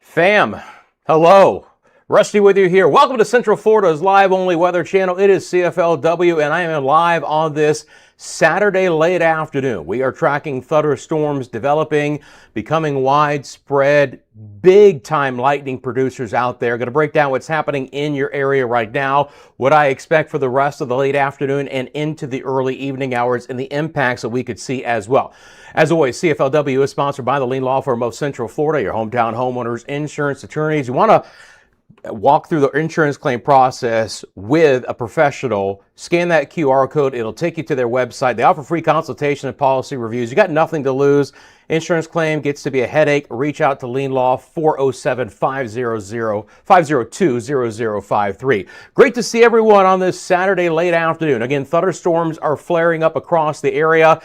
Fam, hello. Rusty with you here. Welcome to Central Florida's live only weather channel. It is CFLW and I am live on this Saturday late afternoon. We are tracking thunderstorms developing, becoming widespread, big time lightning producers out there. Going to break down what's happening in your area right now, what I expect for the rest of the late afternoon and into the early evening hours, and the impacts that we could see as well. As always, CFLW is sponsored by the lean law firm of Central Florida, your hometown homeowners insurance attorneys. You want to walk through the insurance claim process with a professional. Scan that QR code. It'll take you to their website. They offer free consultation and policy reviews. You got nothing to lose. Insurance claim gets to be a headache. Reach out to Lean Law 407-502-0053. Great to see everyone on this Saturday late afternoon. Again, thunderstorms are flaring up across the area.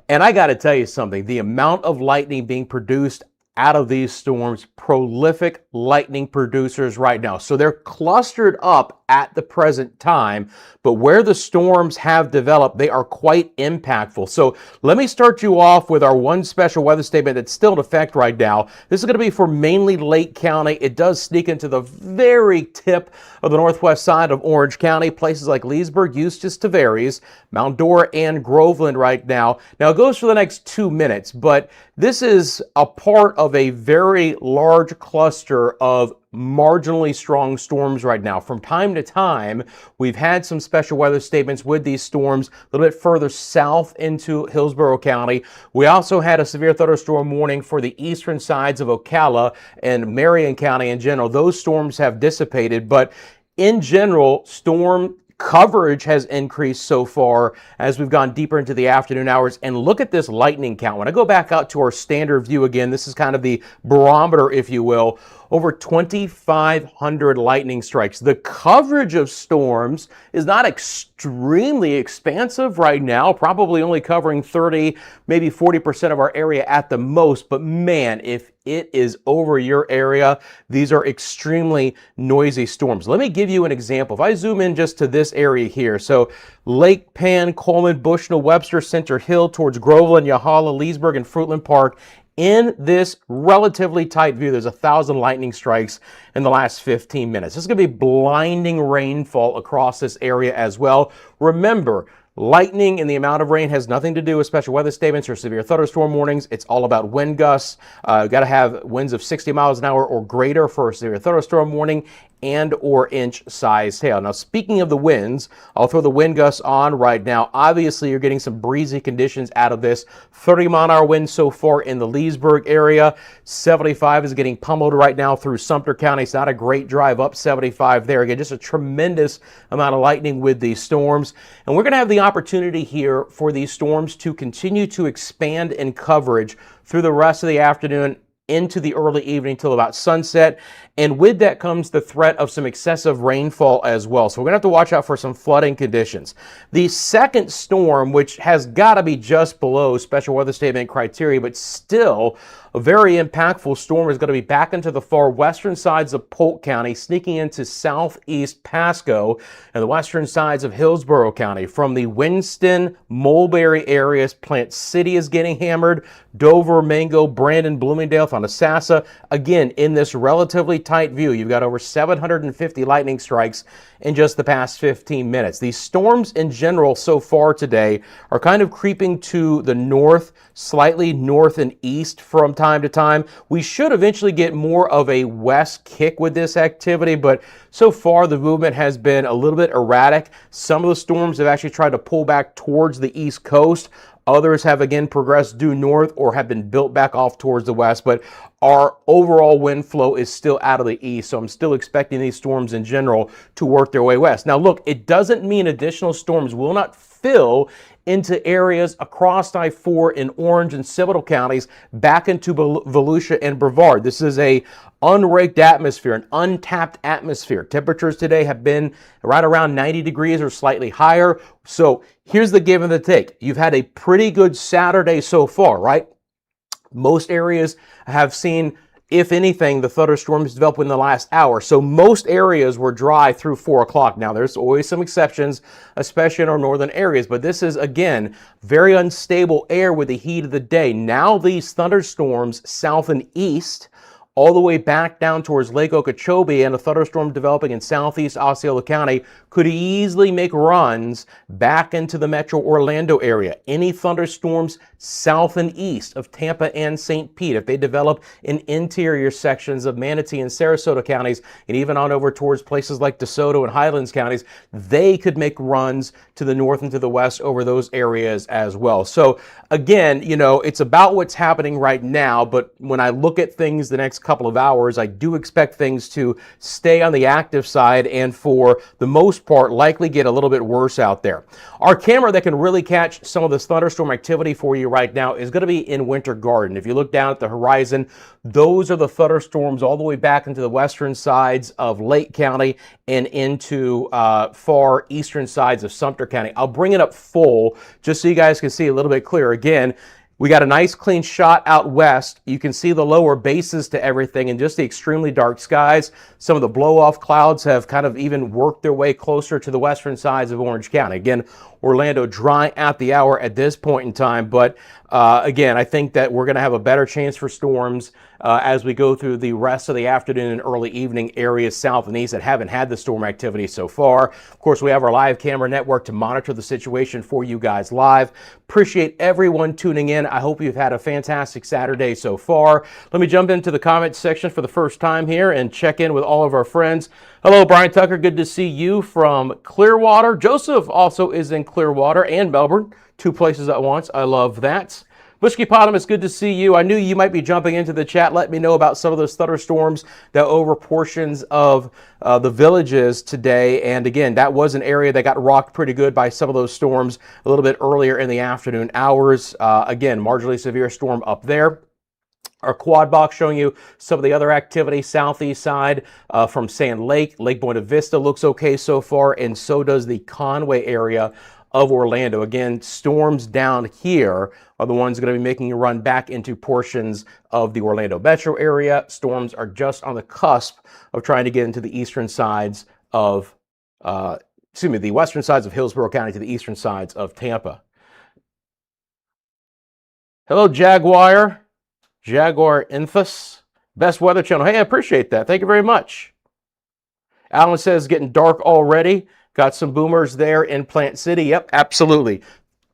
And I got to tell you something, the amount of lightning being produced out of these storms, prolific lightning producers right now. So they're clustered up at the present time, but where the storms have developed, they are quite impactful. So let me start you off with our one special weather statement that's still in effect right now. This is going to be for mainly Lake County. It does sneak into the very tip of the northwest side of Orange County, places like Leesburg, Eustis, Tavares, Mount Dora, and Groveland right now. Now it goes for the next 2 minutes, but this is a part of a very large cluster of marginally strong storms right now. From time to time, we've had some special weather statements with these storms a little bit further south into Hillsborough County. We also had a severe thunderstorm warning for the eastern sides of Ocala and Marion County in general. Those storms have dissipated, but in general, storm coverage has increased so far as we've gone deeper into the afternoon hours. And look at this lightning count. When I go back out to our standard view again, this is kind of the barometer, if you will. Over 2,500 lightning strikes. The coverage of storms is not extremely expansive right now, probably only covering 30, maybe 40% of our area at the most. But man, if it is over your area, these are extremely noisy storms. Let me give you an example. If I zoom in just to this area here, so Lake Pan, Coleman, Bushnell, Webster, Center Hill, towards Groveland, Yahala, Leesburg, and Fruitland Park. In this relatively tight view, there's 1,000 lightning strikes in the last 15 minutes. This is going to be blinding rainfall across this area as well. Remember, lightning and the amount of rain has nothing to do with special weather statements or severe thunderstorm warnings. It's all about wind gusts. Got to have winds of 60 miles an hour or greater for a severe thunderstorm warning and or inch-sized hail. Now, speaking of the winds, I'll throw the wind gusts on right now. Obviously, you're getting some breezy conditions out of this. 30-mile-an-hour winds so far in the Leesburg area. 75 is getting pummeled right now through Sumter County. It's not a great drive up 75 there. Again, just a tremendous amount of lightning with these storms. And we're going to have the opportunity here for these storms to continue to expand in coverage through the rest of the afternoon into the early evening till about sunset. And with that comes the threat of some excessive rainfall as well. So we're going to have to watch out for some flooding conditions. The second storm, which has got to be just below special weather statement criteria, but still a very impactful storm, is going to be back into the far western sides of Polk County, sneaking into southeast Pasco and the western sides of Hillsborough County. From the Winston, Mulberry areas, Plant City is getting hammered. Dover, Mango, Brandon, Bloomingdale, Fontasassa. Again, in this relatively tight view, you've got over 750 lightning strikes in just the past 15 minutes. These storms in general so far today are kind of creeping to the north, slightly north and east from time to time. We should eventually get more of a west kick with this activity, but so far the movement has been a little bit erratic. Some of the storms have actually tried to pull back towards the east coast. Others have again progressed due north or have been built back off towards the west, but our overall wind flow is still out of the east, so I'm still expecting these storms in general to work their way west. Now look, it doesn't mean additional storms will not fill into areas across I-4 in Orange and Seminole counties back into Volusia and Brevard. This is a unraked atmosphere, an untapped atmosphere. Temperatures today have been right around 90 degrees or slightly higher. So here's the give and the take. You've had a pretty good Saturday so far, right? Most areas have seen, if anything, the thunderstorms develop in the last hour. So most areas were dry through 4 o'clock. Now, there's always some exceptions, especially in our northern areas. But this is, again, very unstable air with the heat of the day. Now these thunderstorms south and east all the way back down towards Lake Okeechobee, and a thunderstorm developing in southeast Osceola County could easily make runs back into the metro Orlando area. Any thunderstorms south and east of Tampa and St. Pete, if they develop in interior sections of Manatee and Sarasota counties, and even on over towards places like DeSoto and Highlands counties, they could make runs to the north and to the west over those areas as well. So again, you know, it's about what's happening right now, but when I look at things the next couple of hours, I do expect things to stay on the active side and for the most part likely get a little bit worse out there. Our camera that can really catch some of this thunderstorm activity for you right now is going to be in Winter Garden. If you look down at the horizon, those are the thunderstorms all the way back into the western sides of Lake County and into far eastern sides of Sumter County. I'll bring it up full just so you guys can see a little bit clearer. Again, we got a nice clean shot out west. You can see the lower bases to everything and just the extremely dark skies. Some of the blow-off clouds have kind of even worked their way closer to the western sides of Orange County. Again, Orlando dry at the hour at this point in time, but again, I think that we're going to have a better chance for storms as we go through the rest of the afternoon and early evening areas south and east that haven't had the storm activity so far. Of course, we have our live camera network to monitor the situation for you guys live. Appreciate everyone tuning in. I hope you've had a fantastic Saturday so far. Let me jump into the comments section for the first time here and check in with all of our friends. Hello, Brian Tucker. Good to see you from Clearwater. Joseph also is in Clearwater and Melbourne, two places at once. I love that. Bushkipotamus, good to see you. I knew you might be jumping into the chat. Let me know about some of those thunderstorms that over portions of the villages today. And again, that was an area that got rocked pretty good by some of those storms a little bit earlier in the afternoon hours. Again, marginally severe storm up there. Our quad box showing you some of the other activity southeast side from Sand Lake. Lake Buena Vista looks okay so far, and so does the Conway area of Orlando. Again, storms down here are the ones going to be making a run back into portions of the Orlando metro area. Storms are just on the cusp of trying to get into the eastern sides of, the western sides of Hillsborough County to the eastern sides of Tampa. Hello, Jaguar Infus, best weather channel. Hey, I appreciate that. Thank you very much. Alan says getting dark already. Got some boomers there in Plant City. Yep, absolutely.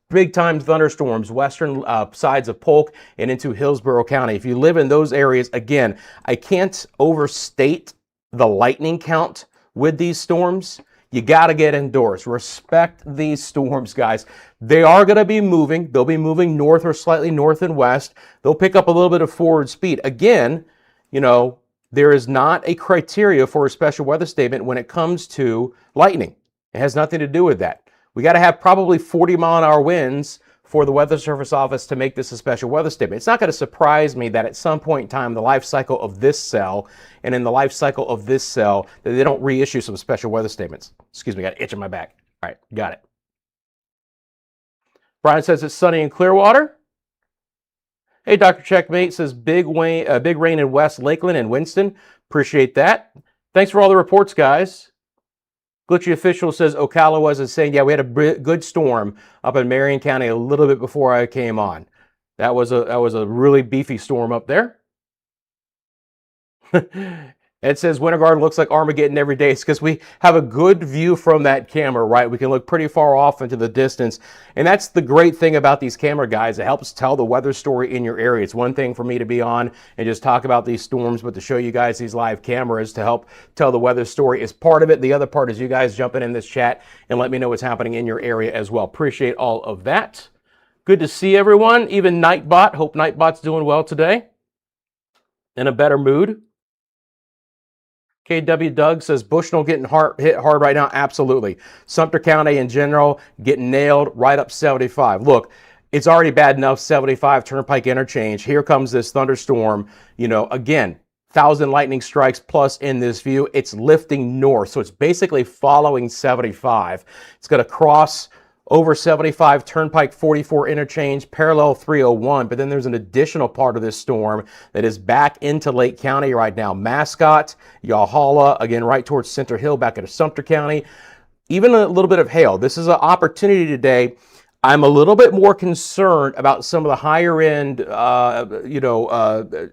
Big time thunderstorms, western sides of Polk and into Hillsborough County. If you live in those areas, again, I can't overstate the lightning count with these storms. You got to get indoors. Respect these storms, guys. They are going to be moving. They'll be moving north or slightly north and west. They'll pick up a little bit of forward speed. Again, you know, there is not a criteria for a special weather statement when it comes to lightning. It has nothing to do with that. We got to have probably 40-mile-an-hour winds for the Weather Service Office to make this a special weather statement. It's not going to surprise me that at some point in time, the life cycle of this cell and in the life cycle of this cell, that they don't reissue some special weather statements. Excuse me, got an itch in my back. All right, got it. Brian says it's sunny in Clearwater. Hey, Dr. Checkmate says big rain in West Lakeland and Winston. Appreciate that. Thanks for all the reports, guys. Glitchy Official says Ocala was saying, yeah, we had a good storm up in Marion County a little bit before I came on. That was a really beefy storm up there. It says Winter Garden looks like Armageddon every day. It's because we have a good view from that camera, right? We can look pretty far off into the distance. And that's the great thing about these camera guys. It helps tell the weather story in your area. It's one thing for me to be on and just talk about these storms, but to show you guys these live cameras to help tell the weather story is part of it. The other part is you guys jumping in this chat and let me know what's happening in your area as well. Appreciate all of that. Good to see everyone, even Nightbot. Hope Nightbot's doing well today. In a better mood. KW Doug says Bushnell getting hit hard right now. Absolutely. Sumter County in general getting nailed right up 75. Look, it's already bad enough, 75 Turnpike Interchange. Here comes this thunderstorm. You know, again, 1,000 lightning strikes plus in this view. It's lifting north, so it's basically following 75. It's going to cross over 75, Turnpike 44 interchange, parallel 301, but then there's an additional part of this storm that is back into Lake County right now. Mascot, Yahala, again, right towards Center Hill, back into Sumter County. Even a little bit of hail. This is an opportunity today. I'm a little bit more concerned about some of the higher end,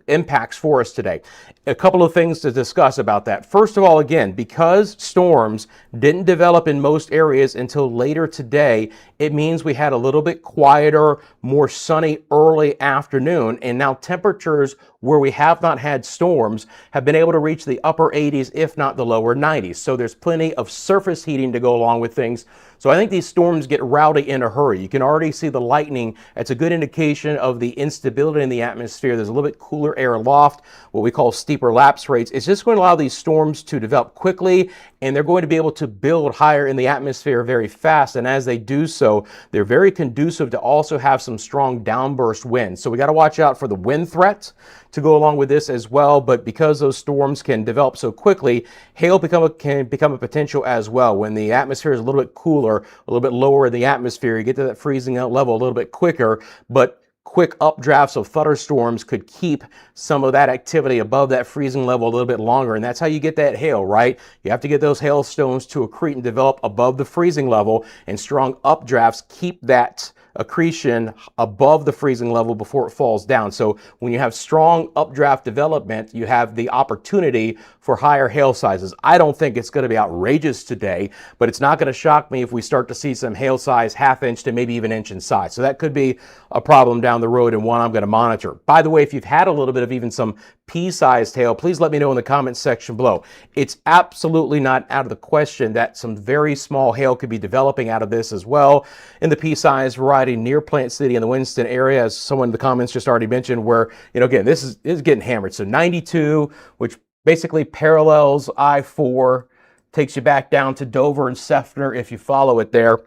impacts for us today. A couple of things to discuss about that. First of all, again, because storms didn't develop in most areas until later today, it means we had a little bit quieter, more sunny early afternoon, and now temperatures where we have not had storms have been able to reach the upper 80s, if not the lower 90s. So there's plenty of surface heating to go along with things. So I think these storms get rowdy in a hurry. You can already see the lightning. It's a good indication of the instability in the atmosphere. There's a little bit cooler air aloft, what we call steeper lapse rates. It's just going to allow these storms to develop quickly, and they're going to be able to build higher in the atmosphere very fast. And as they do so, they're very conducive to also have some strong downburst winds. So we got to watch out for the wind threat to go along with this as well. But because those storms can develop so quickly, hail can become a potential as well. When the atmosphere is a little bit cooler, a little bit lower in the atmosphere, you get to that freezing out level a little bit quicker, but quick updrafts of thunderstorms could keep some of that activity above that freezing level a little bit longer. And that's how you get that hail, right? You have to get those hailstones to accrete and develop above the freezing level, and strong updrafts keep that accretion above the freezing level before it falls down. So when you have strong updraft development, you have the opportunity for higher hail sizes. I don't think it's going to be outrageous today, but it's not going to shock me if we start to see some hail size ½ inch to maybe even inch in size. So that could be a problem down the road, and one I'm going to monitor. By the way, if you've had a little bit of even some pea-sized hail, please let me know in the comments section below. It's absolutely not out of the question that some very small hail could be developing out of this as well in the pea-sized variety near Plant City in the Winston area, as someone in the comments just already mentioned, where, again, this is getting hammered. So 92, which basically parallels I-4, takes you back down to Dover and Seffner if you follow it there.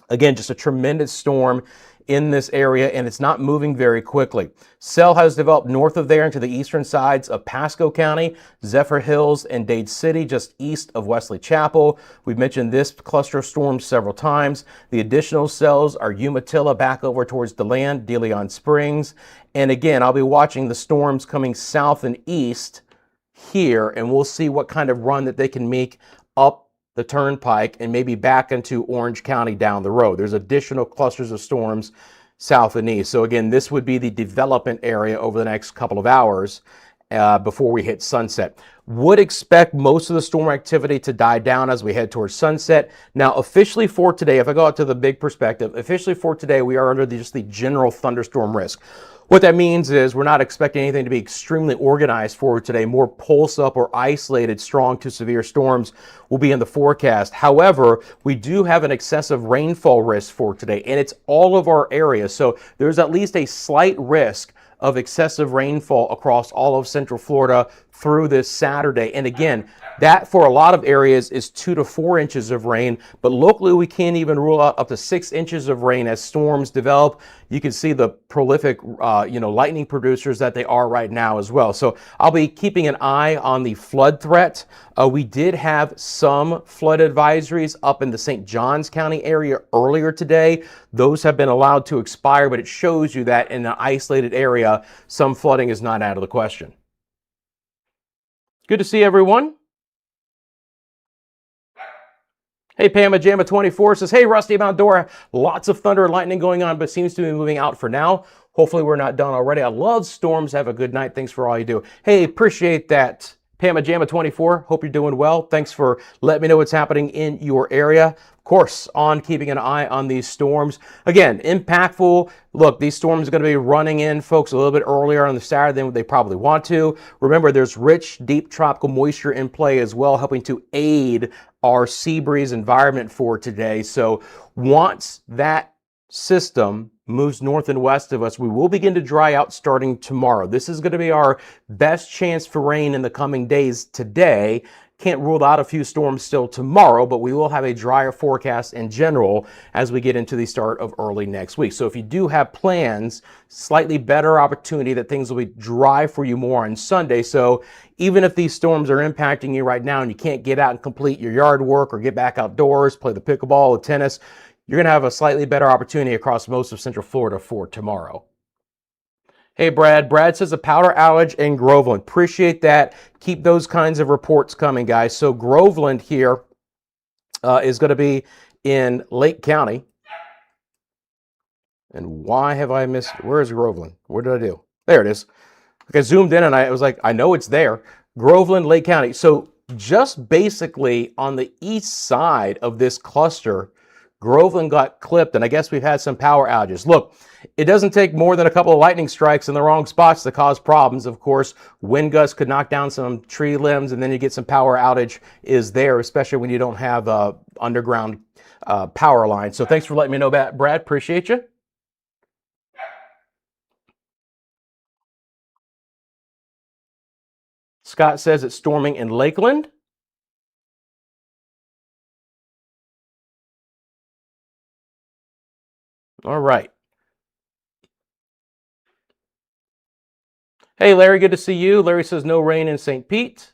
Again, just a tremendous storm in this area, and it's not moving very quickly. Cell has developed north of there into the eastern sides of Pasco County, Zephyr Hills, and Dade City, just east of Wesley Chapel. We've mentioned this cluster of storms several times. The additional cells are Umatilla back over towards DeLand, De Leon Springs. And again, I'll be watching the storms coming south and east here, and we'll see what kind of run that they can make up the turnpike and maybe back into Orange County down the road. There's additional clusters of storms south and east. So again, this would be the development area over the next couple of hours before we hit sunset. Would expect most of the storm activity to die down as we head towards sunset. Now, officially for today, if I go out to the big perspective, officially for today, we are under just the general thunderstorm risk. What that means is we're not expecting anything to be extremely organized for today. More pulse up or isolated strong to severe storms will be in the forecast. However, we do have an excessive rainfall risk for today, and it's all of our areas. So there's at least a slight risk of excessive rainfall across all of Central Florida through this Saturday. And again, that for a lot of areas is 2 to 4 inches of rain, but locally we can't even rule out up to 6 inches of rain as storms develop. You can see the prolific, lightning producers that they are right now as well. So I'll be keeping an eye on the flood threat. We did have some flood advisories up in the St. Johns County area earlier today. Those have been allowed to expire, but it shows you that in an isolated area, some flooding is not out of the question. Good to see everyone. Hey, Pamma Jamma 24 says, hey, Rusty, Mount Dora, lots of thunder and lightning going on, but seems to be moving out for now. Hopefully we're not done already. I love storms. Have a good night. Thanks for all you do. Hey, appreciate that. Pamma Jamma 24, hope you're doing well. Thanks for letting me know what's happening in your area. Of course, on keeping an eye on these storms. Again, impactful. Look, these storms are going to be running in, folks, a little bit earlier on the Saturday than they probably want to. Remember, there's rich, deep tropical moisture in play as well, helping to aid our sea breeze environment for today. So once that system moves north and west of us, we will begin to dry out starting tomorrow. This is going to be our best chance for rain in the coming days today. Can't rule out a few storms still tomorrow, but we will have a drier forecast in general as we get into the start of early next week. So if you do have plans, slightly better opportunity that things will be dry for you more on Sunday. So even if these storms are impacting you right now and you can't get out and complete your yard work or get back outdoors, play the pickleball or tennis, you're going to have a slightly better opportunity across most of Central Florida for tomorrow. Hey, Brad. Brad says a power outage in Groveland. Appreciate that. Keep those kinds of reports coming, guys. So Groveland here is going to be in Lake County. And why have I missed? Where is Groveland? What did I do? There it is. Like I zoomed in and I was like, I know it's there. Groveland, Lake County. So just basically on the east side of this cluster, Groveland got clipped, and I guess we've had some power outages. Look, it doesn't take more than a couple of lightning strikes in the wrong spots to cause problems. Of course, wind gusts could knock down some tree limbs, and then you get some power outage is there, especially when you don't have underground power lines. So thanks for letting me know that, Brad. Appreciate you. Scott says it's storming in Lakeland. All right. Hey, Larry, good to see you. Larry says no rain in St. Pete.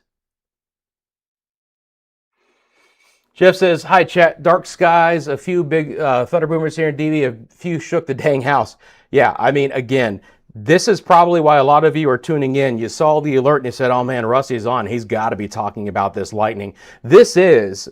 Jeff says, hi, chat. Dark skies, a few big thunder boomers here in DV, a few shook the dang house. Yeah, I mean, again, this is probably why a lot of you are tuning in. You saw the alert and you said, oh man, Rusty's on. He's got to be talking about this lightning. This is,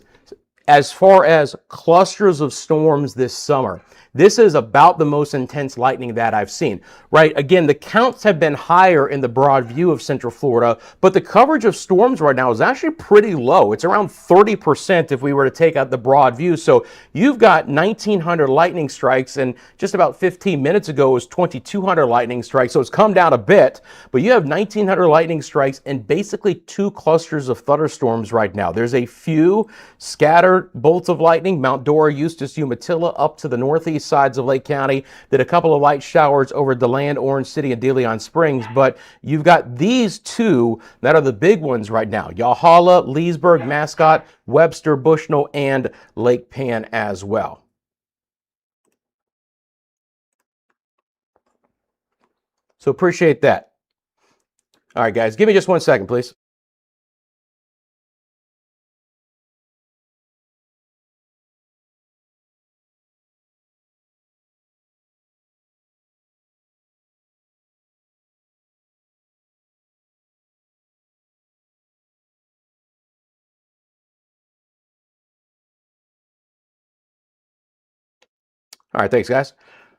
as far as clusters of storms this summer, this is about the most intense lightning that I've seen, right? Again, the counts have been higher in the broad view of Central Florida, but the coverage of storms right now is actually pretty low. It's around 30% if we were to take out the broad view. So you've got 1,900 lightning strikes, and just about 15 minutes ago it was 2,200 lightning strikes. So it's come down a bit, but you have 1,900 lightning strikes and basically 2 clusters of thunderstorms right now. There's a few scattered bolts of lightning, Mount Dora, Eustis, Umatilla, up to the northeast sides of Lake County, did a couple of light showers over DeLand, Orange City, and De Leon Springs, but you've got these 2 that are the big ones right now: Yahala, Leesburg, Mascot, Webster, Bushnell, and Lake Pan as well. So appreciate that. All right, guys, give me just 1 second, please. All right, thanks, guys.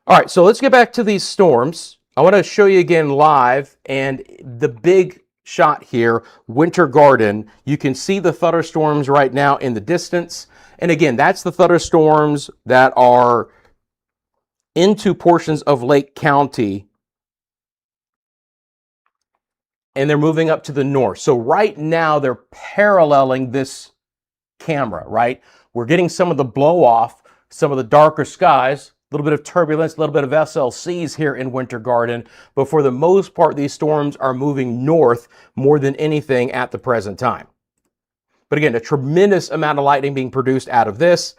All right, so let's get back to these storms. I want to show you again live, and the big shot here, Winter Garden. You can see the thunderstorms right now in the distance. And again, that's the thunderstorms that are into portions of Lake County, and they're moving up to the north. So right now they're paralleling this camera, right? We're getting some of the blow off, some of the darker skies, a little bit of turbulence, a little bit of SLCs here in Winter Garden, but for the most part, these storms are moving north more than anything at the present time. But again, a tremendous amount of lightning being produced out of this.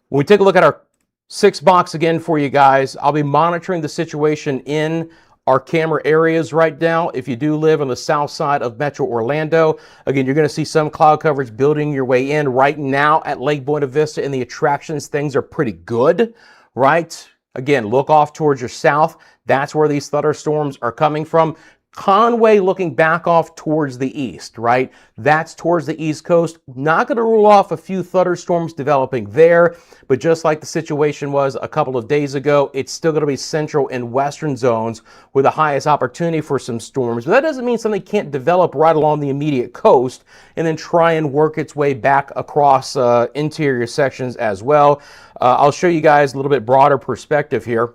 When we take a look at our 6 box again for you guys, I'll be monitoring the situation in our camera areas right now. If you do live on the south side of Metro Orlando, again, you're going to see some cloud coverage building your way in. Right now at Lake Buena Vista and the attractions, things are pretty good, right? Again, look off towards your south. That's where these thunderstorms are coming from. Conway looking back off towards the east, right? That's towards the east coast. Not going to rule off a few thunderstorms developing there, but just like the situation was a couple of days ago, it's still going to be central and western zones with the highest opportunity for some storms. But that doesn't mean something can't develop right along the immediate coast and then try and work its way back across interior sections as well. I'll show you guys a little bit broader perspective here.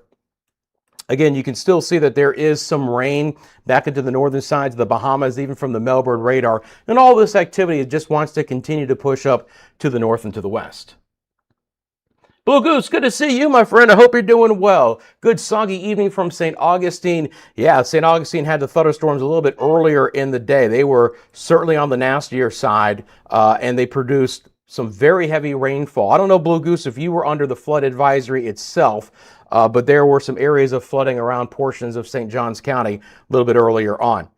Again, you can still see that there is some rain back into the northern sides of the Bahamas, even from the Melbourne radar. And all this activity just wants to continue to push up to the north and to the west. Blue Goose, good to see you, my friend. I hope you're doing well. Good soggy evening from St. Augustine. Yeah, St. Augustine had the thunderstorms a little bit earlier in the day. They were certainly on the nastier side, and they produced some very heavy rainfall. I don't know, Blue Goose, if you were under the flood advisory itself, but there were some areas of flooding around portions of St. Johns County a little bit earlier on.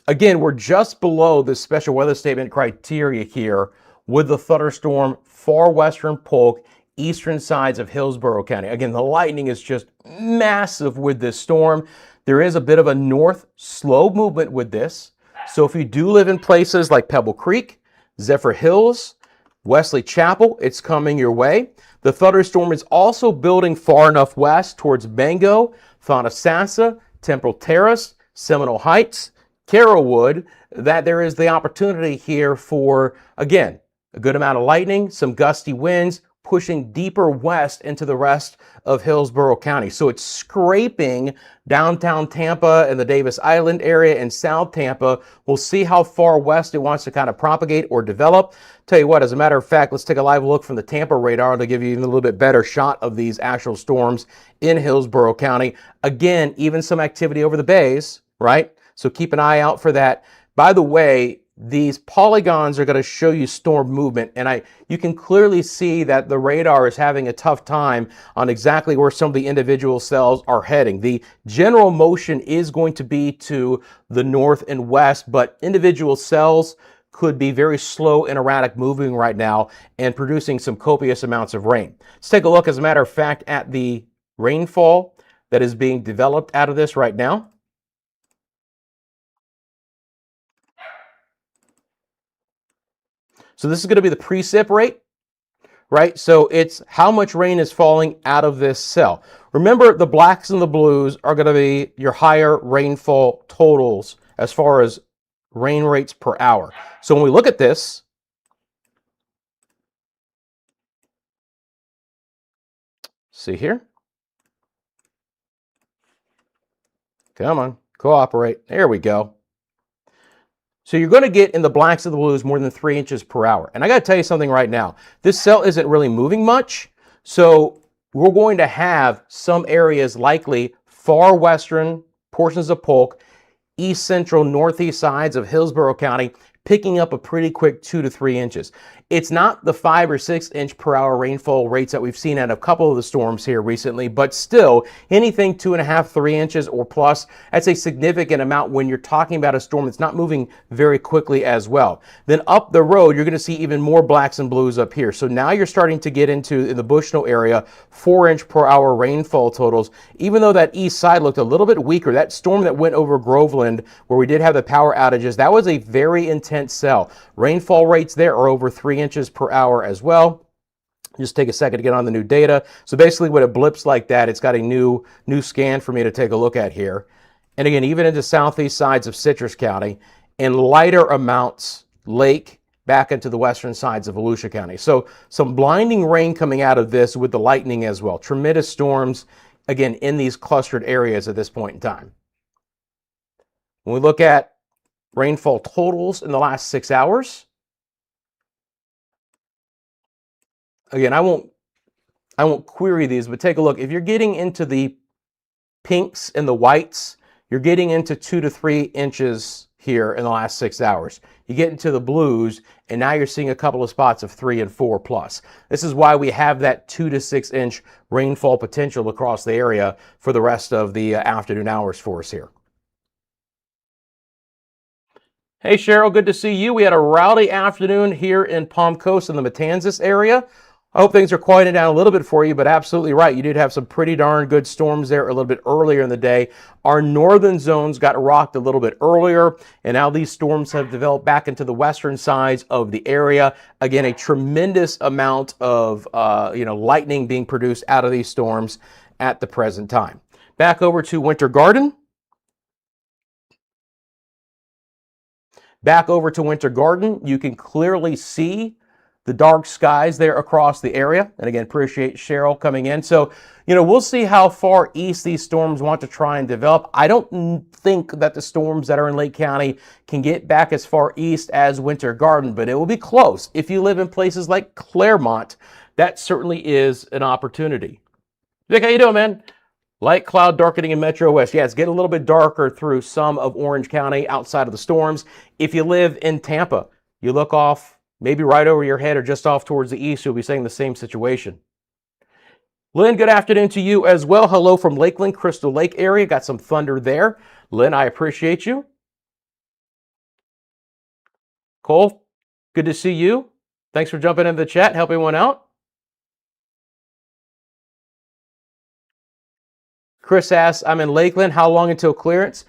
Again, we're just below the special weather statement criteria here with the thunderstorm far western Polk, eastern sides of Hillsborough County. Again, the lightning is just massive with this storm. There is a bit of a north slow movement with this. So if you do live in places like Pebble Creek, Zephyr Hills, Wesley Chapel, it's coming your way. The thunderstorm is also building far enough west towards Mango, Thonotassa, Temple Terrace, Seminole Heights, Carrollwood, that there is the opportunity here for, again, a good amount of lightning, some gusty winds, pushing deeper west into the rest of Hillsborough County. So it's scraping downtown Tampa and the Davis Island area and South Tampa. We'll see how far west it wants to kind of propagate or develop. Tell you what, as a matter of fact, let's take a live look from the Tampa radar to give you even a little bit better shot of these actual storms in Hillsborough County. Again, even some activity over the bays, right? So keep an eye out for that. By the way, these polygons are going to show you storm movement, and you can clearly see that the radar is having a tough time on exactly where some of the individual cells are heading. The general motion is going to be to the north and west, but individual cells could be very slow and erratic moving right now and producing some copious amounts of rain. Let's take a look, as a matter of fact, at the rainfall that is being developed out of this right now. So this is going to be the precip rate, right? So it's how much rain is falling out of this cell. Remember, the blacks and the blues are going to be your higher rainfall totals as far as rain rates per hour. So when we look at this, see here. Come on, cooperate. There we go. So you're going to get in the blacks and the blues more than 3 inches per hour. And I got to tell you something right now. This cell isn't really moving much. So we're going to have some areas, likely far western portions of Polk, east central, northeast sides of Hillsborough County, picking up a pretty quick 2 to 3 inches. It's not the 5 or 6 inch per hour rainfall rates that we've seen at a couple of the storms here recently, but still anything 2.5, 3 inches or plus, that's a significant amount when you're talking about a storm that's not moving very quickly as well. Then up the road, you're going to see even more blacks and blues up here. So now you're starting to get into, in the Bushnell area, 4 inch per hour rainfall totals. Even though that east side looked a little bit weaker, that storm that went over Groveland, where we did have the power outages, that was a very intense cell. Rainfall rates there are over 3 inches per hour as well. Just take a second to get on the new data. So basically when it blips like that, it's got a new scan for me to take a look at here. And again, even into southeast sides of Citrus County, and lighter amounts Lake back into the western sides of Volusia County. So some blinding rain coming out of this with the lightning as well. Tremendous storms, again, in these clustered areas at this point in time. When we look at rainfall totals in the last 6 hours, again, I won't query these, but take a look. If you're getting into the pinks and the whites, you're getting into 2 to 3 inches here in the last 6 hours. You get into the blues, and now you're seeing a couple of spots of 3 and 4 plus. This is why we have that 2 to 6 inch rainfall potential across the area for the rest of the afternoon hours for us here. Hey Cheryl, good to see you. We had a rowdy afternoon here in Palm Coast in the Matanzas area. I hope things are quieting down a little bit for you, but absolutely right. You did have some pretty darn good storms there a little bit earlier in the day. Our northern zones got rocked a little bit earlier, and now these storms have developed back into the western sides of the area. Again, a tremendous amount of lightning being produced out of these storms at the present time. Back over to Winter Garden. Back over to Winter Garden, you can clearly see the dark skies there across the area. And again, appreciate Cheryl coming in. So, we'll see how far east these storms want to try and develop. I don't think that the storms that are in Lake County can get back as far east as Winter Garden, but it will be close. If you live in places like Claremont, that certainly is an opportunity. Vic, how you doing, man? Light cloud darkening in Metro West. Yeah, it's getting a little bit darker through some of Orange County outside of the storms. If you live in Tampa, you look off maybe right over your head or just off towards the east, you'll be seeing the same situation. Lynn, good afternoon to you as well. Hello from Lakeland, Crystal Lake area. Got some thunder there. Lynn, I appreciate you. Cole, good to see you. Thanks for jumping into the chat and helping everyone out. Chris asks, I'm in Lakeland. How long until clearance?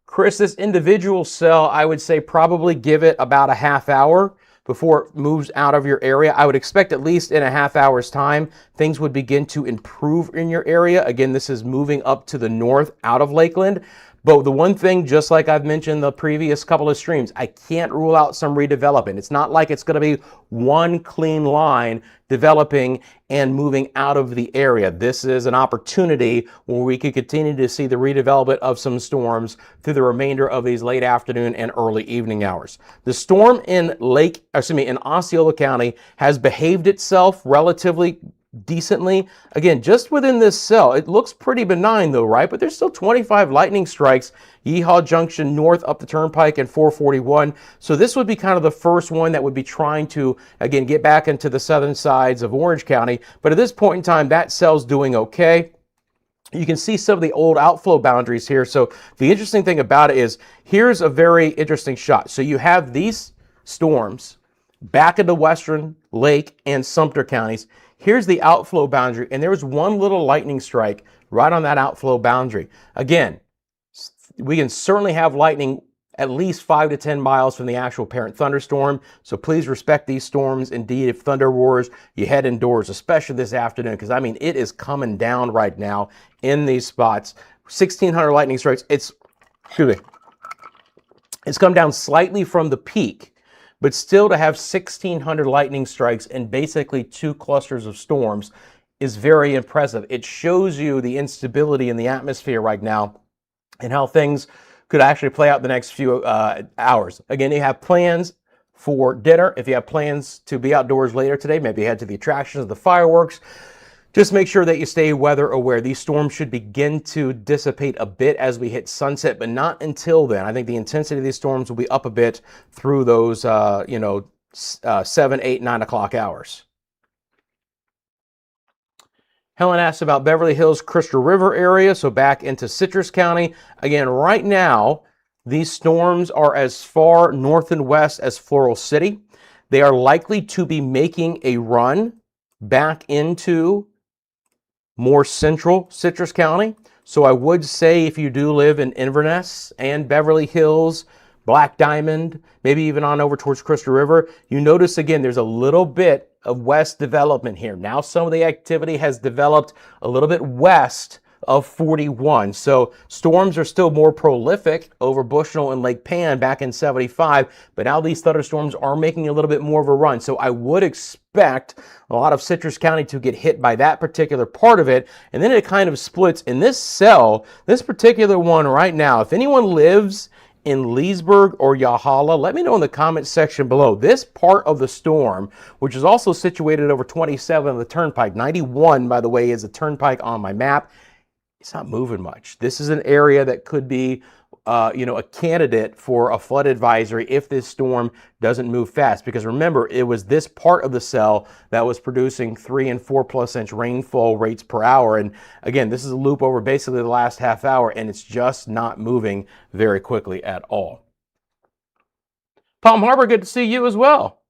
Chris, this individual cell, I would say probably give it about a half hour before it moves out of your area. I would expect at least in a half hour's time, things would begin to improve in your area. Again, this is moving up to the north out of Lakeland. But the one thing, just like I've mentioned the previous couple of streams, I can't rule out some redevelopment. It's not like it's going to be one clean line developing and moving out of the area. This is an opportunity where we could continue to see the redevelopment of some storms through the remainder of these late afternoon and early evening hours. The storm in Osceola County has behaved itself relatively decently. Again, just within this cell, it looks pretty benign though, right? But there's still 25 lightning strikes, Yeehaw Junction north up the turnpike and 441. So this would be kind of the first one that would be trying to, again, get back into the southern sides of Orange County. But at this point in time, that cell's doing okay. You can see some of the old outflow boundaries here. So the interesting thing about it is, here's a very interesting shot. So you have these storms back into Western, Lake, and Sumter counties. Here's the outflow boundary, and there was one little lightning strike right on that outflow boundary. Again, we can certainly have lightning at least 5 to 10 miles from the actual parent thunderstorm, so please respect these storms. Indeed, if thunder roars, you head indoors, especially this afternoon, because I mean, it is coming down right now in these spots. 1,600 lightning strikes. It's come down slightly from the peak, but still to have 1,600 lightning strikes and basically 2 clusters of storms is very impressive. It shows you the instability in the atmosphere right now and how things could actually play out the next few hours. Again, you have plans for dinner. If you have plans to be outdoors later today, maybe head to the attractions, the fireworks. Just make sure that you stay weather aware. These storms should begin to dissipate a bit as we hit sunset, but not until then. I think the intensity of these storms will be up a bit through those, 7, 8, 9 o'clock hours. Helen asked about Beverly Hills, Crystal River area, so back into Citrus County. Again, right now, these storms are as far north and west as Floral City. They are likely to be making a run back into more central Citrus County. So I would say if you do live in Inverness and Beverly Hills, Black Diamond, maybe even on over towards Crystal River, you notice again, there's a little bit of west development here. Now some of the activity has developed a little bit west of 41. So storms are still more prolific over Bushnell and Lake Pan back in 75, but now these thunderstorms are making a little bit more of a run. So I would expect a lot of Citrus County to get hit by that particular part of it. And then it kind of splits in this cell, this particular one right now. If anyone lives in Leesburg or Yahala, let me know in the comments section below. This part of the storm, which is also situated over 27 of the turnpike, 91, by the way, is the turnpike on my map. It's not moving much. This is an area that could be, a candidate for a flood advisory if this storm doesn't move fast. Because remember, it was this part of the cell that was producing 3 and 4+ inch rainfall rates per hour. And again, this is a loop over basically the last half hour, and it's just not moving very quickly at all. Palm Harbor, good to see you as well.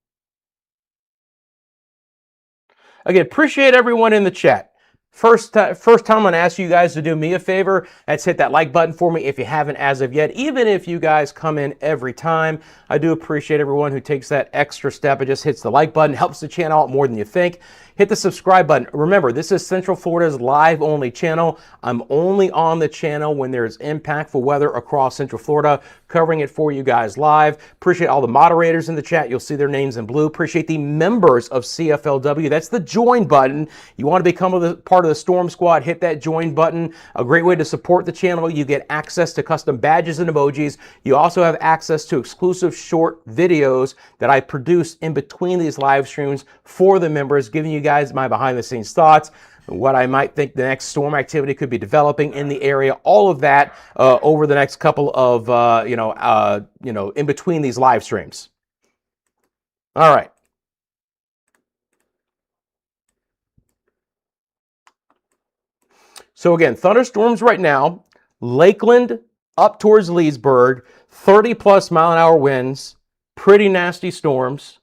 Again, appreciate everyone in the chat. First time I'm going to ask you guys to do me a favor. That's hit that like button for me if you haven't as of yet. Even if you guys come in every time, I do appreciate everyone who takes that extra step and just hits the like button. Helps the channel out more than you think. Hit the subscribe button. Remember, this is Central Florida's live only channel. I'm only on the channel when there's impactful weather across Central Florida, covering it for you guys live. Appreciate all the moderators in the chat. You'll see their names in blue. Appreciate the members of CFLW. That's the join button. You want to become a part of the Storm Squad, hit that join button. A great way to support the channel. You get access to custom badges and emojis. You also have access to exclusive short videos that I produce in between these live streams for the members, giving you guys my behind the scenes thoughts, what I might think the next storm activity could be developing in the area, all of that over the next couple of, in between these live streams. All right. So again, thunderstorms right now, Lakeland up towards Leesburg, 30+ mile-an-hour winds, pretty nasty storms,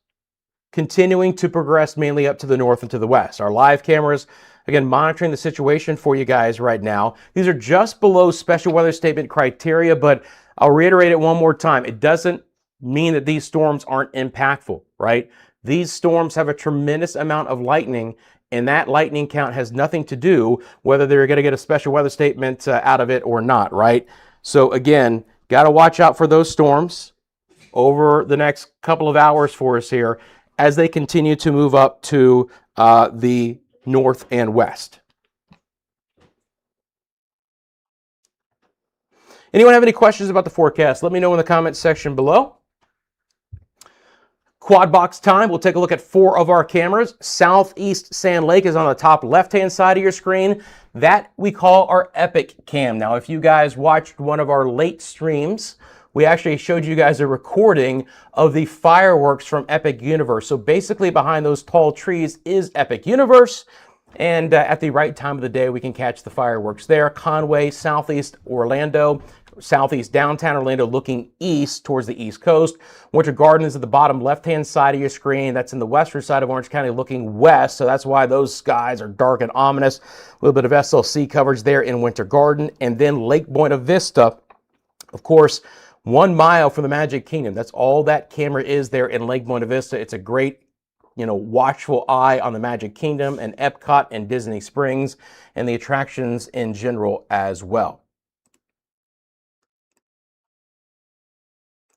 continuing to progress mainly up to the north and to the west. Our live cameras, again, monitoring the situation for you guys right now. These are just below special weather statement criteria, but I'll reiterate it one more time. It doesn't mean that these storms aren't impactful, right? These storms have a tremendous amount of lightning, and that lightning count has nothing to do whether they're going to get a special weather statement out of it or not, right? So again, got to watch out for those storms over the next couple of hours for us here as they continue to move up to the north and west. Anyone have any questions about the forecast? Let me know in the comments section below. Quad box time. We'll take a look at 4 of our cameras. Southeast Sand Lake is on the top left-hand side of your screen. That we call our Epic Cam. Now, if you guys watched one of our late streams, we actually showed you guys a recording of the fireworks from Epic Universe. So basically behind those tall trees is Epic Universe. And at the right time of the day, we can catch the fireworks there. Conway, Southeast Orlando, Southeast downtown Orlando, looking east towards the East Coast. Winter Garden is at the bottom left-hand side of your screen. That's in the western side of Orange County, looking west. So that's why those skies are dark and ominous. A little bit of SLC coverage there in Winter Garden. And then Lake Buena Vista, of course, 1 mile from the Magic Kingdom. That's all that camera is there in Lake Buena Vista. It's a great, watchful eye on the Magic Kingdom and Epcot and Disney Springs and the attractions in general as well.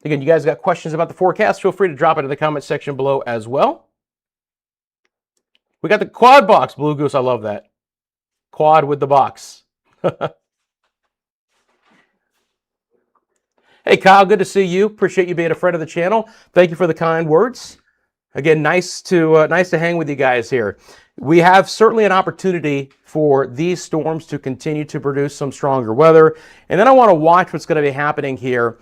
Again, you guys got questions about the forecast, feel free to drop it in the comment section below as well. We got the quad box, Blue Goose. I love that. Quad with the box. Hey, Kyle, good to see you. Appreciate you being a friend of the channel. Thank you for the kind words. Again, nice to hang with you guys here. We have certainly an opportunity for these storms to continue to produce some stronger weather. And then I want to watch what's going to be happening here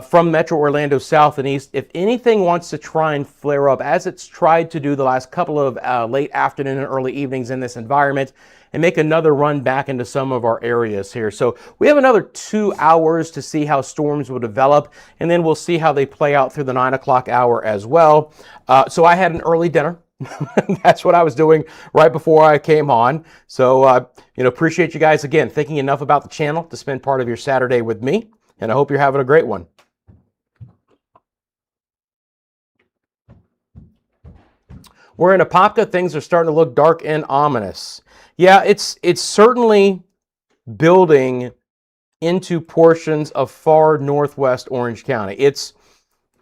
from Metro Orlando south and east. If anything wants to try and flare up, as it's tried to do the last couple of late afternoon and early evenings in this environment, and make another run back into some of our areas here. So we have another 2 hours to see how storms will develop, and then we'll see how they play out through the 9 o'clock hour as well. So I had an early dinner. That's what I was doing right before I came on. So, appreciate you guys again thinking enough about the channel to spend part of your Saturday with me, and I hope you're having a great one. We're in Apopka. Things are starting to look dark and ominous. Yeah, it's certainly building into portions of far northwest Orange County. It's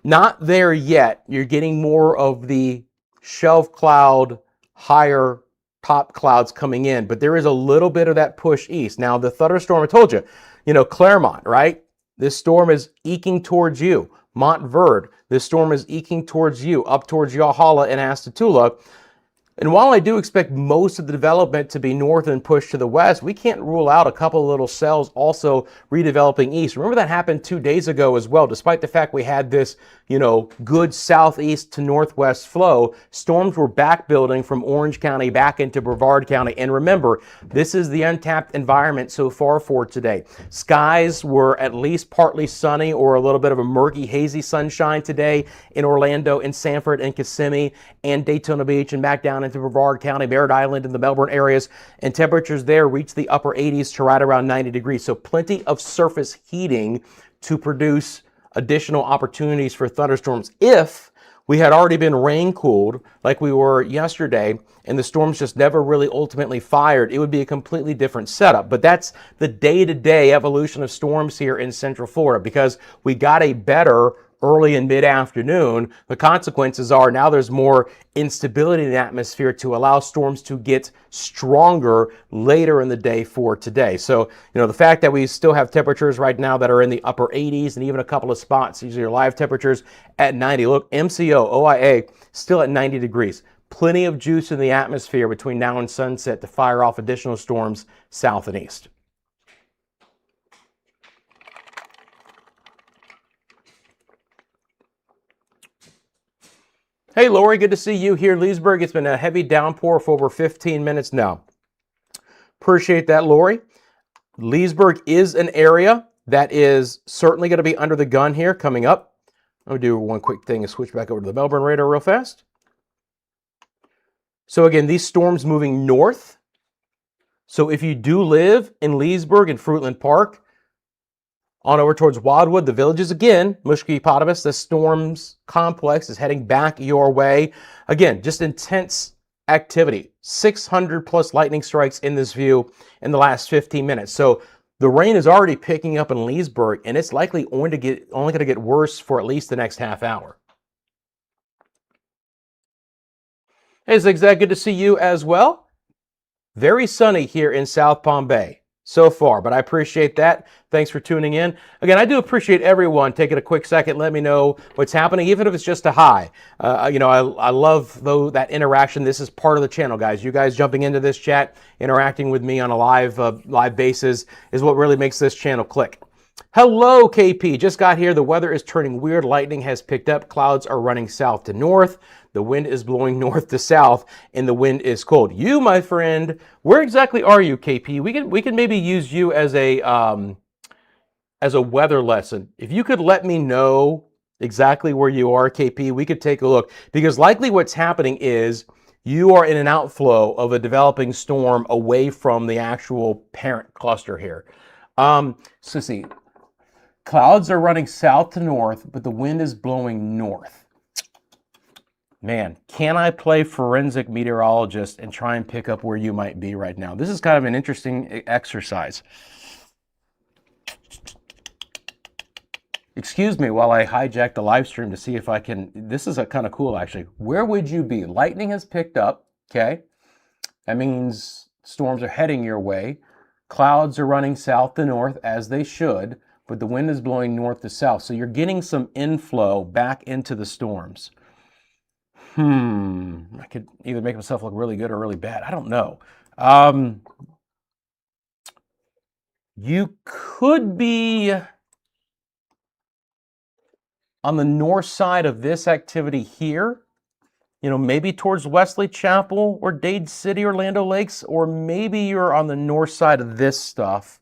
not there yet. You're getting more of the shelf cloud, higher top clouds coming in, but there is a little bit of that push east. Now, the thunderstorm, I told you, Claremont, right? This storm is eking towards you. Montverde, this storm is eking towards you, up towards Yahala and Astatula. And while I do expect most of the development to be north and push to the west, we can't rule out a couple of little cells also redeveloping east. Remember that happened 2 days ago as well. Despite the fact we had this, good southeast to northwest flow, storms were back building from Orange County back into Brevard County. And remember, this is the untapped environment so far for today. Skies were at least partly sunny or a little bit of a murky, hazy sunshine today in Orlando, in Sanford, and Kissimmee, and Daytona Beach, and back down into Brevard County, Merritt Island, and the Melbourne areas, and temperatures there reach the upper 80s to right around 90 degrees. So plenty of surface heating to produce additional opportunities for thunderstorms. If we had already been rain cooled like we were yesterday and the storms just never really ultimately fired, it would be a completely different setup. But that's the day-to-day evolution of storms here in Central Florida, because we got a better early and mid-afternoon. The consequences are now there's more instability in the atmosphere to allow storms to get stronger later in the day for today. So, the fact that we still have temperatures right now that are in the upper 80s and even a couple of spots, these are your live temperatures at 90. Look, MCO, OIA, still at 90 degrees. Plenty of juice in the atmosphere between now and sunset to fire off additional storms south and east. Hey, Lori, good to see you here in Leesburg. It's been a heavy downpour for over 15 minutes now. Appreciate that, Lori. Leesburg is an area that is certainly going to be under the gun here coming up. I'm going to do one quick thing and switch back over to the Melbourne radar real fast. So again, these storms moving north. So if you do live in Leesburg and Fruitland Park, On over towards Wildwood, the Villages again, Mushkegee-Potamus, the storms complex is heading back your way. Again, just intense activity. 600 plus lightning strikes in this view in the last 15 minutes. So the rain is already picking up in Leesburg, and it's likely only going to get worse for at least the next half hour. Hey, Zigzag, good to see you as well. Very sunny here in South Palm Bay so far, but I appreciate that. Thanks for tuning in. Again, I do appreciate everyone taking a quick second, let me know what's happening, even if it's just a hi. You know, I love that interaction. This is part of the channel, guys. You guys jumping into this chat, interacting with me on a live basis is what really makes this channel click. Hello, KP. Just got here. The weather is turning weird. Lightning has picked up. Clouds are running south to north. The wind is blowing north to south, and the wind is cold. You, my friend, where exactly are you, KP? We can maybe use you as a weather lesson. If you could let me know exactly where you are, KP, we could take a look. Because likely what's happening is you are in an outflow of a developing storm away from the actual parent cluster here. So see, clouds are running south to north, but the wind is blowing north. Man, can I play forensic meteorologist and try and pick up where you might be right now? This is kind of an interesting exercise. Excuse me while I hijack the live stream to see if I can. This is kind of cool, actually. Where would you be? Lightning has picked up, okay? That means storms are heading your way. Clouds are running south to north, as they should, but the wind is blowing north to south. So you're getting some inflow back into the storms. I could either make myself look really good or really bad. I don't know. You could be on the north side of this activity here, you know, maybe towards Wesley Chapel or Dade City or Land Lakes, or maybe you're on the north side of this stuff.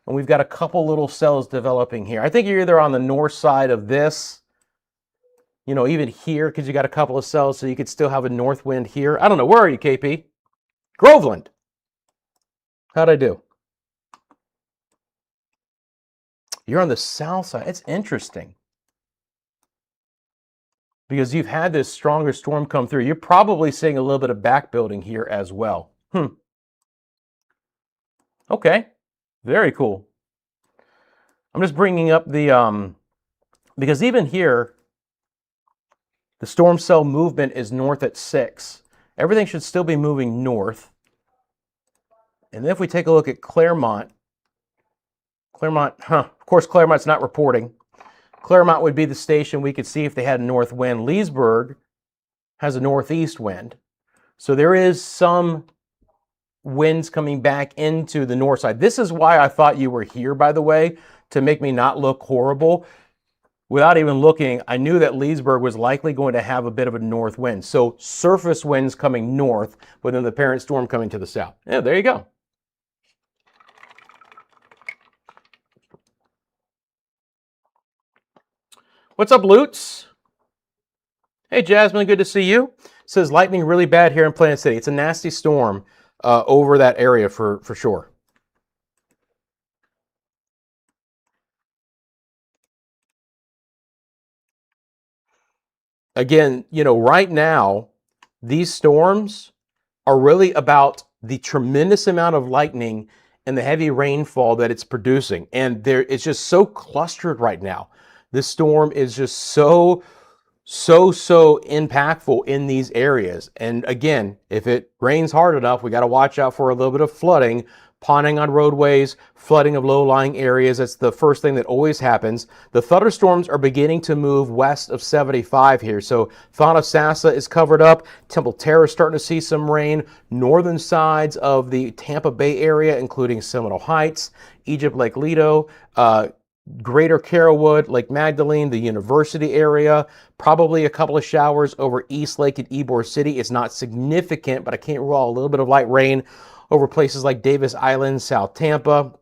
And we've got a couple little cells developing here. I think you're either on the north side of this, you know, even here, because you got a couple of cells, so you could still have a north wind here. I don't know. Where are you, KP? Groveland. How'd I do? You're on the south side. It's interesting, because you've had this stronger storm come through. You're probably seeing a little bit of back building here as well. Okay. Very cool. I'm just bringing up the, because even here, the storm cell movement is north at 6. Everything should still be moving north. And then if we take a look at Claremont, of course Claremont's not reporting. Claremont would be the station we could see if they had a north wind. Leesburg has a northeast wind. So there is some winds coming back into the north side. This is why I thought you were here, by the way, to make me not look horrible. Without even looking, I knew that Leesburg was likely going to have a bit of a north wind. So surface winds coming north, but then the parent storm coming to the south. Yeah, there you go. What's up, Lutz? Hey, Jasmine, good to see you. It says lightning really bad here in Planet City. It's a nasty storm over that area for sure. Again, you know, right now, these storms are really about the tremendous amount of lightning and the heavy rainfall that it's producing. And it's just so clustered right now. This storm is just so impactful in these areas. And again, if it rains hard enough, we got to watch out for a little bit of flooding, ponding on roadways, flooding of low-lying areas. That's the first thing that always happens. The thunderstorms are beginning to move west of 75 here. So Thonotosassa is covered up. Temple Terrace is starting to see some rain. Northern sides of the Tampa Bay area, including Seminole Heights, Egypt Lake Lido, Greater Carrollwood, Lake Magdalene, the University area, probably a couple of showers over East Lake and Ybor City. It's not significant, but I can't rule out a little bit of light rain over places like Davis Island, South Tampa,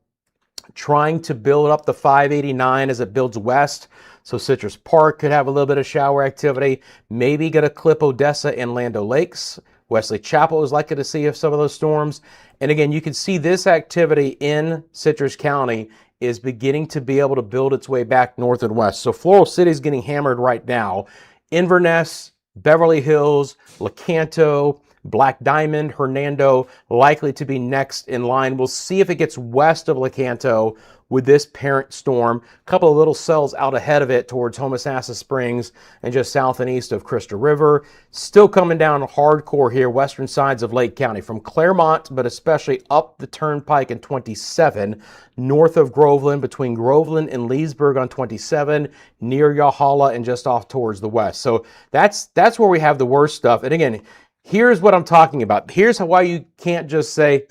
trying to build up the 589 as it builds west. So Citrus Park could have a little bit of shower activity, maybe get a clip Odessa and Land Lakes. Wesley Chapel is likely to see some of those storms. And again, you can see this activity in Citrus County is beginning to be able to build its way back north and west. So Floral City is getting hammered right now. Inverness, Beverly Hills, Lecanto, Black Diamond, Hernando, likely to be next in line. We'll see if it gets west of Lecanto with this parent storm. A couple of little cells out ahead of it towards Homosassa Springs and just south and east of Crystal River. Still coming down hardcore here, western sides of Lake County, from Claremont, but especially up the Turnpike in 27, north of Groveland, between Groveland and Leesburg on 27, near Yahala and just off towards the west. So that's where we have the worst stuff. And again, here's what I'm talking about. Here's why you can't just say,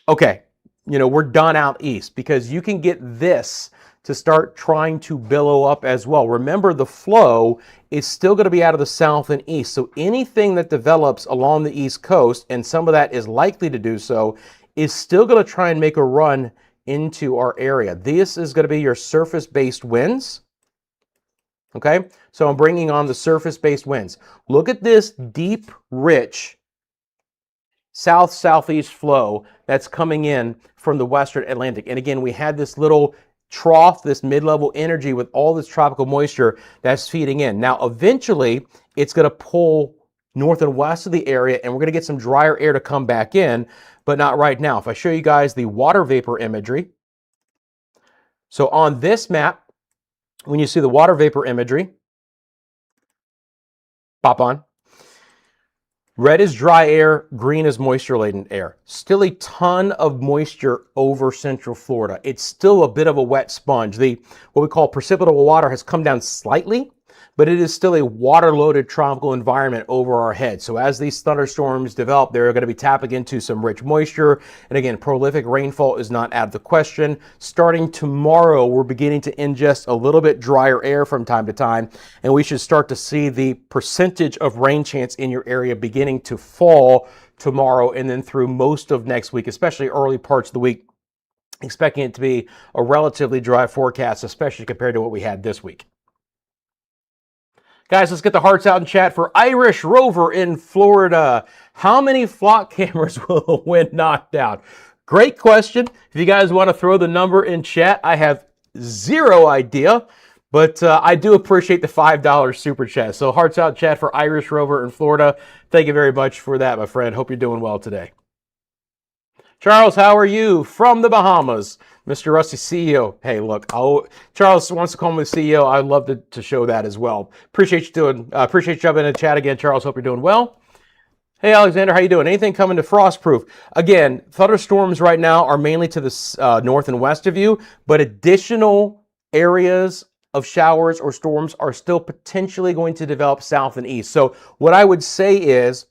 okay, we're done out east, because you can get this to start trying to billow up as well. Remember, the flow is still going to be out of the south and east. So anything that develops along the east coast, and some of that is likely to do so, is still going to try and make a run into our area. This is going to be your surface-based winds. Okay, so I'm bringing on the surface-based winds. Look at this deep, rich south-southeast flow that's coming in from the western Atlantic. And again, we had this little trough, this mid-level energy with all this tropical moisture that's feeding in. Now, eventually, it's going to pull north and west of the area, and we're going to get some drier air to come back in, but not right now. If I show you guys the water vapor imagery, so on this map, when you see the water vapor imagery, pop on. Red is dry air, green is moisture-laden air. Still a ton of moisture over Central Florida. It's still a bit of a wet sponge. What we call precipitable water has come down slightly, but it is still a water-loaded tropical environment over our head. So as these thunderstorms develop, they're going to be tapping into some rich moisture. And again, prolific rainfall is not out of the question. Starting tomorrow, we're beginning to ingest a little bit drier air from time to time, and we should start to see the percentage of rain chance in your area beginning to fall tomorrow and then through most of next week, especially early parts of the week, expecting it to be a relatively dry forecast, especially compared to what we had this week. Guys, let's get the hearts out in chat for Irish Rover in Florida. How many flock cameras will the wind knock down? Great question. If you guys want to throw the number in chat, I have zero idea, but I do appreciate the $5 super chat. So hearts out in chat for Irish Rover in Florida. Thank you very much for that, my friend. Hope you're doing well today. Charles, how are you? From the Bahamas. Mr. Rusty CEO. Hey, look, Charles wants to call me the CEO. I'd love to show that as well. Appreciate you jumping in the chat again, Charles. Hope you're doing well. Hey, Alexander, how you doing? Anything coming to Frostproof? Again, thunderstorms right now are mainly to the north and west of you, but additional areas of showers or storms are still potentially going to develop south and east. So what I would say is,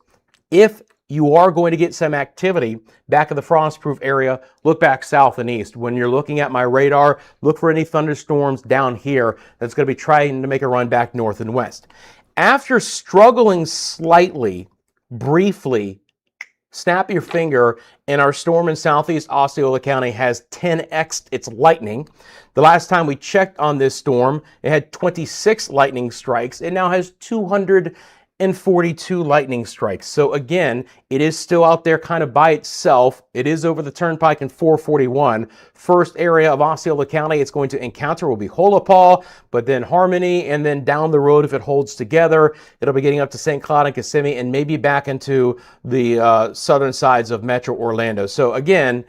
if you are going to get some activity back in the frostproof area, look back south and east. When you're looking at my radar, look for any thunderstorms down here that's going to be trying to make a run back north and west. After struggling slightly, briefly, snap your finger, and our storm in southeast Osceola County has 10x'd its lightning. The last time we checked on this storm, it had 26 lightning strikes. It now has 242 lightning strikes. So again, it is still out there kind of by itself. It is over the Turnpike in 441. First area of Osceola County it's going to encounter will be Holopaw, but then Harmony, and then down the road, if it holds together, it'll be getting up to St. Cloud and Kissimmee, and maybe back into the southern sides of Metro Orlando. So again,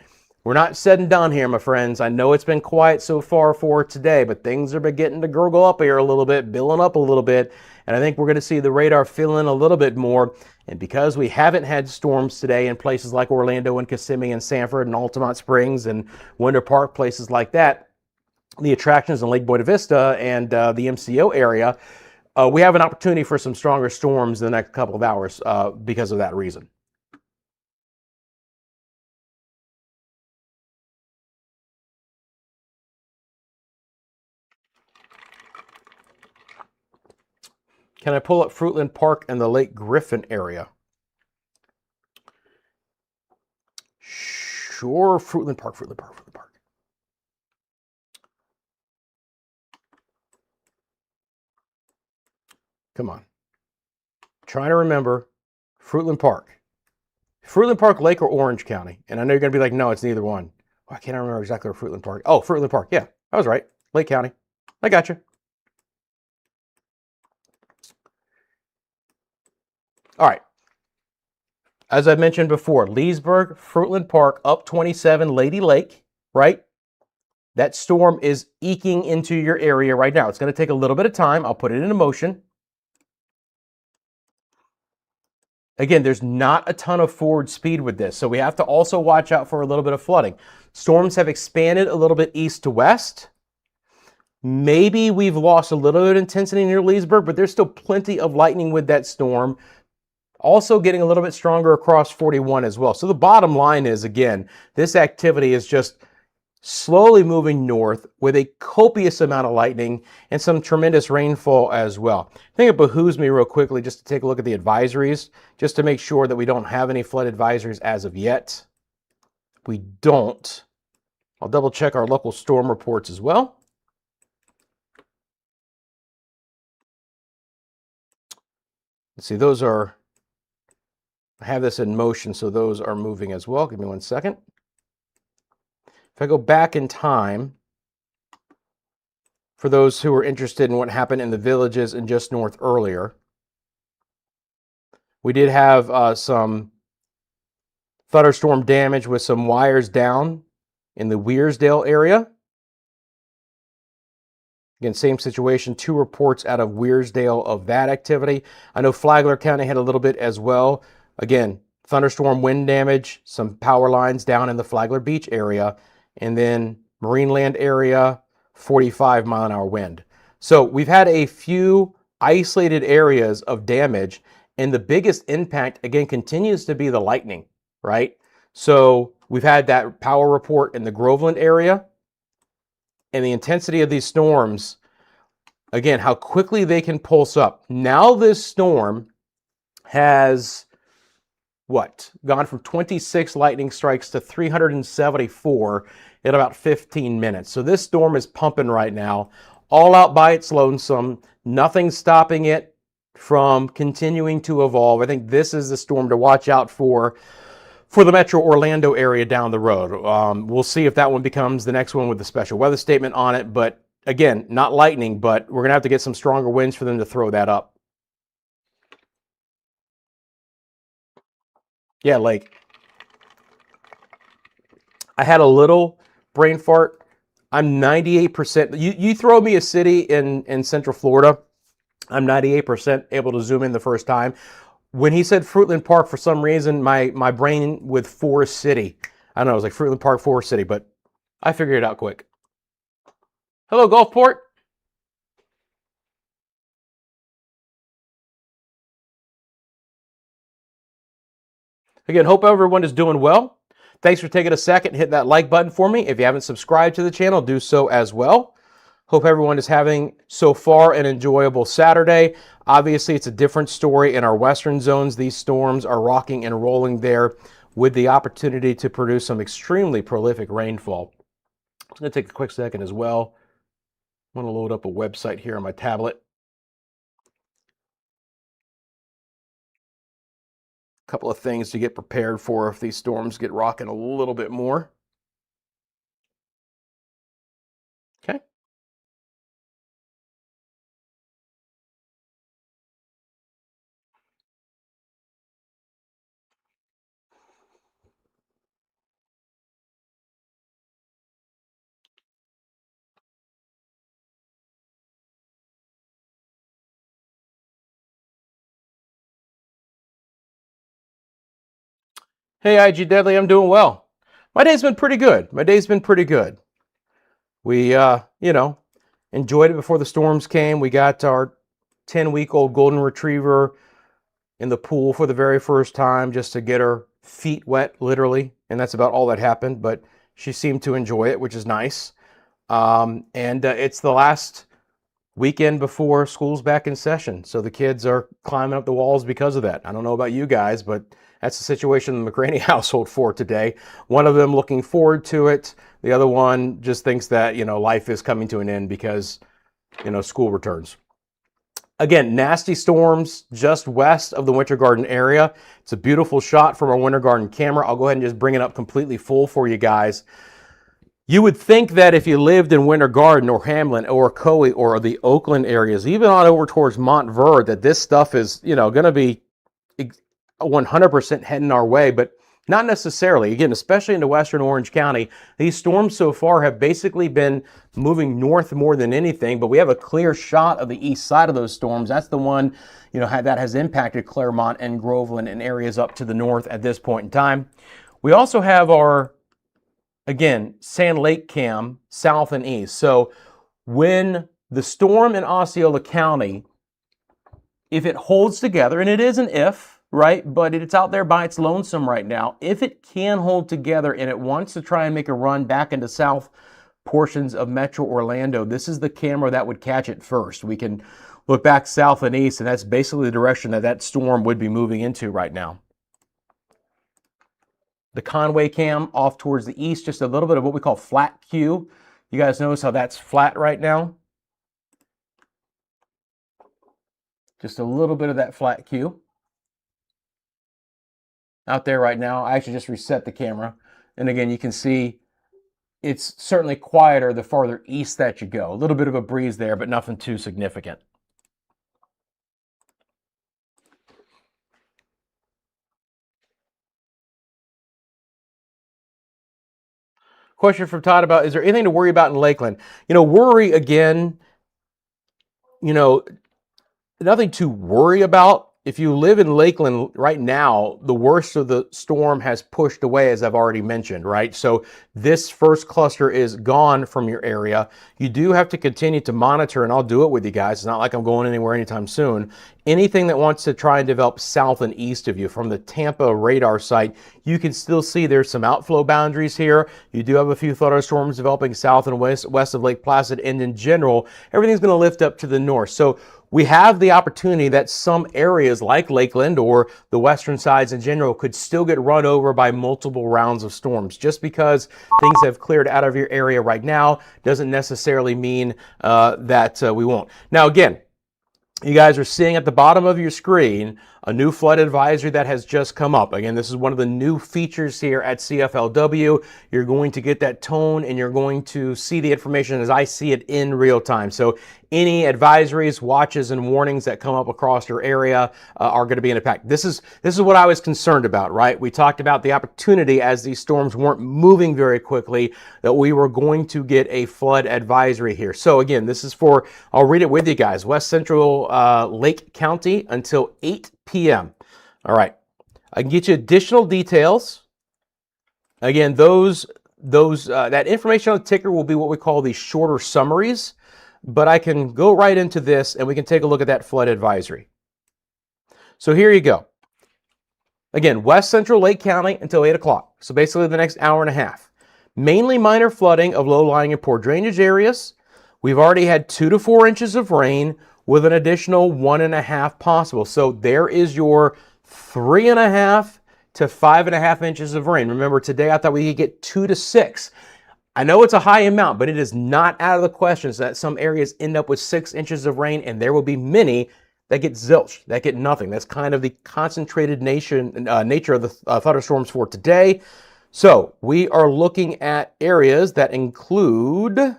we're not said and done here, my friends. I know it's been quiet so far for today, but things are beginning to gurgle up here a little bit, billing up a little bit. And I think we're going to see the radar fill in a little bit more. And because we haven't had storms today in places like Orlando and Kissimmee and Sanford and Altamont Springs and Winter Park, places like that, the attractions in Lake Buena Vista and the MCO area, we have an opportunity for some stronger storms in the next couple of hours because of that reason. Can I pull up Fruitland Park and the Lake Griffin area? Sure, Fruitland Park. Come on. Trying to remember Fruitland Park. Fruitland Park, Lake, or Orange County? And I know you're going to be like, no, it's neither one. I can't remember exactly where Fruitland Park. Oh, Fruitland Park. Yeah, I was right. Lake County. I got you. All right. As I mentioned before, Leesburg, Fruitland Park, up 27, Lady Lake, right? That storm is eking into your area right now. It's going to take a little bit of time. I'll put it into motion. Again, there's not a ton of forward speed with this, so we have to also watch out for a little bit of flooding. Storms have expanded a little bit east to west. Maybe we've lost a little bit of intensity near Leesburg, but there's still plenty of lightning with that storm. Also getting a little bit stronger across 41 as well. So the bottom line is, again, this activity is just slowly moving north with a copious amount of lightning and some tremendous rainfall as well. I think it behooves me real quickly just to take a look at the advisories, just to make sure that we don't have any flood advisories as of yet. We don't. I'll double check our local storm reports as well. Let's see, those are, I have this in motion, so those are moving as well. Give me 1 second. If I go back in time, for those who are interested in what happened in the villages and just north earlier, we did have some thunderstorm damage with some wires down in the Wearsdale area. Again, same situation, 2 reports out of Wearsdale of that activity. I know Flagler County had a little bit as well. Again, thunderstorm wind damage, some power lines down in the Flagler Beach area, and then Marineland area, 45-mile-an-hour wind. So we've had a few isolated areas of damage, and the biggest impact, again, continues to be the lightning, right? So we've had that power report in the Groveland area, and the intensity of these storms, again, how quickly they can pulse up. Now this storm has, gone from 26 lightning strikes to 374 in about 15 minutes. So this storm is pumping right now, all out by its lonesome. Nothing stopping it from continuing to evolve. I think this is the storm to watch out for the Metro Orlando area down the road. We'll see if that one becomes the next one with the special weather statement on it. But again, not lightning, but we're going to have to get some stronger winds for them to throw that up. Yeah, Lake. I had a little brain fart. I'm 98%. You throw me a city in Central Florida, I'm 98% able to zoom in the first time. When he said Fruitland Park, for some reason, my brain with Forest City. I don't know, it was like Fruitland Park, Forest City, but I figured it out quick. Hello, Gulfport. Again, hope everyone is doing well. Thanks for taking a second and hit that like button for me. If you haven't subscribed to the channel, do so as well. Hope everyone is having, so far, an enjoyable Saturday. Obviously, it's a different story in our western zones. These storms are rocking and rolling there with the opportunity to produce some extremely prolific rainfall. I'm going to take a quick second as well. I want to load up a website here on my tablet. A couple of things to get prepared for if these storms get rocking a little bit more. Okay. Hey, IG Deadly, I'm doing well. My day's been pretty good. We, enjoyed it before the storms came. We got our 10-week-old golden retriever in the pool for the very first time just to get her feet wet, literally. And that's about all that happened, but she seemed to enjoy it, which is nice. It's the last weekend before school's back in session. So the kids are climbing up the walls because of that. I don't know about you guys, but that's the situation in the McCranie household for today. One of them looking forward to it. The other one just thinks that, life is coming to an end because, school returns. Again, nasty storms just west of the Winter Garden area. It's a beautiful shot from our Winter Garden camera. I'll go ahead and just bring it up completely full for you guys. You would think that if you lived in Winter Garden or Hamlin or Coe or the Oakland areas, even on over towards Montverde, that this stuff is, going to be 100% heading our way, but not necessarily. Again, especially into western Orange County, these storms so far have basically been moving north more than anything, but we have a clear shot of the east side of those storms. That's the one, that has impacted Claremont and Groveland and areas up to the north at this point in time. We also have our, again, Sand Lake cam, south and east. So when the storm in Osceola County, if it holds together, and it is an if, right? But it's out there by its lonesome right now. If it can hold together and it wants to try and make a run back into south portions of Metro Orlando, this is the camera that would catch it first. We can look back south and east, and that's basically the direction that that storm would be moving into right now. The Conway cam off towards the east, just a little bit of what we call flat Q. You guys notice how that's flat right now? Just a little bit of that flat Q out there right now. I actually just reset the camera. And again, you can see it's certainly quieter the farther east that you go. A little bit of a breeze there, but nothing too significant. Question from Todd about, is there anything to worry about in Lakeland? Worry again, nothing to worry about. If you live in Lakeland right now, the worst of the storm has pushed away, as I've already mentioned, right? So this first cluster is gone from your area. You do have to continue to monitor, and I'll do it with you guys. It's not like I'm going anywhere anytime soon. Anything that wants to try and develop south and east of you from the Tampa radar site, you can still see there's some outflow boundaries here. You do have a few thunderstorms developing south and west of Lake Placid, and in general, everything's going to lift up to the north. So we have the opportunity that some areas like Lakeland or the western sides in general could still get run over by multiple rounds of storms. Just because things have cleared out of your area right now doesn't necessarily mean that we won't. Now, again, you guys are seeing at the bottom of your screen a new flood advisory that has just come up. Again, this is one of the new features here at CFLW. You're going to get that tone and you're going to see the information as I see it in real time. So any advisories, watches, and warnings that come up across your area are going to be in effect. This is what I was concerned about, right? We talked about the opportunity as these storms weren't moving very quickly that we were going to get a flood advisory here. So again, this is for, I'll read it with you guys, West Central Lake County until 8 p.m. All right, I can get you additional details. Again, that information on the ticker will be what we call the shorter summaries, but I can go right into this and we can take a look at that flood advisory. So here you go. Again, West Central Lake County until 8 o'clock. So basically the next hour and a half. Mainly minor flooding of low-lying and poor drainage areas. We've already had 2 to 4 inches of rain with an additional 1.5 possible. So there is your 3.5 to 5.5 inches of rain. Remember, today I thought we could get 2 to 6. I know it's a high amount, but it is not out of the question that some areas end up with 6 inches of rain, and there will be many that get zilch, that get nothing. That's kind of the concentrated nature of the thunderstorms for today. So we are looking at areas that include...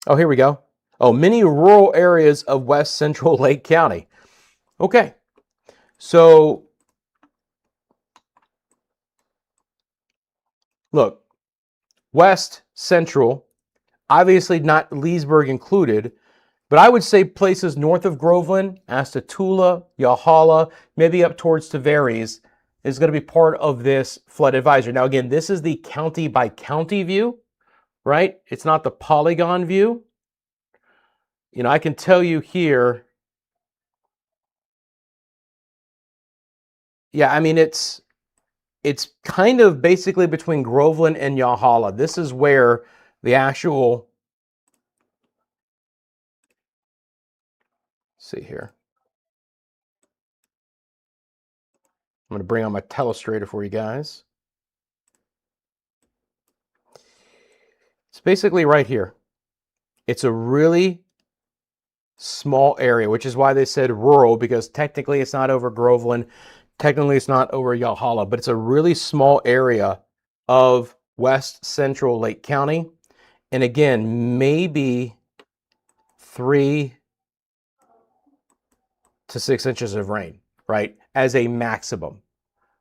Oh, here we go. Oh, many rural areas of West Central Lake County. Okay, so look, West Central, obviously not Leesburg included, but I would say places north of Groveland, Astatula, Yahala, maybe up towards Tavares is going to be part of this flood advisory. Now, again, this is the county by county view, right? It's not the polygon view. I can tell you here, yeah, I mean, it's kind of basically between Groveland and Yahala. This is where the actual, let's see here. I'm going to bring on my telestrator for you guys. It's basically right here. It's a really small area, which is why they said rural, because technically it's not over Groveland. Technically, it's not over Yalhalla, but it's a really small area of west central Lake County. And again, maybe 3 to 6 inches of rain, right, as a maximum.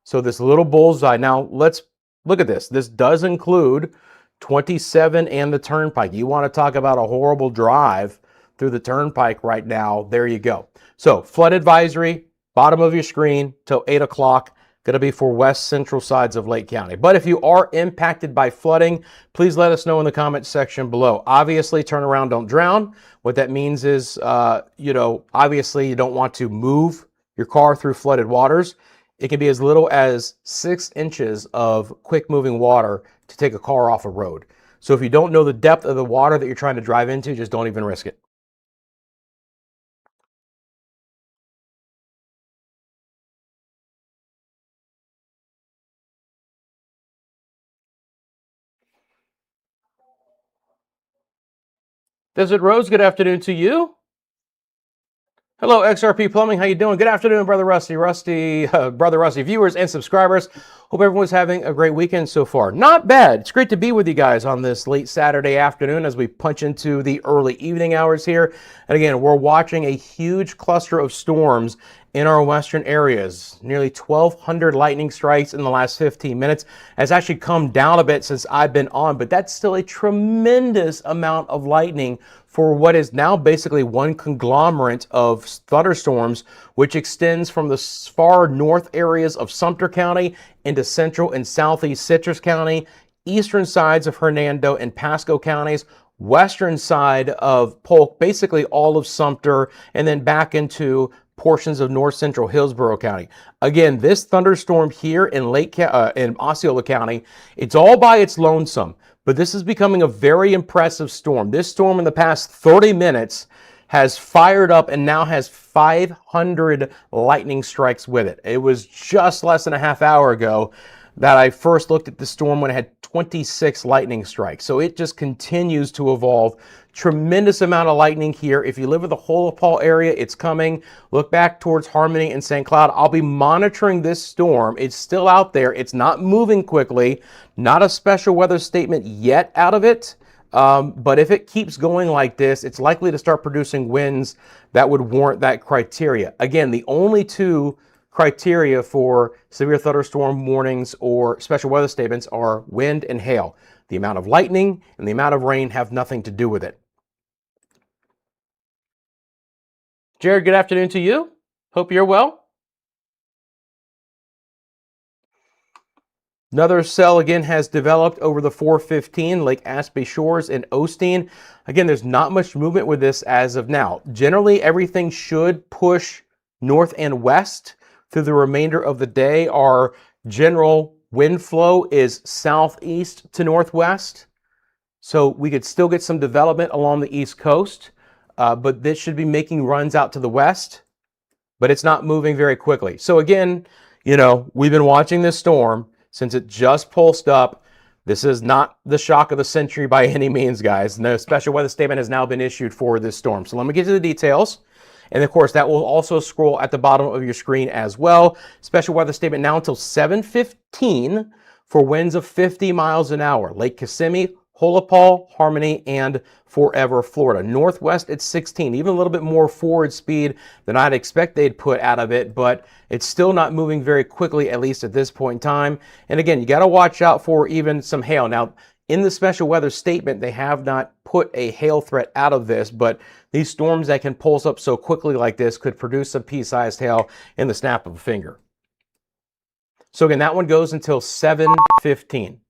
So this little bullseye. Now let's look at this. This does include 27 and the Turnpike. You want to talk about a horrible drive through the Turnpike right now. There you go. So flood advisory, bottom of your screen till 8 o'clock. Going to be for west central sides of Lake County. But if you are impacted by flooding, please let us know in the comment section below. Obviously, turn around, don't drown. What that means is, obviously you don't want to move your car through flooded waters. It can be as little as 6 inches of quick moving water to take a car off a road. So if you don't know the depth of the water that you're trying to drive into, just don't even risk it. Desert Rose, good afternoon to you. Hello, XRP Plumbing. How you doing? Good afternoon, Brother Rusty. Brother Rusty viewers and subscribers. Hope everyone's having a great weekend so far. Not bad. It's great to be with you guys on this late Saturday afternoon as we punch into the early evening hours here. And again, we're watching a huge cluster of storms in our western areas. Nearly 1,200 lightning strikes in the last 15 minutes. Has actually come down a bit since I've been on, but that's still a tremendous amount of lightning for what is now basically one conglomerate of thunderstorms, which extends from the far north areas of Sumter County into central and southeast Citrus County, eastern sides of Hernando and Pasco counties, western side of Polk, basically all of Sumter, and then back into portions of north central Hillsborough County. Again, this thunderstorm here in Osceola County, it's all by its lonesome, but this is becoming a very impressive storm. This storm in the past 30 minutes has fired up and now has 500 lightning strikes with it. It was just less than a half hour ago that I first looked at the storm when it had 26 lightning strikes. So it just continues to evolve. Tremendous amount of lightning here. If you live in the Holopole area, it's coming. Look back towards Harmony and St. Cloud. I'll be monitoring this storm. It's still out there. It's not moving quickly. Not a special weather statement yet out of it. But if it keeps going like this, it's likely to start producing winds that would warrant that criteria. Again, the only two criteria for severe thunderstorm warnings or special weather statements are wind and hail. The amount of lightning and the amount of rain have nothing to do with it. Jared, good afternoon to you. Hope you're well. Another cell again has developed over the 415 Lake Aspay Shores in Osteen. Again, there's not much movement with this as of now. Generally, everything should push north and west through the remainder of the day. Our general wind flow is southeast to northwest. So we could still get some development along the east coast, but this should be making runs out to the west, but it's not moving very quickly. So again, we've been watching this storm since it just pulsed up. This is not the shock of the century by any means, guys. No special weather statement has now been issued for this storm. So let me get to the details. And of course, that will also scroll at the bottom of your screen as well. Special weather statement now until 7:15 for winds of 50 miles an hour. Lake Kissimmee, Holopole, Harmony, and Forever, Florida. Northwest at 16, even a little bit more forward speed than I'd expect they'd put out of it, but it's still not moving very quickly, at least at this point in time. And again, you got to watch out for even some hail. Now, in the special weather statement, they have not put a hail threat out of this, but these storms that can pulse up so quickly like this could produce some pea-sized hail in the snap of a finger. So again, that one goes until 7:15.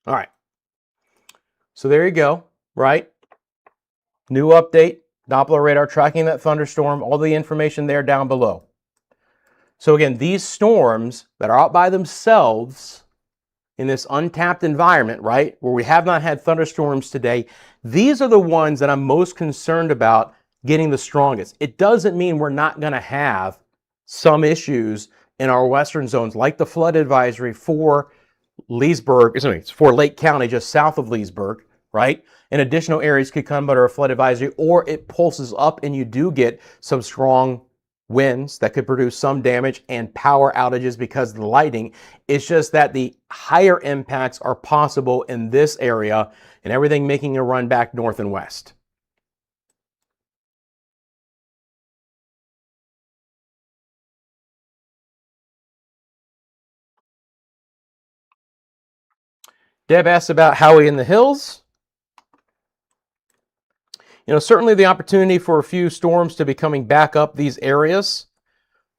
All right. So there you go, right? New update, Doppler radar tracking that thunderstorm, all the information there down below. So again, these storms that are out by themselves in this untapped environment, right, where we have not had thunderstorms today, these are the ones that I'm most concerned about getting the strongest. It doesn't mean we're not going to have some issues in our western zones, like the flood advisory for Leesburg, for Lake County, just south of Leesburg, right? And additional areas could come under a flood advisory, or it pulses up and you do get some strong winds that could produce some damage and power outages because of the lightning. It's just that the higher impacts are possible in this area and everything making a run back north and west. Deb asked about Howie in the hills. Certainly the opportunity for a few storms to be coming back up these areas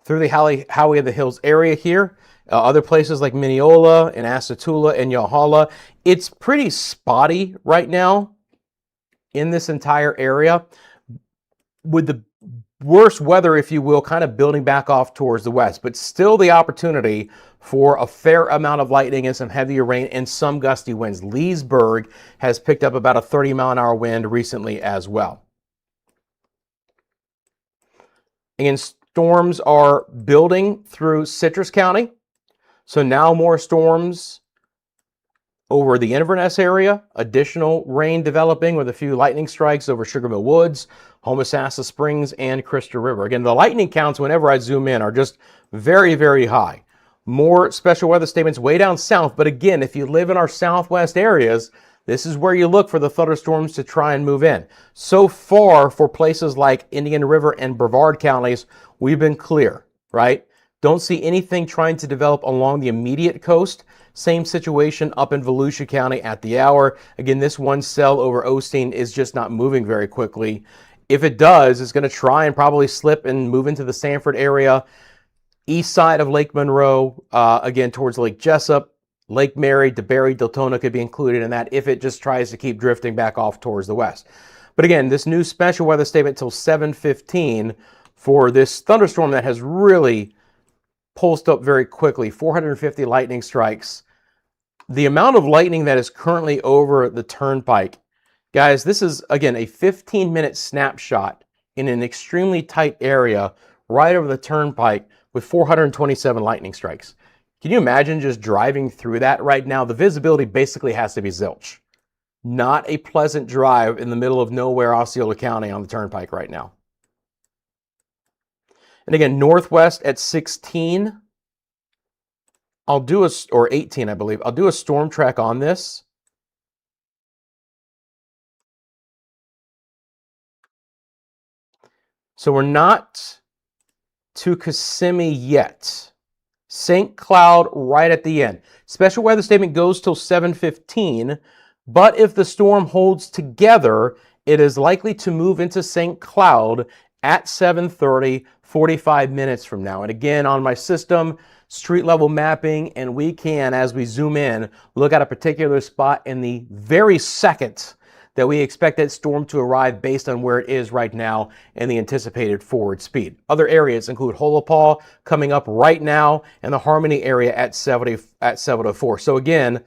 through the Howie of the Hills area here. Other places like Mineola and Asatula and Yahala. It's pretty spotty right now in this entire area, with the worst weather, if you will, kind of building back off towards the west, but still the opportunity for a fair amount of lightning and some heavier rain and some gusty winds. Leesburg has picked up about a 30-mile-an-hour wind recently as well. Again, storms are building through Citrus County. So now more storms over the Inverness area, additional rain developing with a few lightning strikes over Sugar Mill Woods, Homosassa Springs, and Crystal River. Again, the lightning counts whenever I zoom in are just very, very high. More special weather statements way down south, but again, if you live in our southwest areas, this is where you look for the thunderstorms to try and move in. So far, for places like Indian River and Brevard counties, we've been clear, right? Don't see anything trying to develop along the immediate coast. Same situation up in Volusia County at the hour. Again, this one cell over Osteen is just not moving very quickly. If it does, it's going to try and probably slip and move into the Sanford area, east side of Lake Monroe, again towards Lake Jessup, Lake Mary, DeBerry, Deltona could be included in that if it just tries to keep drifting back off towards the west. But again, this new special weather statement till 7:15 for this thunderstorm that has really pulsed up very quickly, 450 lightning strikes. The amount of lightning that is currently over the turnpike, guys, this is, again, a 15-minute snapshot in an extremely tight area right over the turnpike with 427 lightning strikes. Can you imagine just driving through that right now? The visibility basically has to be zilch. Not a pleasant drive in the middle of nowhere, Osceola County on the turnpike right now. And again, northwest at 16. Or 18, I believe. I'll do a storm track on this. So we're not to Kissimmee yet. St. Cloud right at the end. Special weather statement goes till 7:15, but if the storm holds together, it is likely to move into St. Cloud at 7:30, 45 minutes from now. And again, on my system, street level mapping, and we can, as we zoom in, look at a particular spot in the very second that we expect that storm to arrive based on where it is right now and the anticipated forward speed. Other areas include Holopaw coming up right now and the Harmony area at 7:04. So again,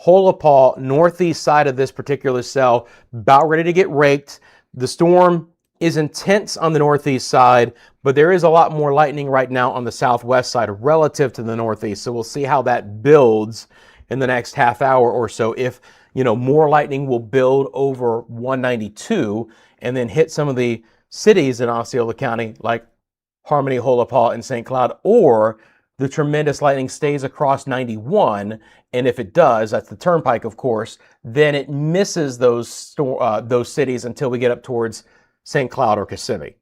Holopaw, northeast side of this particular cell, about ready to get raked. The storm is intense on the northeast side, but there is a lot more lightning right now on the southwest side relative to the northeast. So we'll see how that builds in the next half hour or so. If, more lightning will build over 192 and then hit some of the cities in Osceola County like Harmony, Holopaw, and St. Cloud, or the tremendous lightning stays across 91, and if it does, that's the turnpike, of course, then it misses those cities until we get up towards St. Cloud or Kissimmee.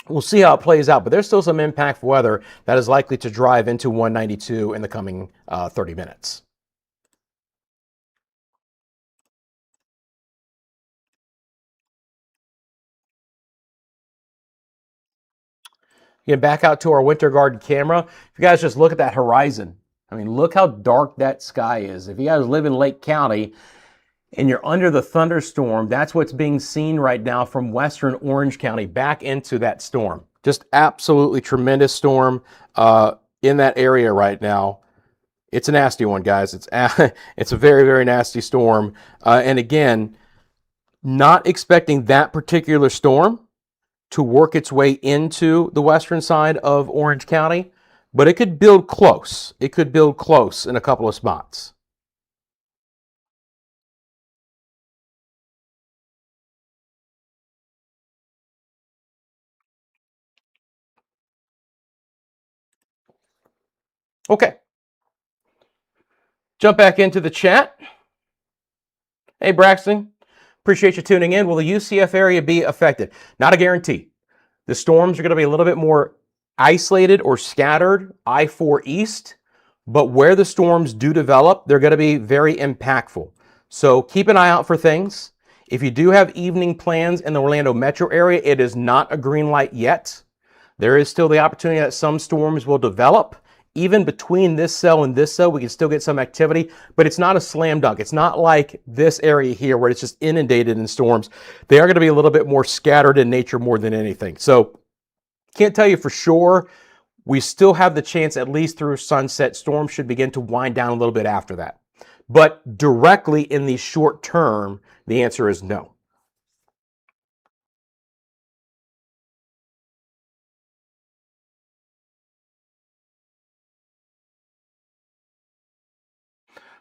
We'll see how it plays out, but there's still some impactful weather that is likely to drive into 192 in the coming 30 minutes. Again, back out to our Winter Garden camera. If you guys just look at that horizon, I mean, look how dark that sky is. If you guys live in Lake County and you're under the thunderstorm, that's what's being seen right now from western Orange County back into that storm. Just absolutely tremendous storm in that area right now. It's a nasty one, guys. It's a very, very nasty storm. And again, not expecting that particular storm to work its way into the western side of Orange County, but it could build close. It could build close in a couple of spots. Okay. Jump back into the chat. Hey, Braxton. Appreciate you tuning in. Will the UCF area be affected? Not a guarantee. The storms are going to be a little bit more isolated or scattered I-4 east, but where the storms do develop, they're going to be very impactful. So keep an eye out for things. If you do have evening plans in the Orlando metro area, it is not a green light yet. There is still the opportunity that some storms will develop. Even between this cell and this cell, we can still get some activity, but it's not a slam dunk. It's not like this area here where it's just inundated in storms. They are going to be a little bit more scattered in nature more than anything. So can't tell you for sure. We still have the chance, at least through sunset, storms should begin to wind down a little bit after that. But directly in the short term, the answer is no.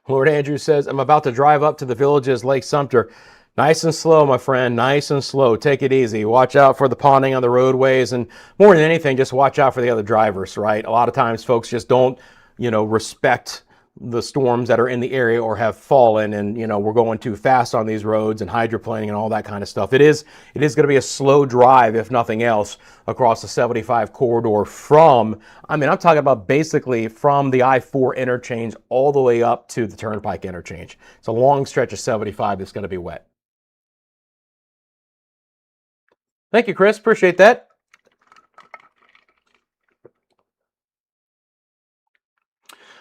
Lord Andrew says, I'm about to drive up to the Villages Lake Sumter. Nice and slow, my friend, nice and slow. Take it easy. Watch out for the ponding on the roadways, and more than anything, just watch out for the other drivers, right? A lot of times folks just don't, respect the storms that are in the area or have fallen, and we're going too fast on these roads and hydroplaning and all that kind of stuff. It is going to be a slow drive, if nothing else, across the 75 corridor from, I'm talking about basically from the I-4 interchange all the way up to the Turnpike interchange. It's a long stretch of 75 that's going to be wet. Thank you, Chris. Appreciate that.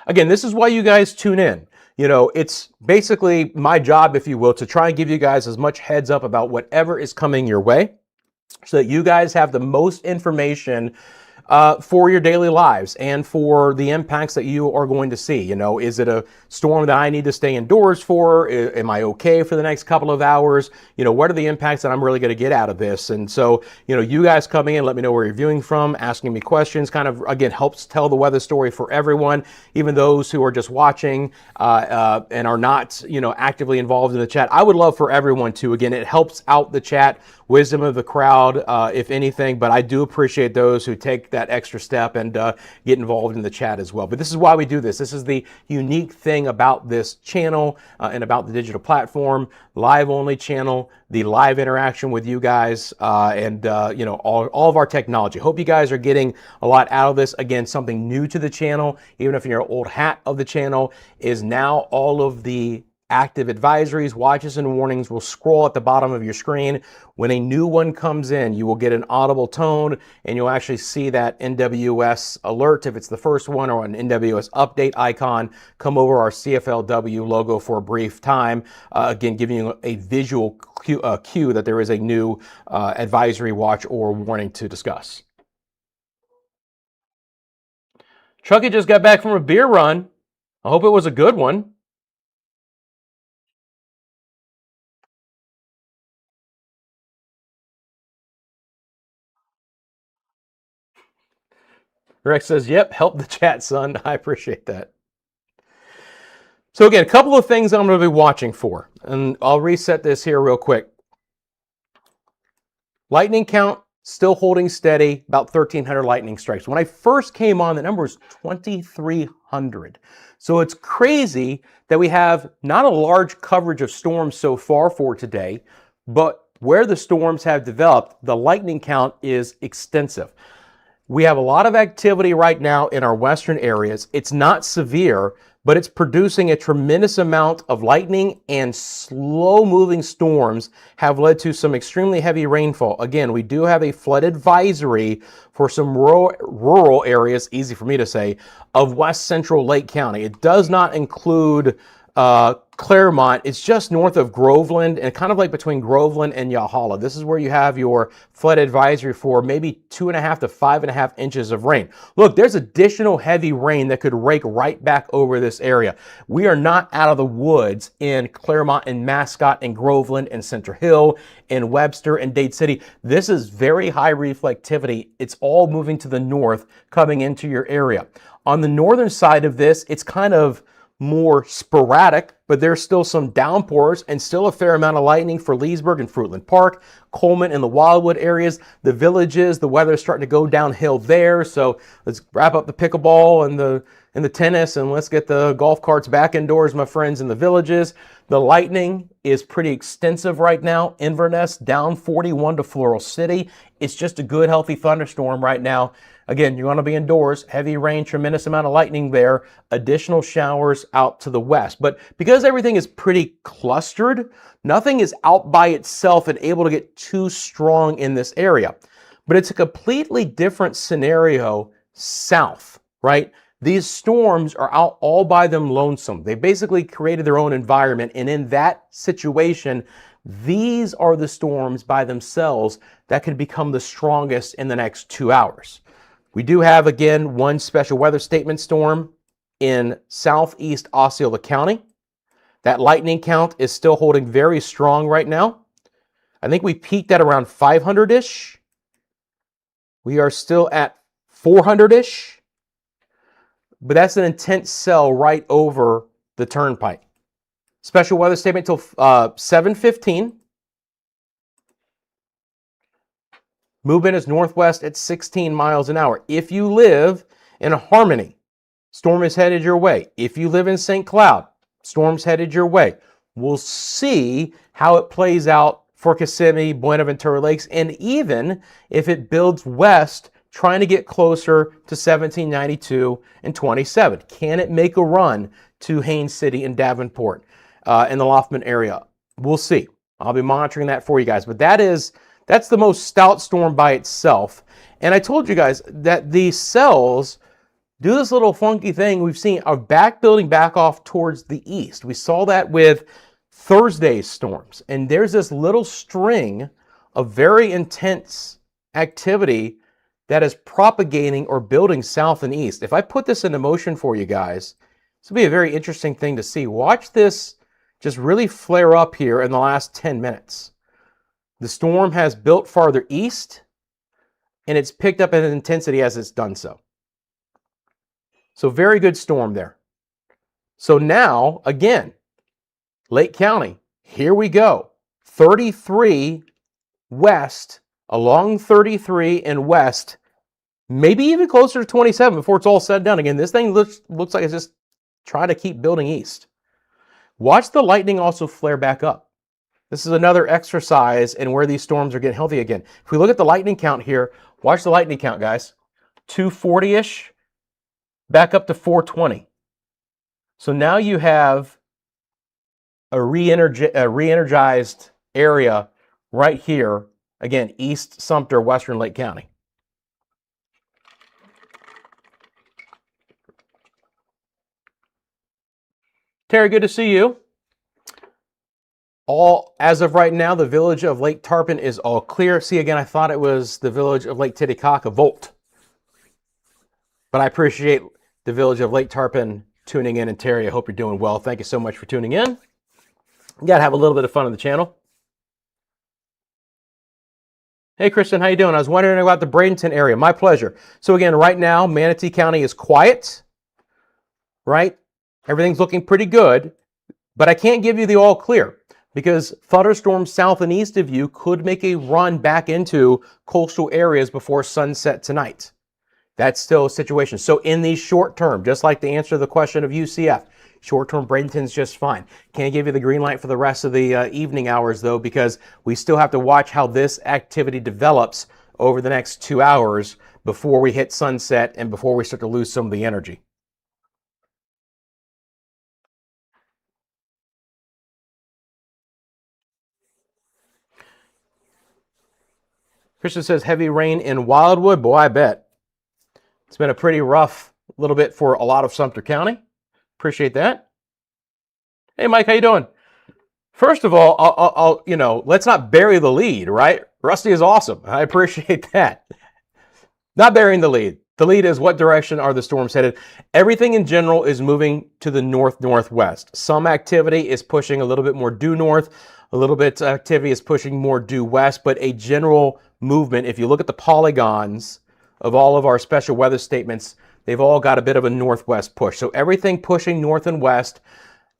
Again, this is why you guys tune in. It's basically my job, if you will, to try and give you guys as much heads up about whatever is coming your way so that you guys have the most information for your daily lives and for the impacts that you are going to see. Is it a storm that I need to stay indoors for? Am I okay for the next couple of hours? What are the impacts that I'm really going to get out of this? And so, you guys coming in, let me know where you're viewing from, asking me questions, kind of, again, helps tell the weather story for everyone, even those who are just watching and are not, actively involved in the chat. I would love for everyone to, again, it helps out the chat, wisdom of the crowd, if anything, but I do appreciate those who take that extra step and get involved in the chat as well. But this is why we do this. This is the unique thing about this channel and about the digital platform, live only channel, the live interaction with you guys, and all of our technology. Hope you guys are getting a lot out of this. Again, something new to the channel, even if you're an old hat of the channel, is now all of the active advisories, watches, and warnings will scroll at the bottom of your screen. When a new one comes in, you will get an audible tone, and you'll actually see that NWS alert if it's the first one, or an NWS update icon come over our CFLW logo for a brief time. Again, giving you a visual cue that there is a new advisory, watch, or warning to discuss. Chucky just got back from a beer run. I hope it was a good one. Rex says, yep, help the chat, son. I appreciate that. So again, a couple of things I'm going to be watching for, and I'll reset this here real quick. Lightning count still holding steady, about 1,300 lightning strikes. When I first came on, the number was 2,300. So it's crazy that we have not a large coverage of storms so far for today, but where the storms have developed, the lightning count is extensive. We have a lot of activity right now in our western areas. It's not severe, but it's producing a tremendous amount of lightning, and slow-moving storms have led to some extremely heavy rainfall. Again, we do have a flood advisory for some rural areas, easy for me to say, of west central Lake County. It does not include Claremont, it's just north of Groveland and kind of like between Groveland and Yahala. This is where you have your flood advisory for maybe 2.5 to 5.5 inches of rain. Look, there's additional heavy rain that could rake right back over this area. We are not out of the woods in Claremont and Mascot and Groveland and Center Hill and Webster and Dade City. This is very high reflectivity. It's all moving to the north, coming into your area. On the northern side of this, it's kind of more sporadic, but there's still some downpours and still a fair amount of lightning for Leesburg and Fruitland Park, Coleman and the Wildwood areas, the Villages. The weather's starting to go downhill there. So let's wrap up the pickleball and the tennis, and let's get the golf carts back indoors, my friends, in the Villages. The lightning is pretty extensive right now. Inverness down 41 to Floral City. It's just a good, healthy thunderstorm right now. Again, you want to be indoors. Heavy rain, tremendous amount of lightning there. Additional showers out to the west. But because everything is pretty clustered, nothing is out by itself and able to get too strong in this area. But it's a completely different scenario south, right? These storms are out all by them lonesome. They basically created their own environment. And in that situation, these are the storms by themselves that could become the strongest in the next 2 hours. We do have, again, one special weather statement storm in southeast Osceola County. That lightning count is still holding very strong right now. I think we peaked at around 500-ish. We are still at 400-ish. But that's an intense cell right over the turnpike. Special weather statement till 7:15. Movement is northwest at 16 miles an hour. If you live in Harmony, storm is headed your way. If you live in St. Cloud, storm's headed your way. We'll see how it plays out for Kissimmee, Buenaventura Lakes, and even if it builds west, trying to get closer to 1792 and 27. Can it make a run to Haines City and Davenport in the Loftman area? We'll see. I'll be monitoring that for you guys. But that's the most stout storm by itself. And I told you guys that these cells do this little funky thing we've seen of building back off towards the east. We saw that with Thursday's storms. And there's this little string of very intense activity that is propagating or building south and east. If I put this into motion for you guys, this will be a very interesting thing to see. Watch this just really flare up here in the last 10 minutes. The storm has built farther east, and it's picked up in intensity as it's done so. So very good storm there. So now, again, Lake County, here we go. 33 west, along 33 and west, maybe even closer to 27 before it's all said and done. Again, this thing looks like it's just trying to keep building east. Watch the lightning also flare back up. This is another exercise in where these storms are getting healthy again. If we look at the lightning count here, watch the lightning count, guys. 240-ish, back up to 420. So now you have a re-energized area right here. Again, East Sumter, Western Lake County. Terry, good to see you. As of right now, the village of Lake Tarpon is all clear. See, again, I thought it was the village of Lake Titicaca, Volt. But I appreciate the village of Lake Tarpon tuning in. And Terry, I hope you're doing well. Thank you so much for tuning in. You got to have a little bit of fun on the channel. Hey, Kristen, how you doing? I was wondering about the Bradenton area. My pleasure. So again, right now, Manatee County is quiet, right? Everything's looking pretty good, but I can't give you the all clear because thunderstorms south and east of you could make a run back into coastal areas before sunset tonight. That's still a situation. So in the short term, just like to answer the question of UCF, short term Bradenton's just fine. Can't give you the green light for the rest of the evening hours though, because we still have to watch how this activity develops over the next 2 hours before we hit sunset and before we start to lose some of the energy. Christian says heavy rain in Wildwood. Boy, I bet. It's been a pretty rough little bit for a lot of Sumter County. Appreciate that. Hey, Mike, how you doing? First of all, let's not bury the lead, right? Rusty is awesome. I appreciate that. Not burying the lead. The lead is what direction are the storms headed? Everything in general is moving to the north-northwest. Some activity is pushing a little bit more due north. A little bit activity is pushing more due west, but a general movement, if you look at the polygons of all of our special weather statements, they've all got a bit of a northwest push. So everything pushing north and west.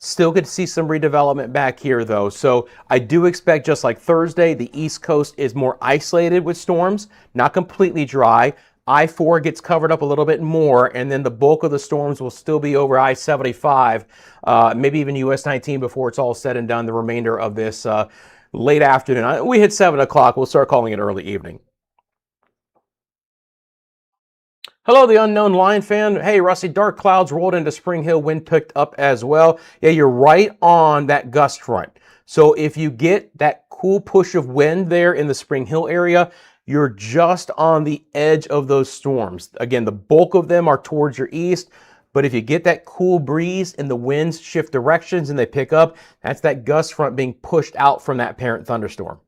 Still could see some redevelopment back here though. So I do expect, just like Thursday, the East Coast is more isolated with storms, not completely dry. I-4 gets covered up a little bit more, and then the bulk of the storms will still be over I-75, maybe even US 19 before it's all said and done, the remainder of this late afternoon. We hit 7 o'clock. We'll start calling it early evening. Hello, the unknown Lion fan. Hey, Rusty, dark clouds rolled into Spring Hill, wind picked up as well. Yeah, you're right on that gust front. So if you get that cool push of wind there in the Spring Hill area, you're just on the edge of those storms. Again, the bulk of them are towards your east, but if you get that cool breeze and the winds shift directions and they pick up, that's that gust front being pushed out from that parent thunderstorm.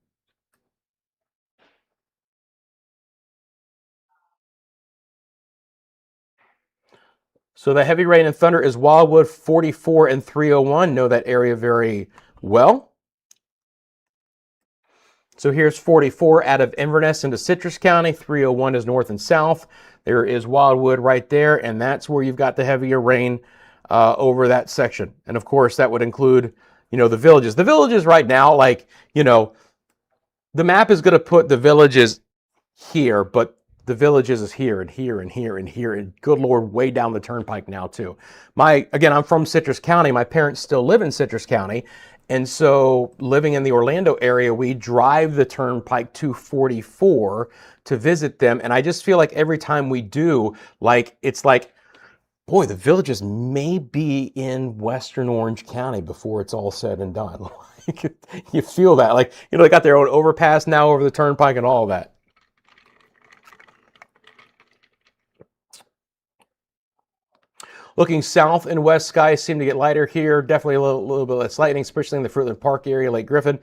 So the heavy rain and thunder is Wildwood 44 and 301. Know that area very well. So here's 44 out of Inverness into Citrus County. 301 is north and south. There is Wildwood right there, and that's where you've got the heavier rain over that section. And of course, that would include, the villages. The villages right now, the map is going to put the villages here, but the villages is here and here and here and here, and good Lord, way down the turnpike now too. Again, I'm from Citrus County. My parents still live in Citrus County. And so living in the Orlando area, we drive the turnpike to 44 to visit them. And I just feel like every time we do, it's like, boy, the villages may be in Western Orange County before it's all said and done. You feel that, they got their own overpass now over the turnpike and all of that. Looking south and west, skies seem to get lighter here. Definitely a little bit less lightning, especially in the Fruitland Park area, Lake Griffin.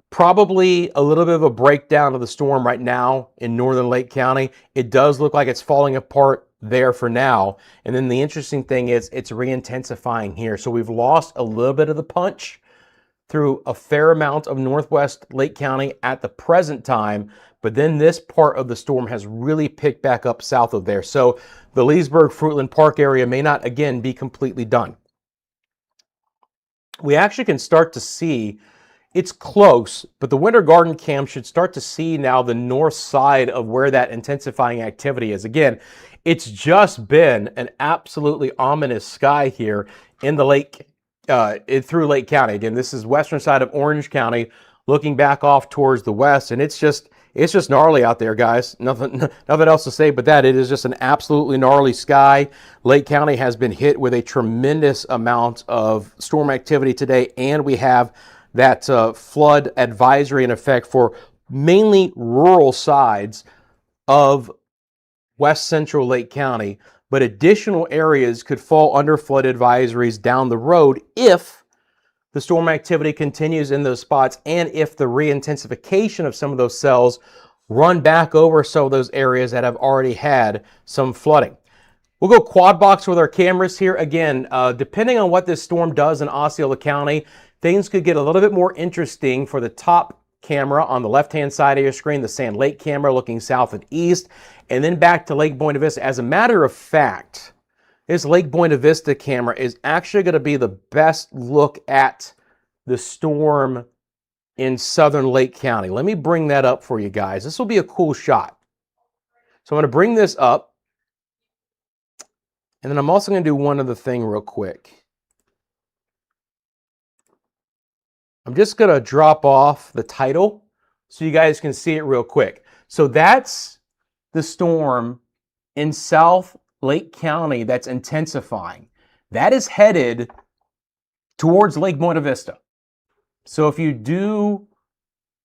Probably a little bit of a breakdown of the storm right now in northern Lake County. It does look like it's falling apart there for now. And then the interesting thing is it's re-intensifying here. So we've lost a little bit of the punch through a fair amount of northwest Lake County at the present time, but then this part of the storm has really picked back up south of there. So the Leesburg-Fruitland Park area may not, again, be completely done. We actually can start to see, it's close, but the Winter Garden Cam should start to see now the north side of where that intensifying activity is. Again, it's just been an absolutely ominous sky here in the lake, through Lake County. Again, this is western side of Orange County, looking back off towards the west, and it's just gnarly out there, guys. Nothing else to say but that. It is just an absolutely gnarly sky. Lake County has been hit with a tremendous amount of storm activity today, and we have that flood advisory in effect for mainly rural sides of west central Lake County. But additional areas could fall under flood advisories down the road if the storm activity continues in those spots and if the re-intensification of some of those cells run back over some of those areas that have already had some flooding. We'll go quad box with our cameras here. Again, depending on what this storm does in Osceola County, things could get a little bit more interesting for the top camera on the left-hand side of your screen, the Sand Lake camera looking south and east, and then back to Lake Buena Vista. As a matter of fact, this Lake Buena Vista camera is actually going to be the best look at the storm in southern Lake County. Let me bring that up for you guys. This will be a cool shot. So I'm going to bring this up, and then I'm also going to do one other thing real quick. I'm just going to drop off the title so you guys can see it real quick. So that's the storm in South Lake County that's intensifying. That is headed towards Lake Buena Vista. So if you do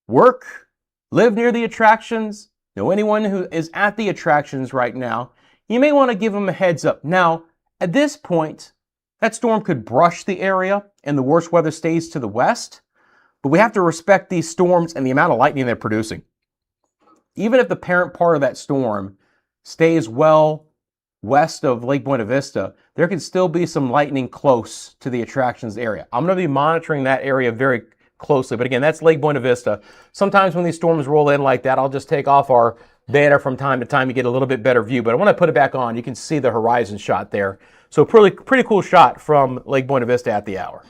work, live near the attractions, know anyone who is at the attractions right now, you may want to give them a heads up. Now, at this point, That storm could brush the area and the worst weather stays to the west, but we have to respect these storms and the amount of lightning they're producing. Even if the parent part of that storm stays well west of Lake Buena Vista, there can still be some lightning close to the attractions area. I'm going to be monitoring that area very closely, but again, that's Lake Buena Vista. Sometimes when these storms roll in like that, I'll just take off our banner from time to time to get a little bit better view, but I want to put it back on. You can see the horizon shot there. So pretty cool shot from Lake Buena Vista at the hour.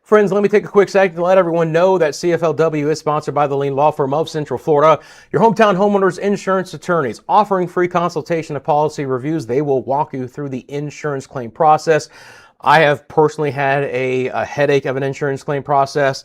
Friends, let me take a quick second to let everyone know that CFLW is sponsored by the Lean Law Firm of Central Florida, your hometown homeowners insurance attorneys, offering free consultation and policy reviews. They will walk you through the insurance claim process. I have personally had a headache of an insurance claim process.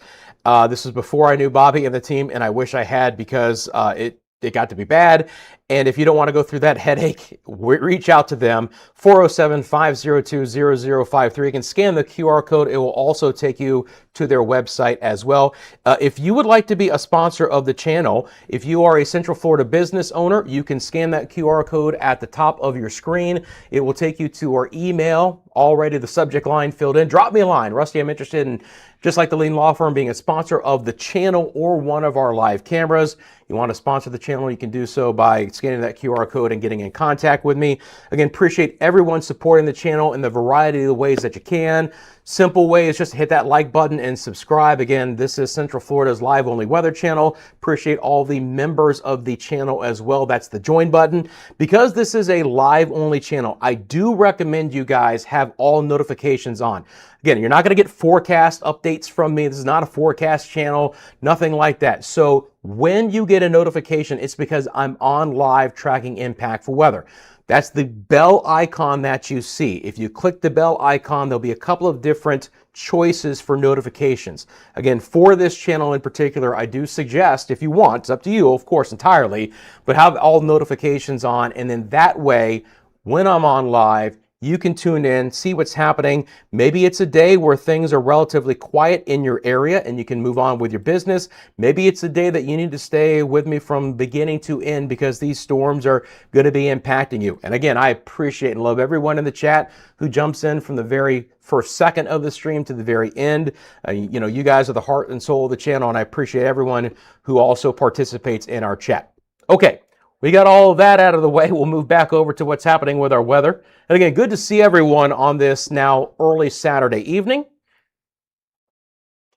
This is before I knew Bobby and the team, and I wish I had because it got to be bad. And if you don't want to go through that headache, reach out to them, 407-502-0053. You can scan the QR code. It will also take you to their website as well. If you would like to be a sponsor of the channel, if you are a Central Florida business owner, you can scan that QR code at the top of your screen. It will take you to our email, already the subject line filled in. Drop me a line. Rusty, I'm interested in, just like the Lean Law Firm, being a sponsor of the channel or one of our live cameras. You want to sponsor the channel, you can do so by scanning that QR code and getting in contact with me. Again, appreciate everyone supporting the channel in the variety of the ways that you can. Simple way is just hit that like button and subscribe. Again, this is Central Florida's live only weather channel. Appreciate all the members of the channel as well. That's the join button. Because this is a live only channel, I do recommend you guys have all notifications on. Again, you're not going to get forecast updates from me. This is not a forecast channel, nothing like that. So when you get a notification, it's because I'm on live tracking impactful weather. That's the bell icon that you see. If you click the bell icon, there'll be a couple of different choices for notifications. Again, for this channel in particular, I do suggest, if you want, it's up to you, of course, entirely, but have all notifications on, and then that way, when I'm on live, you can tune in, see what's happening. Maybe it's a day where things are relatively quiet in your area and you can move on with your business. Maybe it's a day that you need to stay with me from beginning to end because these storms are going to be impacting you. And again, I appreciate and love everyone in the chat who jumps in from the very first second of the stream to the very end. You know, you guys are the heart and soul of the channel, and I appreciate everyone who also participates in our chat. Okay. We got all of that out of the way. We'll move back over to what's happening with our weather. And again, good to see everyone on this now early Saturday evening.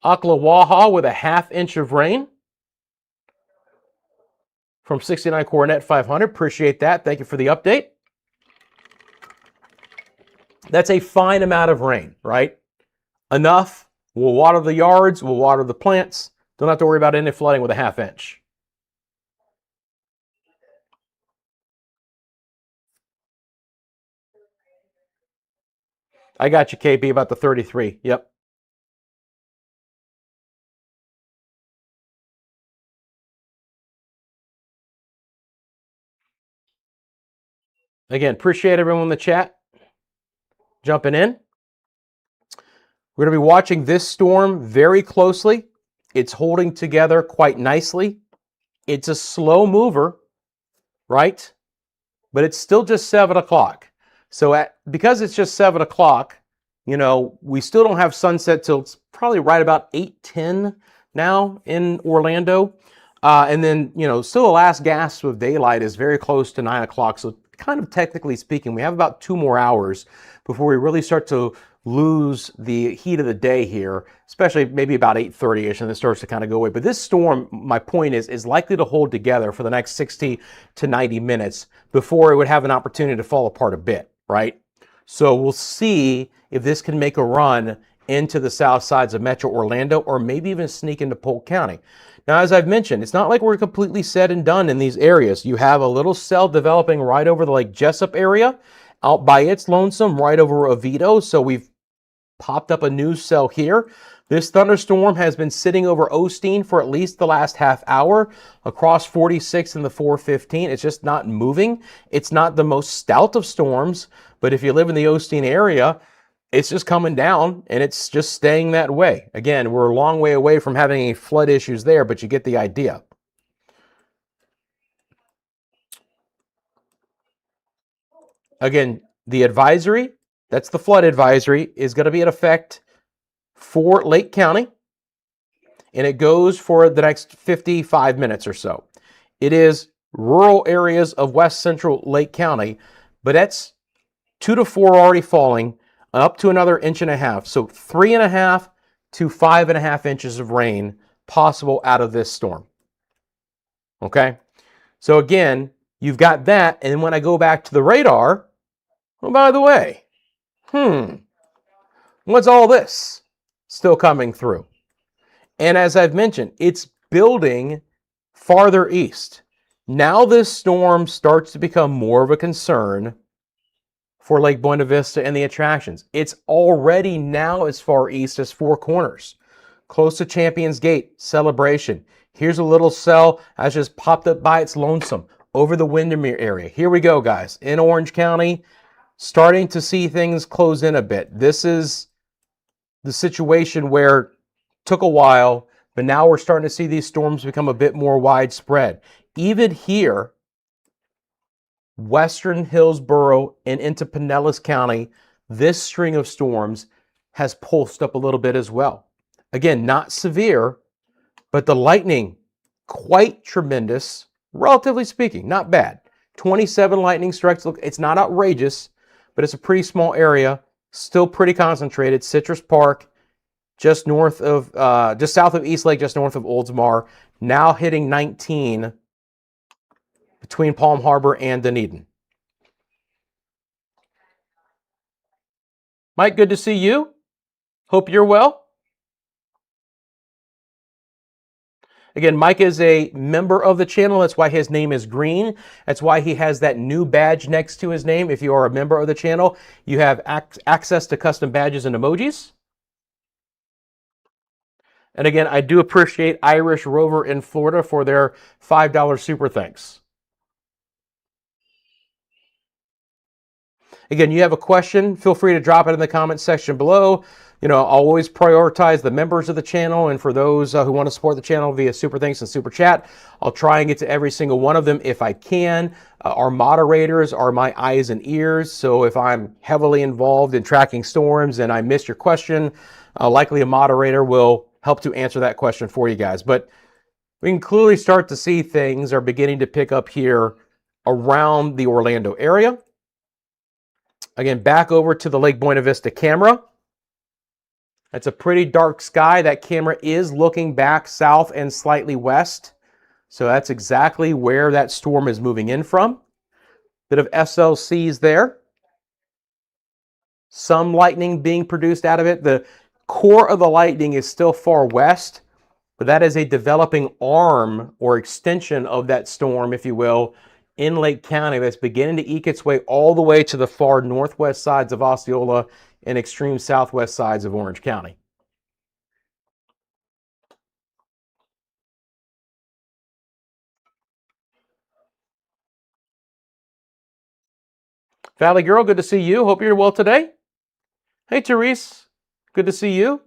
Ocklawaha with a ½ inch of rain from 69 Coronet 500. Appreciate that. Thank you for the update. That's a fine amount of rain, right? Enough. We'll water the yards. We'll water the plants. Don't have to worry about any flooding with a ½ inch. I got you, KB, about the 33. Yep. Again, appreciate everyone in the chat jumping in. We're going to be watching this storm very closely. It's holding together quite nicely. It's a slow mover, right? But it's still just 7 o'clock. So because it's just 7 o'clock, you know, we still don't have sunset till it's probably right about 8:10 now in Orlando. And then, you know, still the last gasp of daylight is very close to 9 o'clock. So kind of technically speaking, we have about 2 more hours before we really start to lose the heat of the day here, especially maybe about 8:30ish, and it starts to kind of go away. But this storm, my point is likely to hold together for the next 60 to 90 minutes before it would have an opportunity to fall apart a bit, right? So we'll see if this can make a run into the south sides of Metro Orlando or maybe even sneak into Polk County. Now, as I've mentioned, it's not like we're completely said and done in these areas. You have a little cell developing right over the Lake Jessup area, out by its lonesome, right over Oviedo. So we've popped up a new cell here. This thunderstorm has been sitting over Osteen for at least the last half hour across 46 and the 415. It's just not moving. It's not the most stout of storms, but if you live in the Osteen area, it's just coming down and it's just staying that way. Again, we're a long way away from having any flood issues there, but you get the idea. Again, the advisory, that's the flood advisory, is going to be in effect for Lake County, and it goes for the next 55 minutes or so. It is rural areas of west central Lake County, but that's 2 to 4 already falling, up to another 1.5 inches. So 3.5 to 5.5 inches of rain possible out of this storm. Okay? So again, you've got that, and when I go back to the radar, oh, by the way, what's all this still coming through? And as I've mentioned, it's building farther east. Now this storm starts to become more of a concern for Lake Buena Vista and the attractions. It's already now as far east as Four Corners, close to Champions Gate, Celebration. Here's a little cell that's just popped up by its lonesome over the Windermere area. Here we go, guys. In Orange County, starting to see things close in a bit. This is the situation where it took a while, but now we're starting to see these storms become a bit more widespread. Even here, western Hillsborough and into Pinellas County, this string of storms has pulsed up a little bit as well. Again, not severe, but the lightning, quite tremendous, relatively speaking, not bad. 27 lightning strikes. Look, it's not outrageous, but it's a pretty small area, still pretty concentrated. Citrus Park, just south of East Lake, just north of Oldsmar, now hitting 19 between Palm Harbor and Dunedin. Mike, good to see you. Hope you're well. Again, Mike is a member of the channel. That's why his name is green. That's why he has that new badge next to his name. If you are a member of the channel, you have access to custom badges and emojis. And again, I do appreciate Irish Rover in Florida for their $5 super thanks. Again, you have a question, feel free to drop it in the comment section below. You know, I'll always prioritize the members of the channel, and for those who want to support the channel via super thanks and super chat, I'll try and get to every single one of them if I can. Our moderators are my eyes and ears, so if I'm heavily involved in tracking storms and I miss your question, likely a moderator will help to answer that question for you guys. But we can clearly start to see things are beginning to pick up here around the Orlando area. Again, back over to the Lake Buena Vista camera. That's a pretty dark sky. That camera is looking back south and slightly west. So that's exactly where that storm is moving in from. Bit of SLCs there. Some lightning being produced out of it. The core of the lightning is still far west, but that is a developing arm or extension of that storm, if you will, in Lake County that's beginning to eke its way all the way to the far northwest sides of Osceola and extreme southwest sides of Orange County. Valley Girl, good to see you. Hope you're well today. Hey, Therese, good to see you.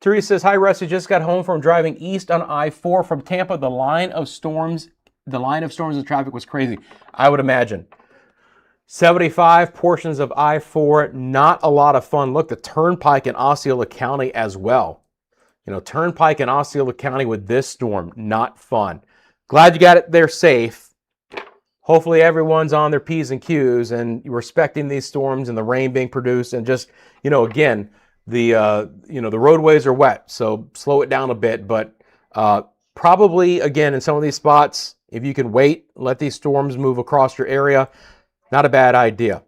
Therese says, hi, Rusty, just got home from driving east on I-4 from Tampa. The line of storms and traffic was crazy. I would imagine. 75 portions of I-4, not a lot of fun. Look, the Turnpike in Osceola County as well. You know, Turnpike in Osceola County with this storm, not fun. Glad you got it there safe. Hopefully everyone's on their P's and Q's and respecting these storms and the rain being produced, and just, you know, again, the roadways are wet, so slow it down a bit. But probably, again, in some of these spots, if you can wait, let these storms move across your area, not a bad idea.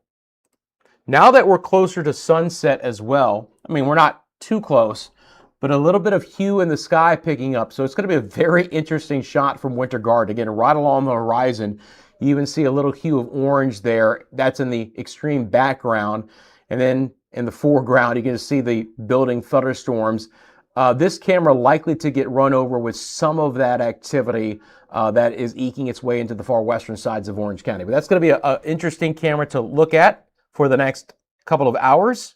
Now that we're closer to sunset as well, I mean, we're not too close, but a little bit of hue in the sky picking up. So it's going to be a very interesting shot from Winter Garden. Again, right along the horizon, you even see a little hue of orange there. That's in the extreme background. And then in the foreground, you can see the building thunderstorms. This camera likely to get run over with some of that activity that is eking its way into the far western sides of Orange County. But that's going to be an interesting camera to look at for the next couple of hours.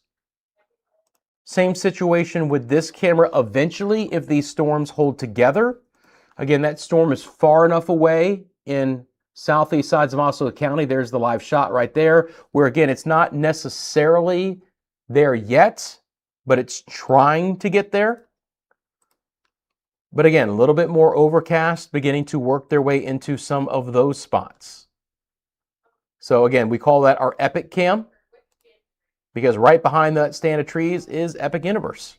Same situation with this camera eventually if these storms hold together. Again, that storm is far enough away in southeast sides of Osceola County. There's the live shot right there, where again, it's not necessarily there yet, but it's trying to get there. But again, a little bit more overcast, beginning to work their way into some of those spots. So again, we call that our Epic Cam, because right behind that stand of trees is Epic Universe.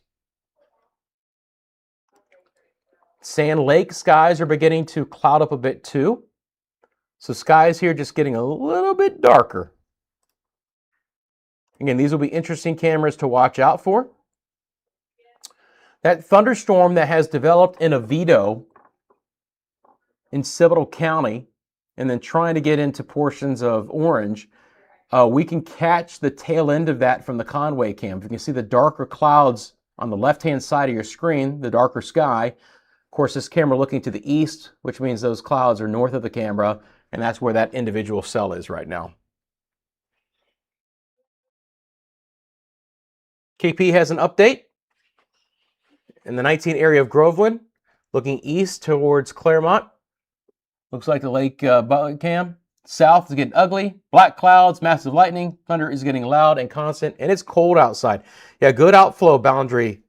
Sand Lake skies are beginning to cloud up a bit too. So skies here just getting a little bit darker. Again, these will be interesting cameras to watch out for. That thunderstorm that has developed in Oviedo in Cibolo County and then trying to get into portions of Orange, we can catch the tail end of that from the Conway cam. You can see the darker clouds on the left-hand side of your screen, the darker sky. Of course, this camera looking to the east, which means those clouds are north of the camera, and that's where that individual cell is right now. KP has an update. In the 19 area of Groveland, looking east towards Claremont. Looks like the Lake Butler cam. South is getting ugly. Black clouds, massive lightning. Thunder is getting loud and constant, and it's cold outside. Yeah, good outflow boundary.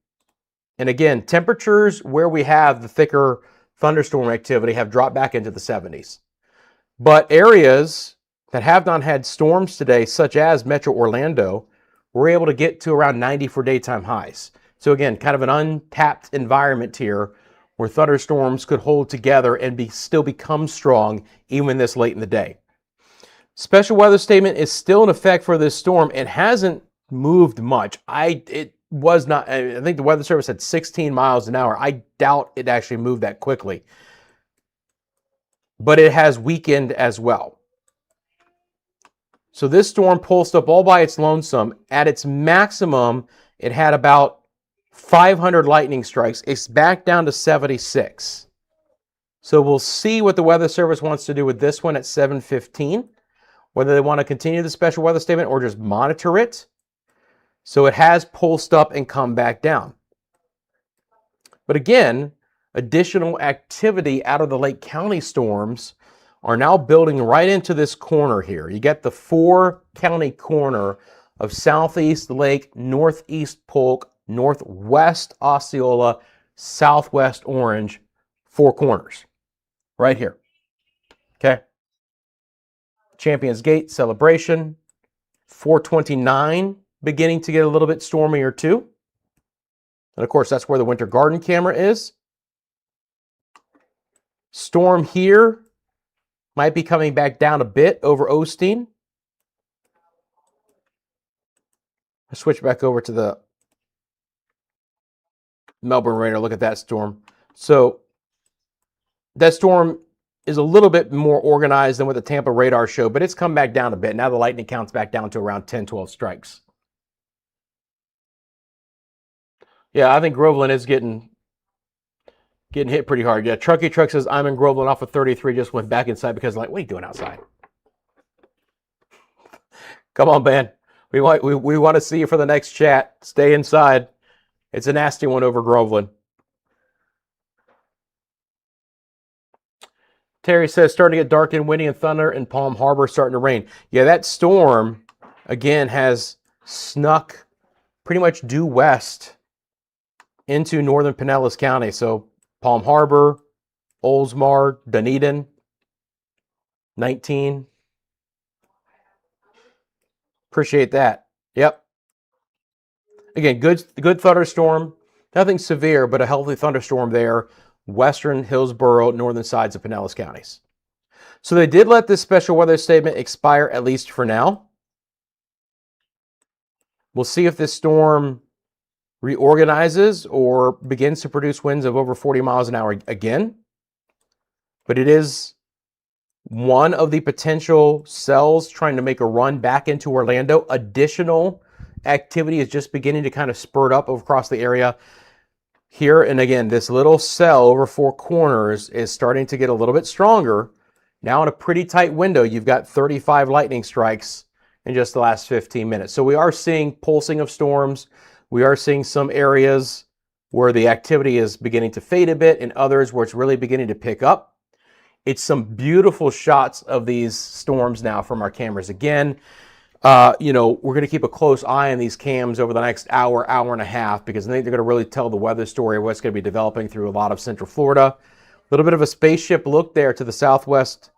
And again, temperatures where we have the thicker thunderstorm activity have dropped back into the 70s. But areas that have not had storms today, such as Metro Orlando, were able to get to around 90 for daytime highs. So again, kind of an untapped environment here where thunderstorms could hold together and still become strong even this late in the day. Special weather statement is still in effect for this storm and hasn't moved much. I think the Weather Service had 16 miles an hour. I doubt it actually moved that quickly. But it has weakened as well. So this storm pulsed up all by its lonesome. At its maximum, it had about 500 lightning strikes. It's back down to 76. So we'll see what the Weather Service wants to do with this one at 7:15, whether they want to continue the special weather statement or just monitor it. So it has pulsed up and come back down. But again, additional activity out of the Lake County storms are now building right into this corner here. You get the 4-county corner of southeast Lake, northeast Polk, northwest Osceola, southwest Orange, 4 corners right here. Okay. Champions Gate Celebration, 429 beginning to get a little bit stormier too. And of course, that's where the Winter Garden camera is. Storm here might be coming back down a bit over Osteen. I'll switch back over to the Melbourne radar. Look at that storm. So that storm is a little bit more organized than what the Tampa radar showed, but it's come back down a bit. Now the lightning count's back down to around 10, 12 strikes. Yeah, I think Groveland is getting hit pretty hard. Yeah, Truckee Truck says, I'm in Groveland off of 33, just went back inside because like, what are you doing outside? Come on, man. We want to see you for the next chat. Stay inside. It's a nasty one over Groveland. Terry says, starting to get dark and windy and thunder in Palm Harbor, starting to rain. Yeah, that storm, again, has snuck pretty much due west into northern Pinellas County. So Palm Harbor, Oldsmar, Dunedin, 19. Appreciate that. Yep. Again, good thunderstorm. Nothing severe, but a healthy thunderstorm there. Western, Hillsborough, northern sides of Pinellas counties. So they did let this special weather statement expire, at least for now. We'll see if this storm reorganizes or begins to produce winds of over 40 miles an hour again. But it is one of the potential cells trying to make a run back into Orlando. Additional activity is just beginning to kind of spurt up across the area here. And again, this little cell over 4 corners is starting to get a little bit stronger. Now in a pretty tight window, you've got 35 lightning strikes in just the last 15 minutes. So we are seeing pulsing of storms. We are seeing some areas where the activity is beginning to fade a bit and others where it's really beginning to pick up. It's some beautiful shots of these storms now from our cameras. Again, we're going to keep a close eye on these cams over the next hour, hour and a half, because I think they're going to really tell the weather story of what's going to be developing through a lot of Central Florida. A little bit of a spaceship look there to the southwest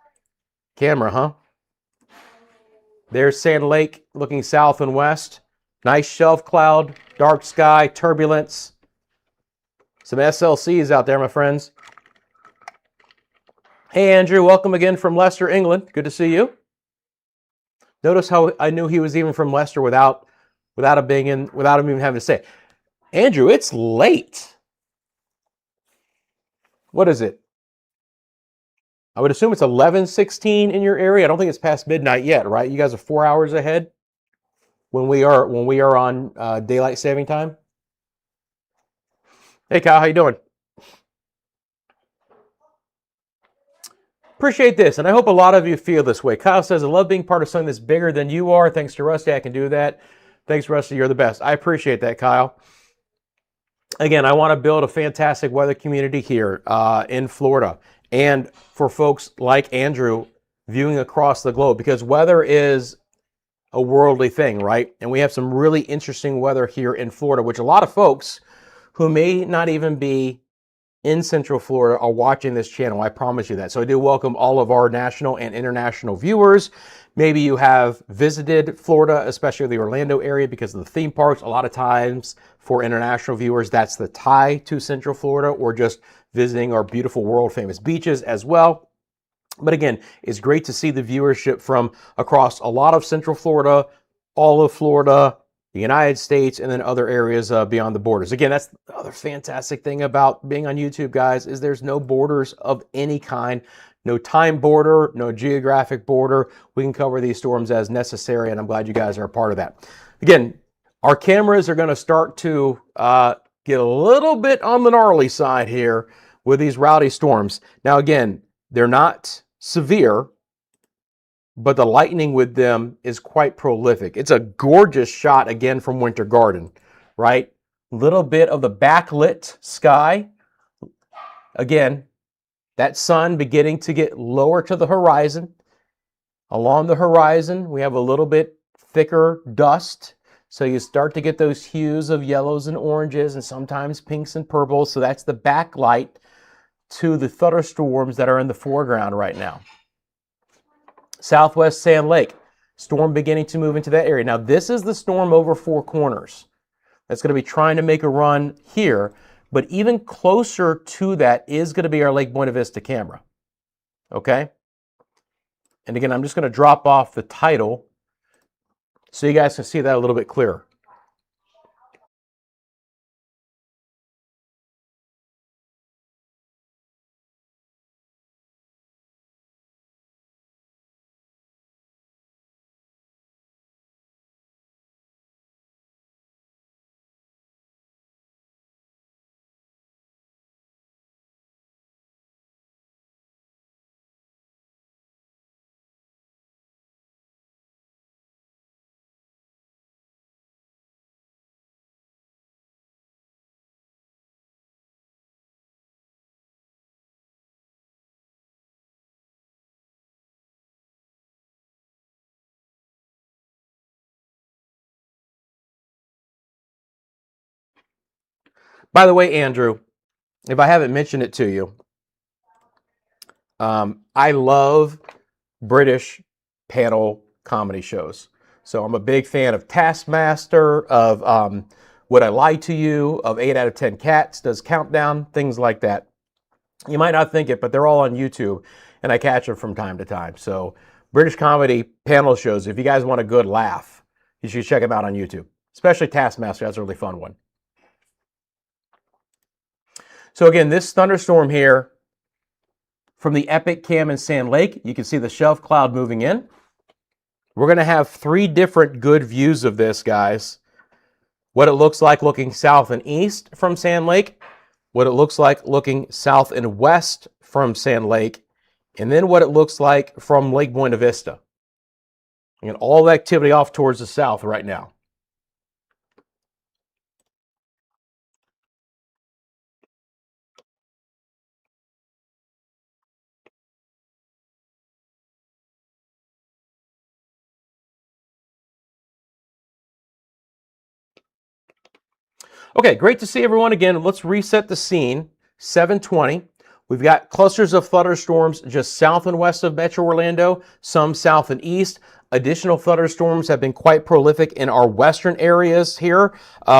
camera, huh? There's Sand Lake looking south and west. Nice shelf cloud, dark sky, turbulence. Some SLCs out there, my friends. Hey, Andrew, welcome again from Leicester, England. Good to see you. Notice how I knew he was even from Leicester without him even having to say, Andrew, it's late. What is it? I would assume it's 11:16 in your area. I don't think it's past midnight yet, right? You guys are 4 hours ahead when we are on daylight saving time. Hey, Kyle, how you doing? Appreciate this, and I hope a lot of you feel this way. Kyle says, I love being part of something that's bigger than you are. Thanks to Rusty, I can do that. Thanks, Rusty, you're the best. I appreciate that, Kyle. Again, I want to build a fantastic weather community here in Florida, and for folks like Andrew viewing across the globe, because weather is a worldly thing, right? And we have some really interesting weather here in Florida, which a lot of folks who may not even be in Central Florida are watching this channel. I promise you that. So I do welcome all of our national and international viewers. Maybe you have visited Florida, especially the Orlando area, because of the theme parks. A lot of times for international viewers, that's the tie to Central Florida, or just visiting our beautiful world famous beaches as well. But again, it's great to see the viewership from across a lot of Central Florida, all of Florida, the United States, and then other areas beyond the borders. Again, that's the other fantastic thing about being on YouTube, guys, is there's no borders of any kind, no time border, no geographic border. We can cover these storms as necessary, and I'm glad you guys are a part of that. Again, our cameras are going to start to get a little bit on the gnarly side here with these rowdy storms. Now, again, they're not severe, but the lightning with them is quite prolific. It's a gorgeous shot again from Winter Garden, right? Little bit of the backlit sky. Again, that sun beginning to get lower to the horizon. Along the horizon, we have a little bit thicker dust. So you start to get those hues of yellows and oranges and sometimes pinks and purples. So that's the backlight to the thunderstorms that are in the foreground right now. Southwest Sand Lake, storm beginning to move into that area. Now, this is the storm over Four Corners that's going to be trying to make a run here, but even closer to that is going to be our Lake Buena Vista camera, okay? And again, I'm just going to drop off the title so you guys can see that a little bit clearer. By the way, Andrew, if I haven't mentioned it to you, I love British panel comedy shows. So I'm a big fan of Taskmaster, of Would I Lie to You, of 8 out of 10 Cats Does Countdown, things like that. You might not think it, but they're all on YouTube, and I catch them from time to time. So British comedy panel shows, if you guys want a good laugh, you should check them out on YouTube, especially Taskmaster. That's a really fun one. So again, this thunderstorm here from the Epic Cam in Sand Lake, you can see the shelf cloud moving in. We're going to have 3 different good views of this, guys. What it looks like looking south and east from Sand Lake, what it looks like looking south and west from Sand Lake, and then what it looks like from Lake Buena Vista. And all the activity off towards the south right now. Okay, great to see everyone again. Let's reset the scene. 7:20. We've got clusters of thunderstorms just south and west of Metro Orlando, some south and east. Additional thunderstorms have been quite prolific in our western areas here.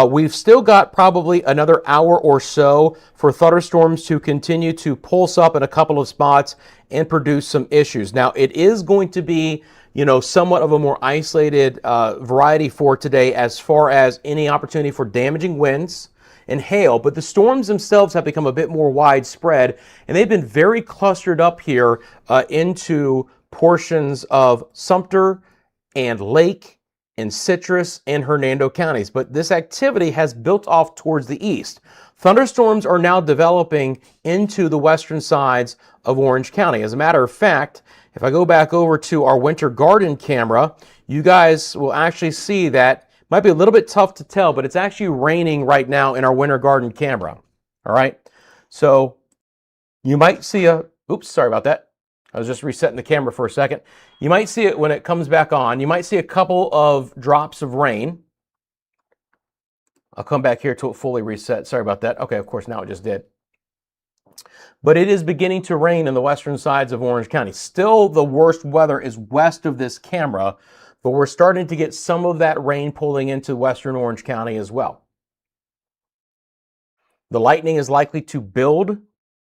We've still got probably another hour or so for thunderstorms to continue to pulse up in a couple of spots and produce some issues. Now, it is going to be somewhat of a more isolated variety for today as far as any opportunity for damaging winds and hail, but the storms themselves have become a bit more widespread, and they've been very clustered up here into portions of Sumter and Lake and Citrus and Hernando counties. But this activity has built off towards the east. Thunderstorms are now developing into the western sides of Orange County. As a matter of fact, if I go back over to our winter garden camera, you guys will actually see that might be a little bit tough to tell, but it's actually raining right now in our winter garden camera. All right. So you might see oops, sorry about that. I was just resetting the camera for a second. You might see it when it comes back on. You might see a couple of drops of rain. I'll come back here till it fully reset. Sorry about that. Okay, of course, now it just did. But it is beginning to rain in the western sides of Orange County. Still, the worst weather is west of this camera, but we're starting to get some of that rain pulling into western Orange County as well. The lightning is likely to build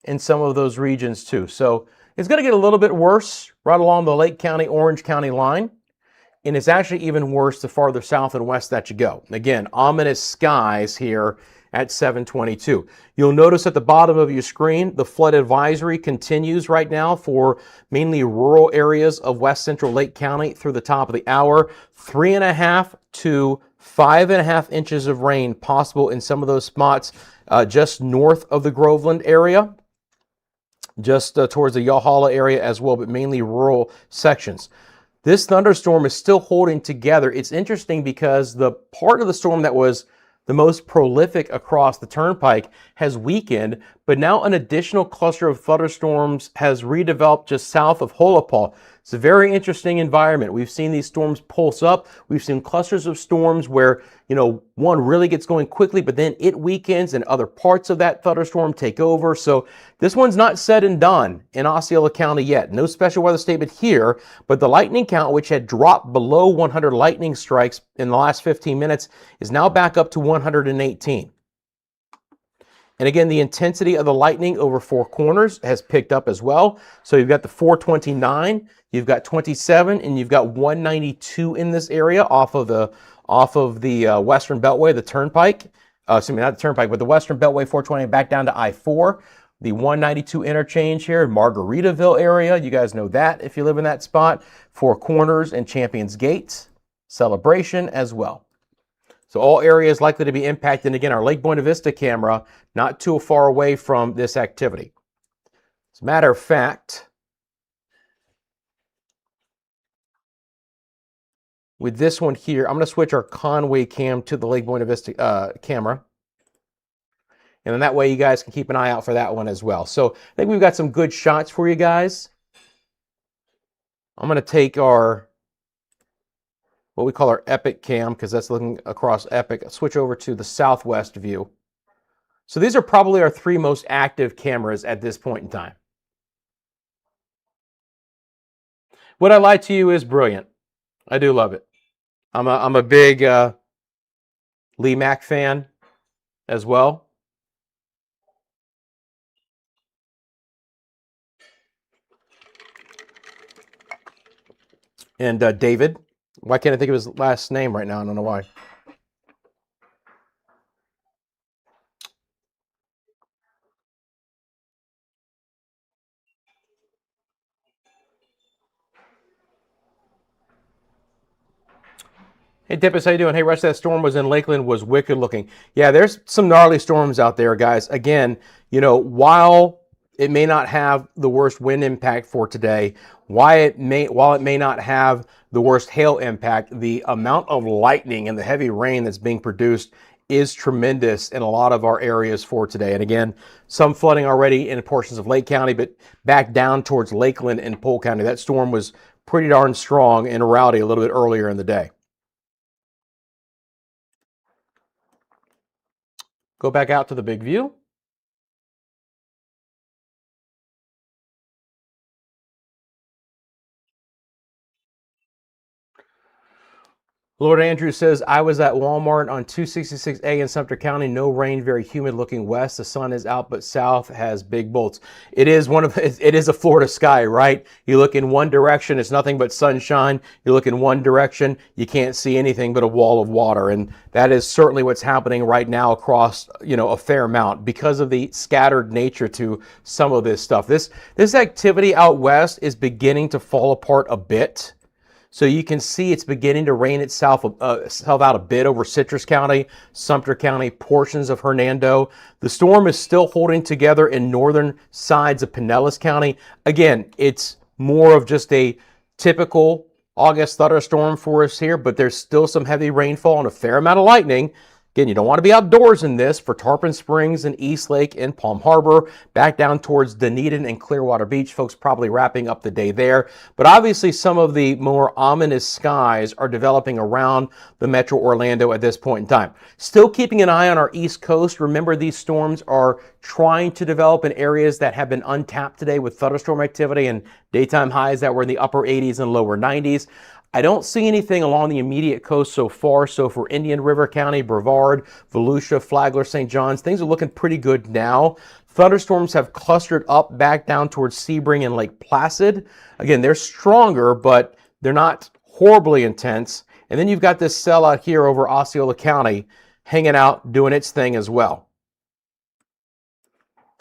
in some of those regions too. So it's going to get a little bit worse right along the Lake County, Orange County line. And it's actually even worse the farther south and west that you go. Again, ominous skies here at 7:22. You'll notice at the bottom of your screen, the flood advisory continues right now for mainly rural areas of west central Lake County through the top of the hour. 3.5 to 5.5 inches of rain possible in some of those spots just north of the Groveland area, just towards the Yahala area as well, but mainly rural sections. This thunderstorm is still holding together. It's interesting because the part of the storm that was the most prolific across the turnpike has weakened, but now an additional cluster of thunderstorms has redeveloped just south of Holopole. It's a very interesting environment. We've seen these storms pulse up. We've seen clusters of storms where, one really gets going quickly, but then it weakens and other parts of that thunderstorm take over. So this one's not said and done in Osceola County yet. No special weather statement here, but the lightning count, which had dropped below 100 lightning strikes in the last 15 minutes, is now back up to 118. And again, the intensity of the lightning over Four Corners has picked up as well. So you've got the 429, you've got 27, and you've got 192 in this area off of the Western Beltway, the Turnpike. Excuse me, not the Turnpike, but the Western Beltway 420 back down to I-4. The 192 interchange here, Margaritaville area. You guys know that if you live in that spot. Four Corners and Champions Gate. Celebration as well. So all areas likely to be impacted. And again, our Lake Buena Vista camera, not too far away from this activity. As a matter of fact, with this one here, I'm going to switch our Conway cam to the Lake Buena Vista camera. And then that way you guys can keep an eye out for that one as well. So I think we've got some good shots for you guys. I'm going to take our what we call our Epic cam, because that's looking across Epic. I'll switch over to the southwest view. So these are probably our three most active cameras at this point in time. What I lied to you is brilliant. I do love it. I'm a big Lee Mack fan as well. And David. Why can't I think of his last name right now? I don't know why. Hey, Tippus, how you doing? Hey, Rush, that storm was in Lakeland, was wicked looking. Yeah, there's some gnarly storms out there, guys. Again, while it may not have the worst wind impact for today, while it may not have the worst hail impact, the amount of lightning and the heavy rain that's being produced is tremendous in a lot of our areas for today. And again, some flooding already in portions of Lake County, but back down towards Lakeland and Polk County. That storm was pretty darn strong and rowdy a little bit earlier in the day. Go back out to the big view. Lord Andrew says, I was at Walmart on 266A in Sumter County. No rain, very humid looking west. The sun is out, but south has big bolts. It is it is a Florida sky, right? You look in one direction, it's nothing but sunshine. You look in one direction, you can't see anything but a wall of water. And that is certainly what's happening right now across, a fair amount because of the scattered nature to some of this stuff. This activity out west is beginning to fall apart a bit. So you can see it's beginning to rain itself out a bit over Citrus County, Sumter County, portions of Hernando. The storm is still holding together in northern sides of Pinellas County. Again, it's more of just a typical August thunderstorm for us here, but there's still some heavy rainfall and a fair amount of lightning. Again, you don't want to be outdoors in this for Tarpon Springs and East Lake and Palm Harbor, back down towards Dunedin and Clearwater Beach. Folks probably wrapping up the day there. But obviously some of the more ominous skies are developing around the Metro Orlando at this point in time. Still keeping an eye on our East Coast. Remember, these storms are trying to develop in areas that have been untapped today with thunderstorm activity and daytime highs that were in the upper 80s and lower 90s. I don't see anything along the immediate coast so far. So for Indian River County, Brevard, Volusia, Flagler, St. John's, things are looking pretty good now. Thunderstorms have clustered up back down towards Sebring and Lake Placid. Again, they're stronger, but they're not horribly intense. And then you've got this cell out here over Osceola County hanging out, doing its thing as well.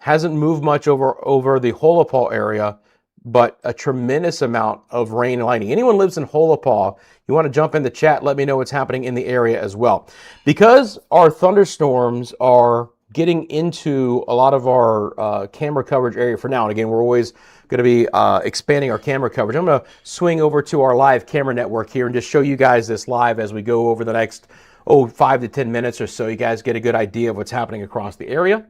Hasn't moved much over the Holopau area, but a tremendous amount of rain and lightning. Anyone lives in Holopau, you want to jump in the chat, let me know what's happening in the area as well. Because our thunderstorms are getting into a lot of our camera coverage area for now, and again, we're always going to be expanding our camera coverage. I'm going to swing over to our live camera network here and just show you guys this live as we go over the next 5 to 10 minutes or so. You guys get a good idea of what's happening across the area.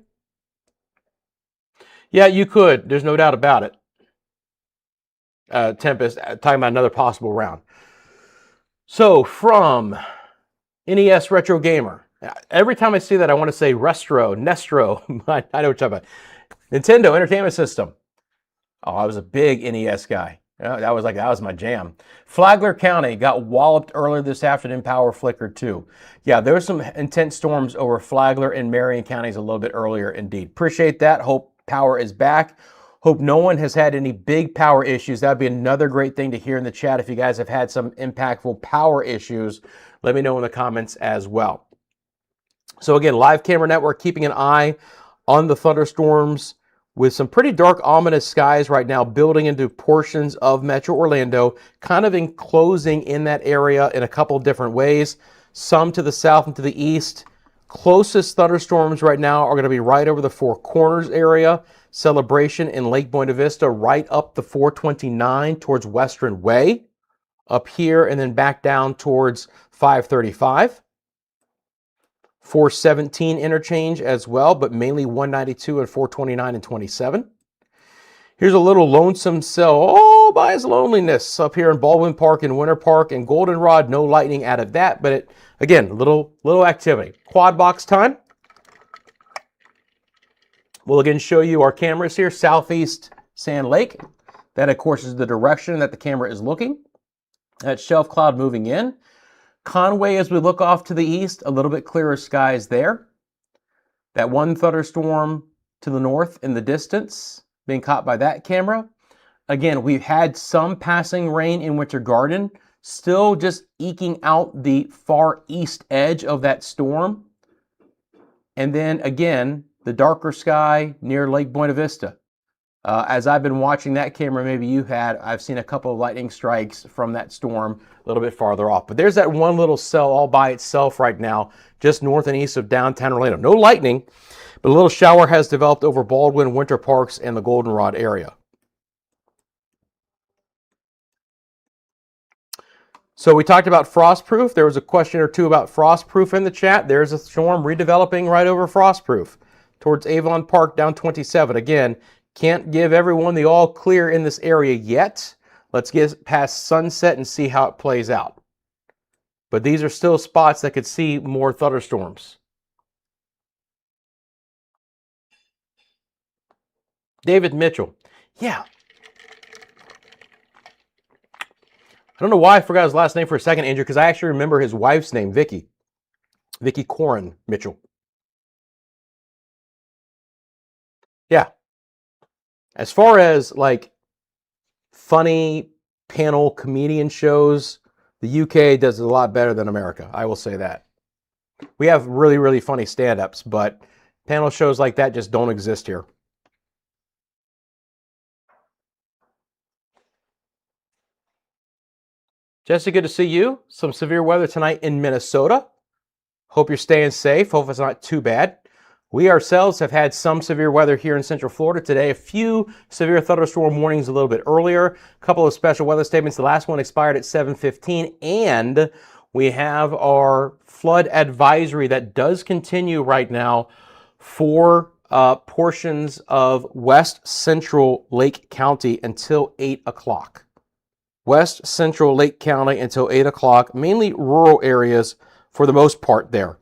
Yeah, you could. There's no doubt about it. Tempest, talking about another possible round. So from NES Retro Gamer, every time I see that I want to say Nestro. I know what you're talking about. Nintendo Entertainment System. Oh, I was a big NES guy. That was my jam. Flagler County got walloped earlier this afternoon. Power flickered too. Yeah, there were some intense storms over Flagler and Marion counties a little bit earlier indeed. Appreciate that. Hope power is back. Hope no one has had any big power issues. That would be another great thing to hear in the chat. If you guys have had some impactful power issues, let me know in the comments as well. So again, live camera network keeping an eye on the thunderstorms with some pretty dark, ominous skies right now building into portions of Metro Orlando, kind of enclosing in that area in a couple of different ways. Some to the south and to the east. Closest thunderstorms right now are going to be right over the Four Corners area. Celebration in Lake Buena Vista, right up the 429 towards Western Way, up here, and then back down towards 535. 417 interchange as well, but mainly 192 and 429 and 27. Here's a little lonesome cell all by its loneliness up here in Baldwin Park and Winter Park and Goldenrod. No lightning out of that, but again, little activity. Quad box time. We'll again show you our cameras here. Southeast Sand Lake. That, of course, is the direction that the camera is looking. That shelf cloud moving in. Conway, as we look off to the east, a little bit clearer skies there. That one thunderstorm to the north in the distance, being caught by that camera. Again, we've had some passing rain in Winter Garden, still just eking out the far east edge of that storm. And then again, the darker sky near Lake Buena Vista. As I've been watching that camera, maybe you had, I've seen a couple of lightning strikes from that storm a little bit farther off. But there's that one little cell all by itself right now, just north and east of downtown Orlando. No lightning, but a little shower has developed over Baldwin, Winter Parks, and the Goldenrod area. So we talked about frostproof. There was a question or two about frostproof in the chat. There's a storm redeveloping right over frostproof towards Avon Park down 27. Again, can't give everyone the all clear in this area yet. Let's get past sunset and see how it plays out. But these are still spots that could see more thunderstorms. David Mitchell. Yeah. I don't know why I forgot his last name for a second, Andrew, because I actually remember his wife's name, Vicky. Vicky Corin Mitchell. Yeah. As far as like funny panel comedian shows, the UK does a lot better than America. I will say that. We have really, really funny stand-ups, but panel shows like that just don't exist here. Jesse, good to see you. Some severe weather tonight in Minnesota. Hope you're staying safe. Hope it's not too bad. We ourselves have had some severe weather here in Central Florida today. A few severe thunderstorm warnings a little bit earlier. A couple of special weather statements. The last one expired at 7:15, and we have our flood advisory that does continue right now for portions of West Central Lake County until 8 o'clock. West Central Lake County until 8 o'clock, mainly rural areas for the most part there.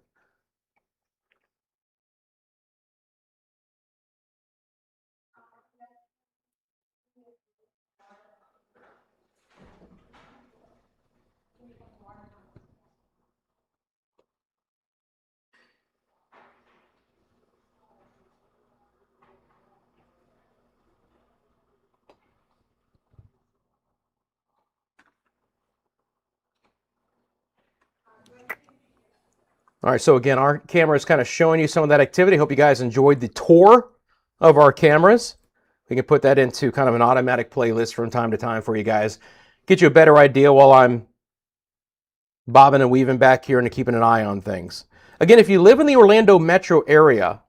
All right, so again, our camera is kind of showing you some of that activity. Hope you guys enjoyed the tour of our cameras. We can put that into kind of an automatic playlist from time to time for you guys. Get you a better idea while I'm bobbing and weaving back here and keeping an eye on things. Again, if you live in the Orlando metro area,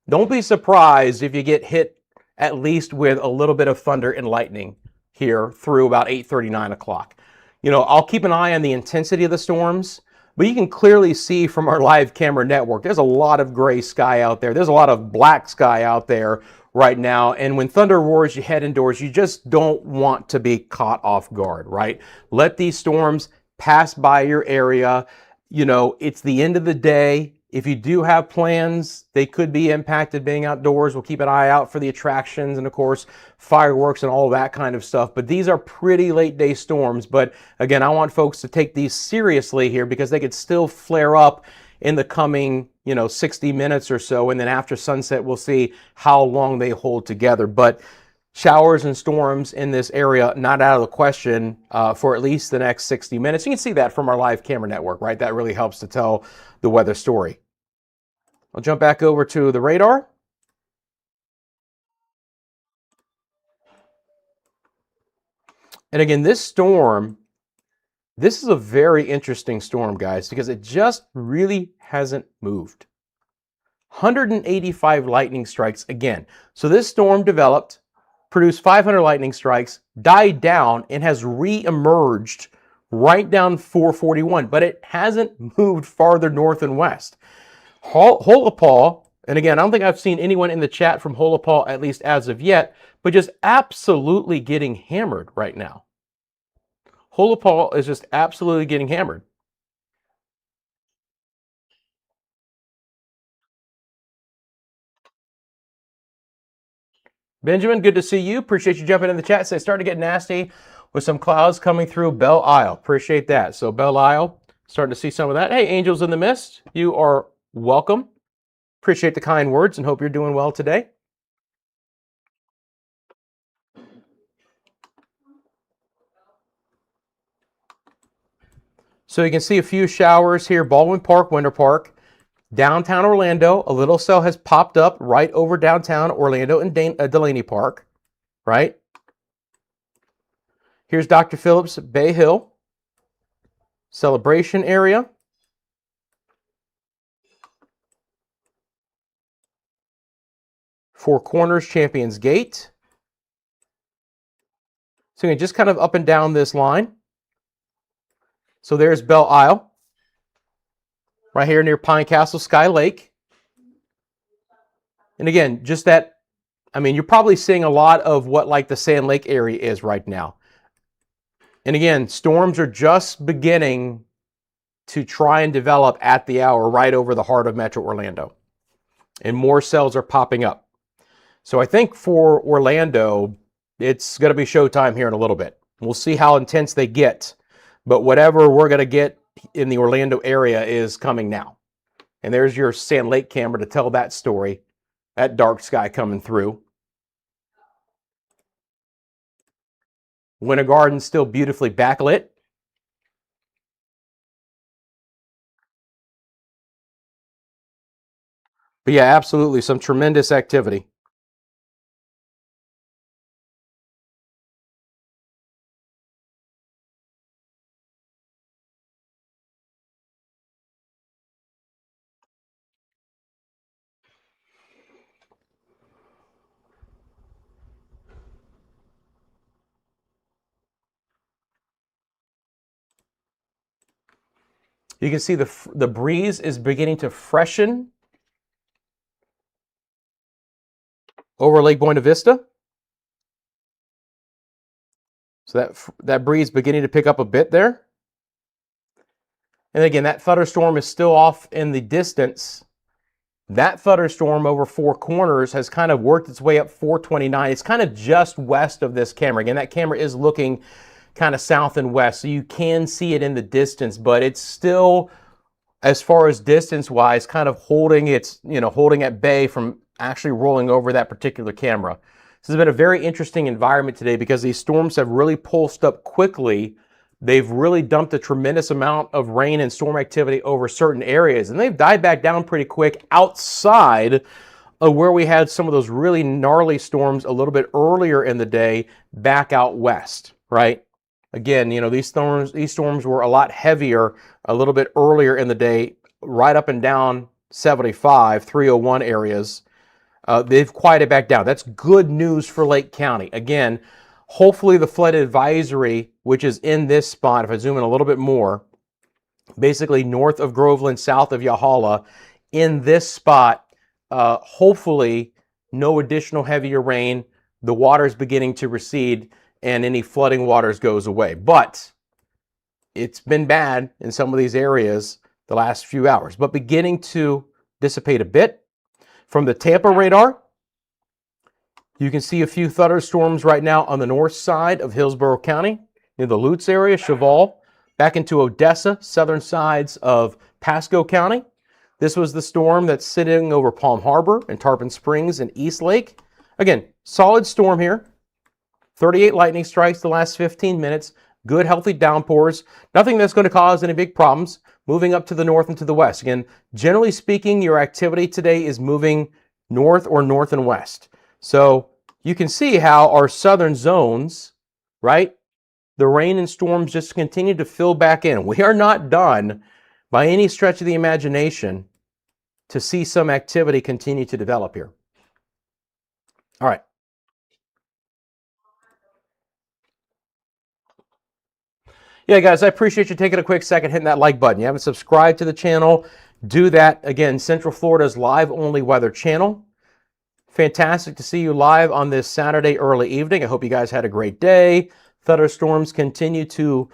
don't be surprised if you get hit at least with a little bit of thunder and lightning here through about 8:30, 9 o'clock. You know, I'll keep an eye on the intensity of the storms. But you can clearly see from our live camera network, there's a lot of gray sky out there. There's a lot of black sky out there right now. And when thunder roars, you head indoors, you just don't want to be caught off guard, right? Let these storms pass by your area. You know, it's the end of the day. If you do have plans, they could be impacted being outdoors. We'll keep an eye out for the attractions and, of course, fireworks and all that kind of stuff. But these are pretty late day storms. But again, I want folks to take these seriously here because they could still flare up in the coming, 60 minutes or so. And then after sunset, we'll see how long they hold together. But showers and storms in this area, not out of the question for at least the next 60 minutes. You can see that from our live camera network, right? That really helps to tell the weather story. I'll jump back over to the radar. And again, this storm, this is a very interesting storm, guys, because it just really hasn't moved. 185 lightning strikes again. So this storm developed, produced 500 lightning strikes, died down, and has re-emerged right down 441, but it hasn't moved farther north and west. Holopal, and again, I don't think I've seen anyone in the chat from Holopal, at least as of yet, but just absolutely getting hammered right now. Holopal is just absolutely getting hammered. Benjamin, good to see you. Appreciate you jumping in the chat. Say, starting to get nasty with some clouds coming through Belle Isle. Appreciate that. So Belle Isle, starting to see some of that. Hey, Angels in the Mist, you are welcome. Appreciate the kind words and hope you're doing well today. So you can see a few showers here. Baldwin Park, Winter Park. Downtown Orlando, a little cell has popped up right over downtown Orlando and Delaney Park, right? Here's Dr. Phillips, Bay Hill. Celebration area. Four Corners, Champions Gate. So you can just kind of up and down this line. So there's Belle Isle. Right here near Pine Castle, Sky Lake. And again, just that, I mean, you're probably seeing a lot of what like the Sand Lake area is right now. And again, storms are just beginning to try and develop at the hour right over the heart of Metro Orlando. And more cells are popping up. So I think for Orlando, it's going to be showtime here in a little bit. We'll see how intense they get, but whatever we're going to get in the Orlando area is coming now. And there's your Sand Lake camera to tell that story, that dark sky coming through. Winter Garden still beautifully backlit. But yeah, absolutely, some tremendous activity. You can see the breeze is beginning to freshen over Lake Buena Vista. So that breeze beginning to pick up a bit there. And again, that thunderstorm is still off in the distance. That thunderstorm over Four Corners has kind of worked its way up 429. It's kind of just west of this camera. Again, that camera is looking kind of south and west, so you can see it in the distance, but it's still, as far as distance-wise, kind of holding at bay from actually rolling over that particular camera. This has been a very interesting environment today because these storms have really pulsed up quickly. They've really dumped a tremendous amount of rain and storm activity over certain areas, and they've died back down pretty quick outside of where we had some of those really gnarly storms a little bit earlier in the day back out west, right? Again, these storms were a lot heavier a little bit earlier in the day, right up and down 75, 301 areas. They've quieted back down. That's good news for Lake County. Again, hopefully the flood advisory, which is in this spot, if I zoom in a little bit more, basically north of Groveland, south of Yahala, in this spot, hopefully no additional heavier rain. The water is beginning to recede and any flooding waters goes away. But it's been bad in some of these areas the last few hours, but beginning to dissipate a bit. From the Tampa radar, you can see a few thunderstorms right now on the north side of Hillsborough County, near the Lutz area, Cheval, back into Odessa, southern sides of Pasco County. This was the storm that's sitting over Palm Harbor and Tarpon Springs and East Lake. Again, solid storm here. 38 lightning strikes the last 15 minutes. Good, healthy downpours. Nothing that's going to cause any big problems. Moving up to the north and to the west. Again, generally speaking, your activity today is moving north or north and west. So you can see how our southern zones, right, the rain and storms just continue to fill back in. We are not done by any stretch of the imagination to see some activity continue to develop here. All right. Yeah, guys, I appreciate you taking a quick second, hitting that like button. You haven't subscribed to the channel, do that. Again, Central Florida's live-only weather channel. Fantastic to see you live on this Saturday early evening. I hope you guys had a great day. Thunderstorms continue to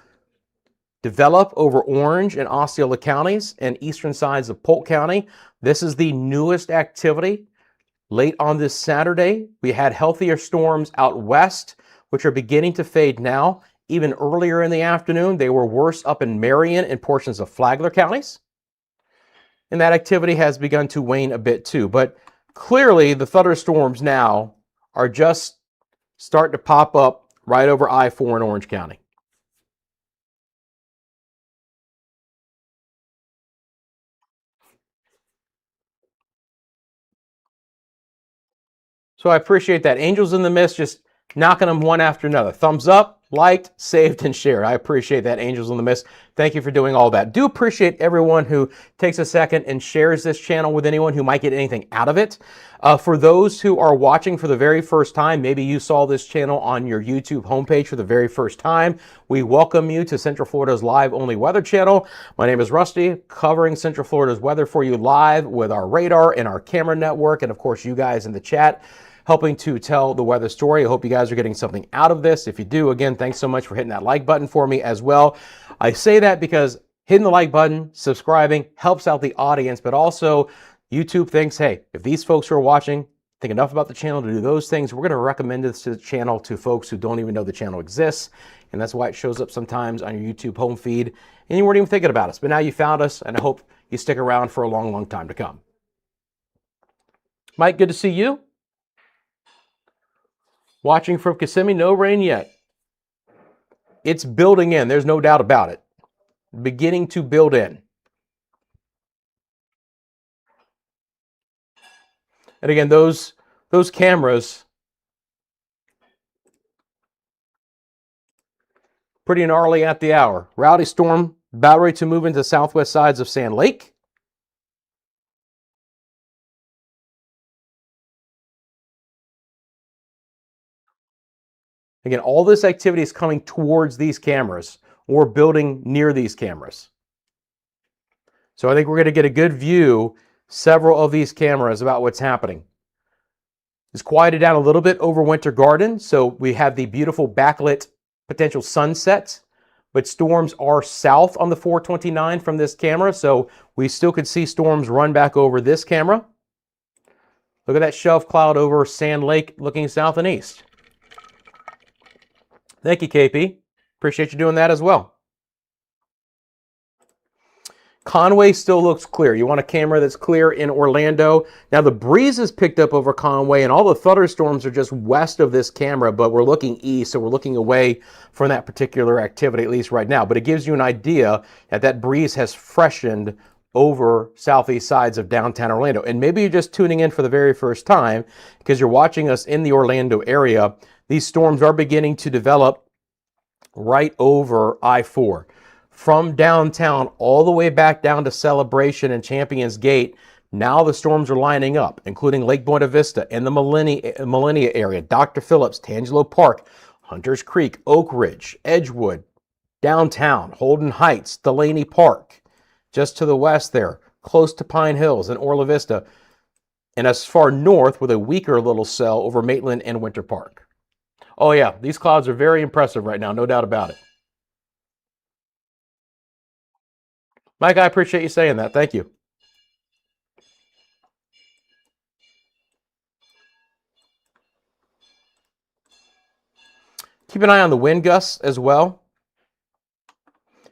develop over Orange and Osceola counties and eastern sides of Polk County. This is the newest activity. Late on this Saturday, we had healthier storms out west, which are beginning to fade now. Even earlier in the afternoon, they were worse up in Marion and portions of Flagler counties. And that activity has begun to wane a bit too. But clearly, the thunderstorms now are just starting to pop up right over I-4 in Orange County. So I appreciate that. Angels in the Mist, just knocking them one after another. Thumbs up, liked, saved, and shared. I appreciate that, Angels in the Mist. Thank you for doing all that. Do appreciate everyone who takes a second and shares this channel with anyone who might get anything out of it. For those who are watching for the very first time, maybe you saw this channel on your YouTube homepage for the very first time, we welcome you to Central Florida's live-only weather channel. My name is Rusty, covering Central Florida's weather for you live with our radar and our camera network, and of course you guys in the chat helping to tell the weather story. I hope you guys are getting something out of this. If you do, again, thanks so much for hitting that like button for me as well. I say that because hitting the like button, subscribing, helps out the audience, but also YouTube thinks, hey, if these folks are watching, think enough about the channel to do those things. We're going to recommend this to the channel to folks who don't even know the channel exists, and that's why it shows up sometimes on your YouTube home feed, and you weren't even thinking about us, but now you found us, and I hope you stick around for a long, long time to come. Mike, good to see you. Watching from Kissimmee, no rain yet. It's building in, there's no doubt about it. Beginning to build in. And again, those cameras, pretty gnarly at the hour. Rowdy storm about ready to move into southwest sides of Sand Lake. Again, all this activity is coming towards these cameras or building near these cameras. So I think we're going to get a good view, several of these cameras, about what's happening. It's quieted down a little bit over Winter Garden, so we have the beautiful backlit potential sunset, but storms are south on the 429 from this camera, so we still could see storms run back over this camera. Look at that shelf cloud over Sand Lake looking south and east. Thank you, KP. Appreciate you doing that as well. Conway still looks clear. You want a camera that's clear in Orlando. Now the breeze has picked up over Conway and all the thunderstorms are just west of this camera, but we're looking east, so we're looking away from that particular activity, at least right now. But it gives you an idea that that breeze has freshened over southeast sides of downtown Orlando. And maybe you're just tuning in for the very first time because you're watching us in the Orlando area. These storms are beginning to develop right over I-4. From downtown all the way back down to Celebration and Champions Gate, now the storms are lining up, including Lake Buena Vista and the Millennia area, Dr. Phillips, Tangelo Park, Hunters Creek, Oak Ridge, Edgewood, downtown, Holden Heights, Delaney Park, just to the west there, close to Pine Hills and Orla Vista, and as far north with a weaker little cell over Maitland and Winter Park. Oh yeah, these clouds are very impressive right now, no doubt about it. Mike, I appreciate you saying that. Thank you. Keep an eye on the wind gusts as well.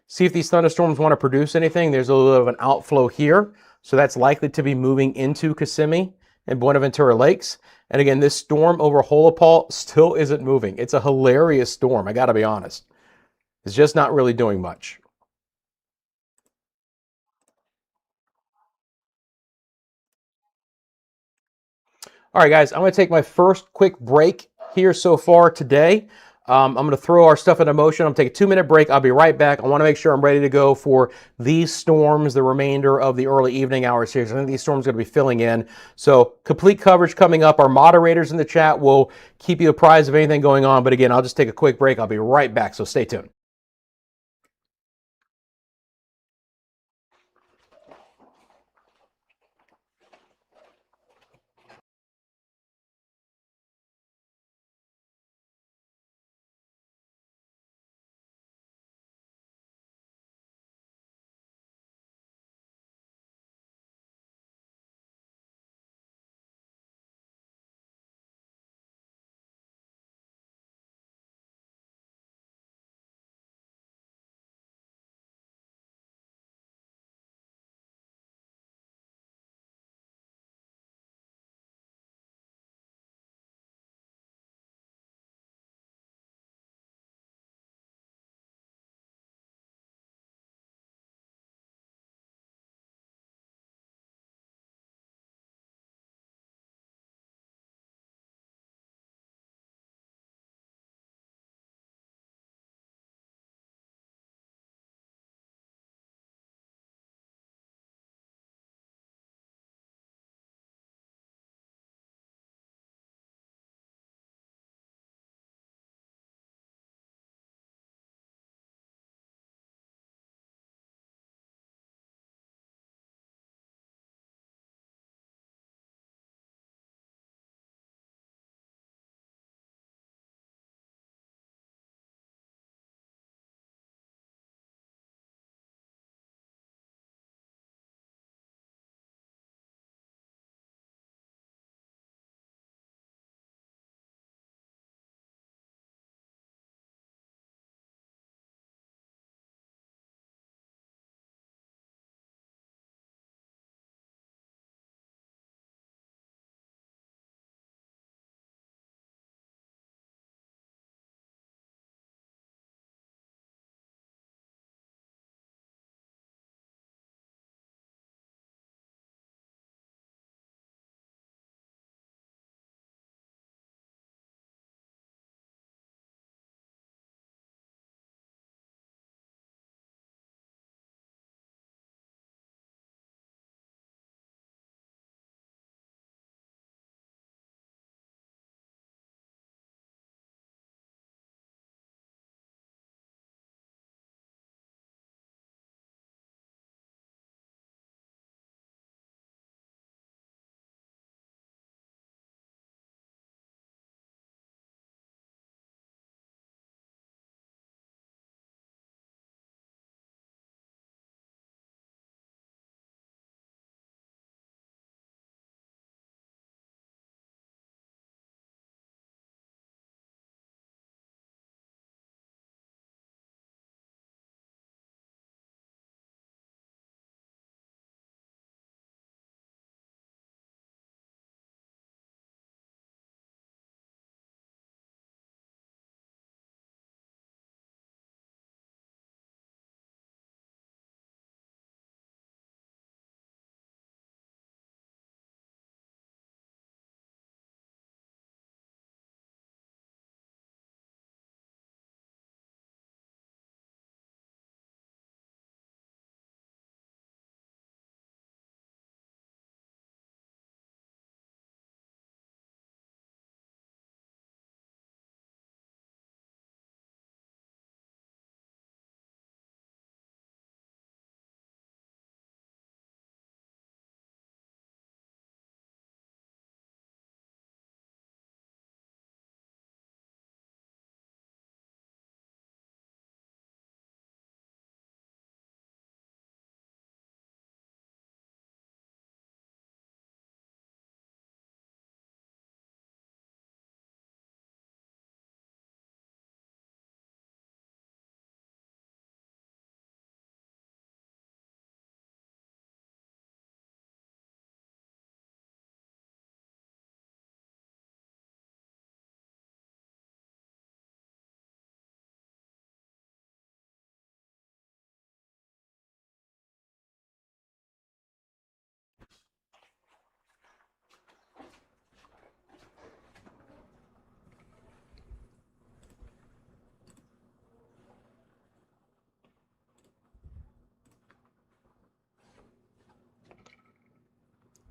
See if these thunderstorms want to produce anything. There's a little bit of an outflow here, so that's likely to be moving into Kissimmee and Buenaventura Lakes. And again, this storm over Holopal still isn't moving. It's a hilarious storm, I got to be honest. It's just not really doing much. All right, guys, I'm going to take my first quick break here so far today. I'm going to throw our stuff into motion. I'm going to take a 2-minute break. I'll be right back. I want to make sure I'm ready to go for these storms, the remainder of the early evening hours here. So I think these storms are going to be filling in. So complete coverage coming up. Our moderators in the chat will keep you apprised of anything going on. But again, I'll just take a quick break. I'll be right back. So stay tuned.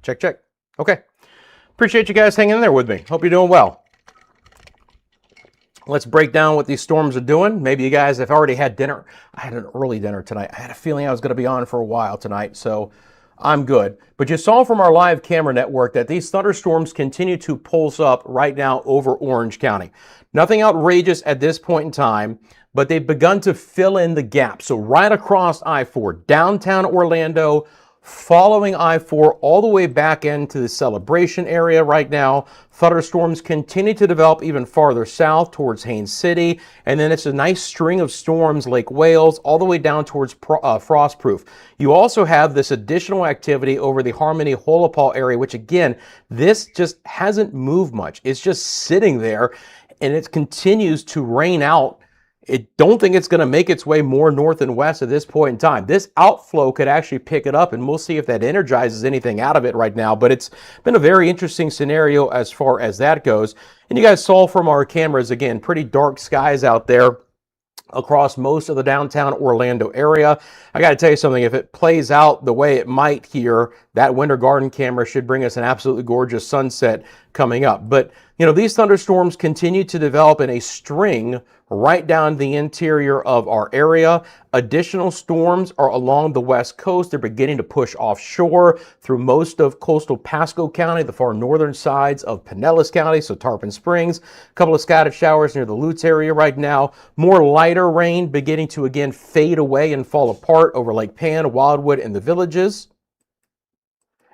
Check, check. Okay. Appreciate you guys hanging in there with me. Hope you're doing well. Let's break down what these storms are doing. Maybe you guys have already had dinner. I had an early dinner tonight. I had a feeling I was going to be on for a while tonight, so I'm good. But you saw from our live camera network that these thunderstorms continue to pulse up right now over Orange County. Nothing outrageous at this point in time, but they've begun to fill in the gap. So right across I-4, downtown Orlando, following I-4 all the way back into the Celebration area right now. Thunderstorms continue to develop even farther south towards Haines City, and then it's a nice string of storms, Lake Wales, all the way down towards Frostproof. You also have this additional activity over the Harmony Holopal area, which again, this just hasn't moved much. It's just sitting there, and it continues to rain out. I don't think it's going to make its way more north and west at this point in time. This outflow could actually pick it up, and we'll see if that energizes anything out of it right now. But it's been a very interesting scenario as far as that goes. And you guys saw from our cameras, again, pretty dark skies out there across most of the downtown Orlando area. I got to tell you something, if it plays out the way it might here, that Winter Garden camera should bring us an absolutely gorgeous sunset coming up. But, you know, these thunderstorms continue to develop in a string right down the interior of our area. Additional storms are along the west coast. They're beginning to push offshore through most of coastal Pasco County, the far northern sides of Pinellas County, so Tarpon Springs. A couple of scattered showers near the Lutz area right now. More lighter rain beginning to again fade away and fall apart over Lake Pan, Wildwood, and the Villages.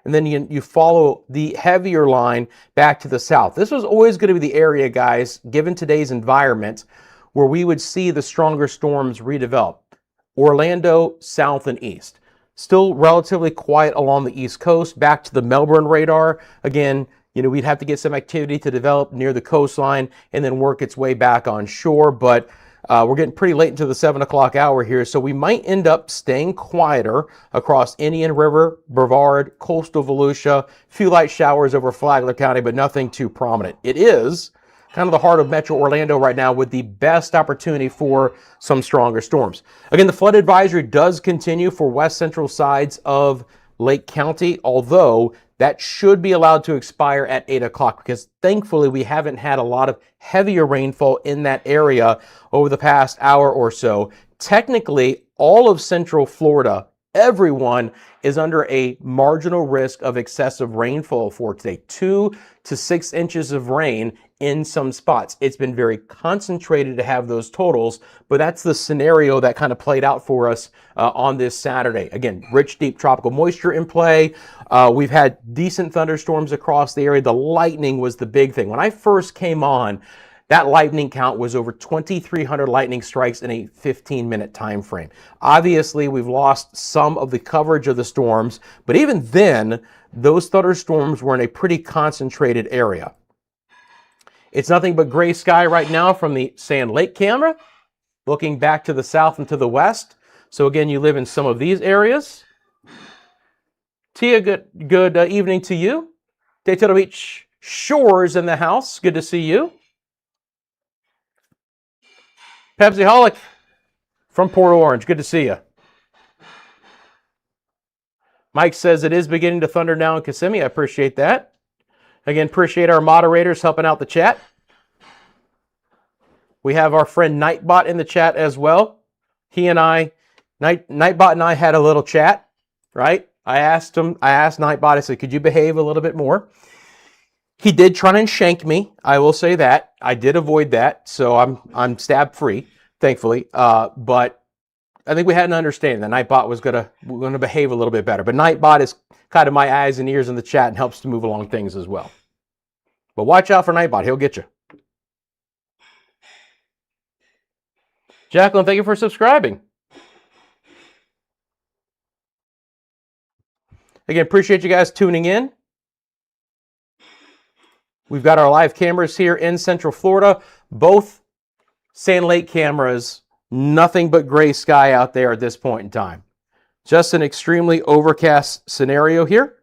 And then you follow the heavier line back to the south. This was always going to be the area, guys, given today's environment, where we would see the stronger storms redevelop. Orlando, south and east. Still relatively quiet along the east coast. Back to the Melbourne radar. Again, you know, we'd have to get some activity to develop near the coastline and then work its way back on shore. But we're getting pretty late into the 7 o'clock hour here, so we might end up staying quieter across Indian River, Brevard, coastal Volusia, a few light showers over Flagler County, but nothing too prominent. It is kind of the heart of Metro Orlando right now with the best opportunity for some stronger storms. Again, the flood advisory does continue for west central sides of Lake County, although that should be allowed to expire at 8 o'clock because thankfully we haven't had a lot of heavier rainfall in that area over the past hour or so. Technically, all of Central Florida, everyone is under a marginal risk of excessive rainfall for today. 2 to 6 inches of rain in some spots. It's been very concentrated to have those totals, but that's the scenario that kind of played out for us on this Saturday. Again, rich, deep tropical moisture in play. We've had decent thunderstorms across the area. The lightning was the big thing. When I first came on, that lightning count was over 2,300 lightning strikes in a 15-minute time frame. Obviously, we've lost some of the coverage of the storms, but even then, those thunderstorms were in a pretty concentrated area. It's nothing but gray sky right now from the Sand Lake camera, looking back to the south and to the west. So again, you live in some of these areas. Tia, good evening to you. Daytona Beach Shores in the house. Good to see you. Pepsi-holic from Port Orange. Good to see you. Mike says it is beginning to thunder now in Kissimmee. I appreciate that. Again, appreciate our moderators helping out the chat. We have our friend Nightbot in the chat as well. He and I, Nightbot and I had a little chat, right? I asked Nightbot, I said, could you behave a little bit more? He did try and shank me. I will say that. I did avoid that, so I'm stab free, thankfully. But I think we had an understanding that Nightbot was gonna behave a little bit better. But Nightbot is kind of my eyes and ears in the chat and helps to move along things as well. But watch out for Nightbot. He'll get you. Jacqueline, thank you for subscribing. Again, appreciate you guys tuning in. We've got our live cameras here in Central Florida. Both Sand Lake cameras, nothing but gray sky out there at this point in time. Just an extremely overcast scenario here.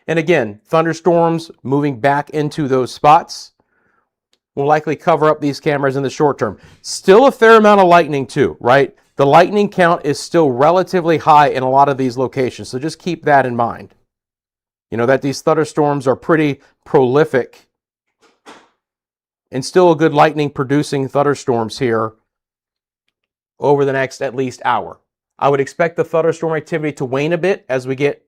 And again, thunderstorms moving back into those spots will likely cover up these cameras in the short term. Still a fair amount of lightning too, right? The lightning count is still relatively high in a lot of these locations, so just keep that in mind. You know, that these thunderstorms are pretty prolific and still a good lightning producing thunderstorms here over the next at least hour. I would expect the thunderstorm activity to wane a bit as we get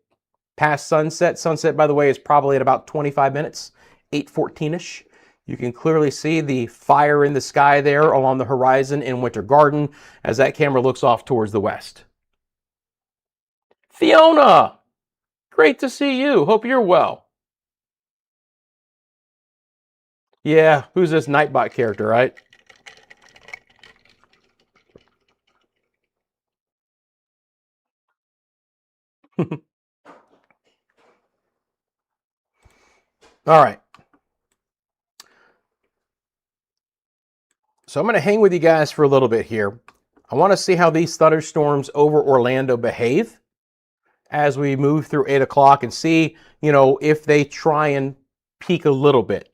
past sunset. Sunset, by the way, is probably at about 25 minutes, 8:14-ish. You can clearly see the fire in the sky there along the horizon in Winter Garden as that camera looks off towards the west. Fiona, great to see you. Hope you're well. Yeah, who's this Nightbot character, right? All right. So I'm going to hang with you guys for a little bit here. I want to see how these thunderstorms over Orlando behave as we move through 8 o'clock and see, you know, if they try and peak a little bit.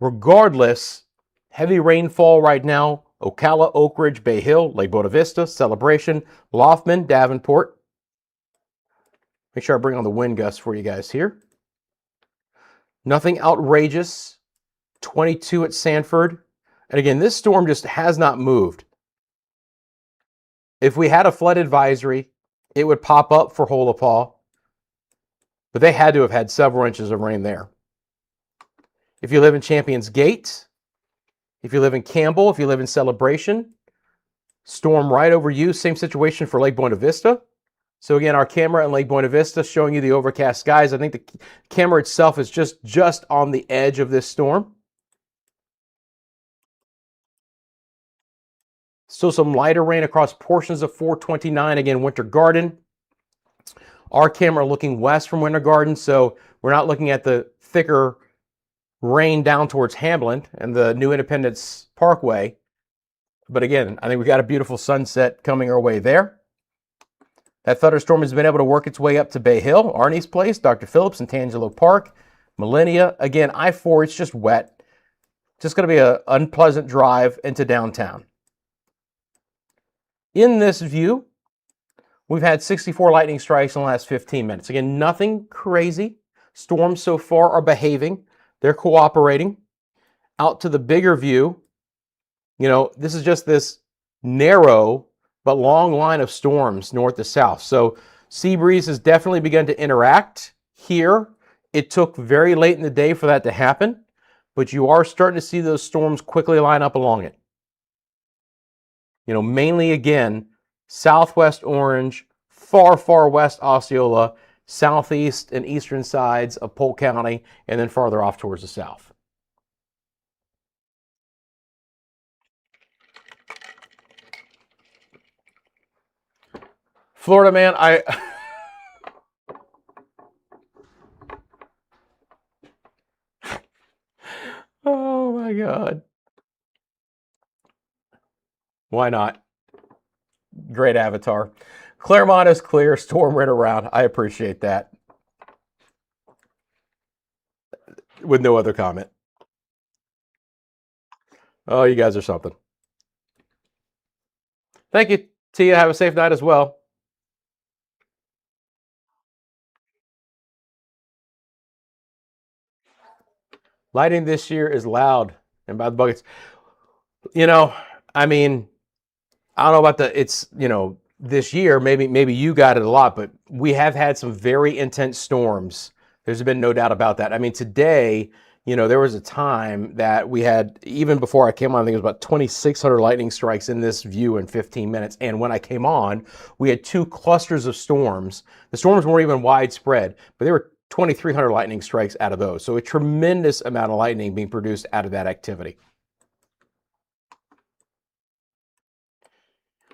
Regardless, heavy rainfall right now, Ocala, Oak Ridge, Bay Hill, Lake Buena Vista, Celebration, Lothman, Davenport. Make sure I bring on the wind gusts for you guys here. Nothing outrageous. 22 at Sanford. And again, this storm just has not moved. If we had a flood advisory, it would pop up for Holopaw, but they had to have had several inches of rain there. If you live in Champions Gate, if you live in Campbell, if you live in Celebration, storm right over you. Same situation for Lake Buena Vista. So again, our camera in Lake Buena Vista showing you the overcast skies. I think the camera itself is just on the edge of this storm. Still some lighter rain across portions of 429. Again, Winter Garden. Our camera looking west from Winter Garden, so we're not looking at the thicker rain down towards Hamlin and the New Independence Parkway. But again, I think we got a beautiful sunset coming our way there. That thunderstorm has been able to work its way up to Bay Hill, Arnie's Place, Dr. Phillips and Tangelo Park, Millennia. Again, I-4, it's just wet. Just going to be an unpleasant drive into downtown. In this view, we've had 64 lightning strikes in the last 15 minutes. Again, nothing crazy. Storms so far are behaving. They're cooperating. Out to the bigger view, you know, this is just this narrow but long line of storms north to south. So sea breeze has definitely begun to interact here. It took very late in the day for that to happen, but you are starting to see those storms quickly line up along it. You know, mainly again, southwest Orange, far west Osceola, southeast and eastern sides of Polk County, and then farther off towards the south. Florida, man, oh my God. Why not? Great avatar. Claremont is clear, storm right around. I appreciate that. With no other comment. Oh, you guys are something. Thank you, Tia. Have a safe night as well. Lighting this year is loud and by the buckets. You know, I mean, I don't know about it's, you know, this year, maybe you got it a lot, but we have had some very intense storms. There's been no doubt about that. I mean, today, you know, there was a time that we had, even before I came on, I think it was about 2,600 lightning strikes in this view in 15 minutes. And when I came on, we had 2 clusters of storms. The storms weren't even widespread, but there were 2,300 lightning strikes out of those. So a tremendous amount of lightning being produced out of that activity.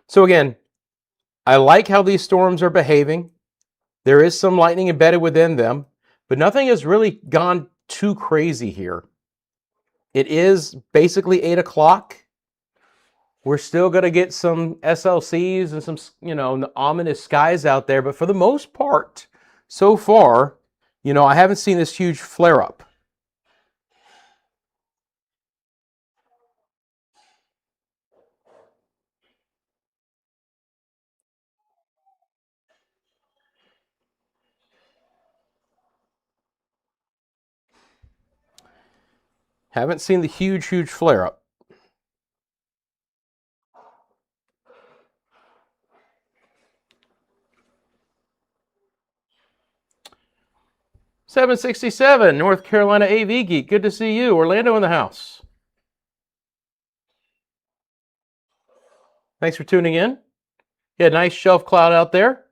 So again, I like how these storms are behaving. There is some lightning embedded within them, but nothing has really gone too crazy here. It is basically 8 o'clock. We're still going to get some SLCs and some, you know, ominous skies out there, but for the most part, so far, you know, I haven't seen this huge flare-up. Haven't seen the huge flare up. $767, North Carolina AV Geek. Good to see you. Orlando in the house. Thanks for tuning in. Yeah, nice shelf cloud out there.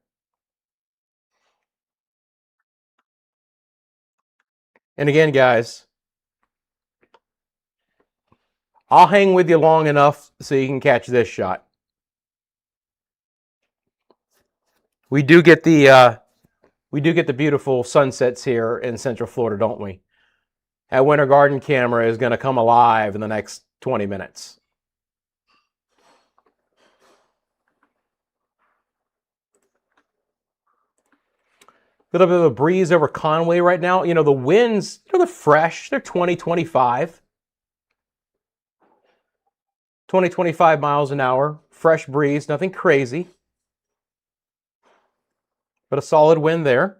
And again, guys, I'll hang with you long enough so you can catch this shot. We do get the beautiful sunsets here in Central Florida, don't we? That Winter Garden camera is going to come alive in the next 20 minutes. A little bit of a breeze over Conway right now. You know, the winds, they're fresh. They're 20, 25. 20, 25 miles an hour. Fresh breeze, nothing crazy. But a solid wind there.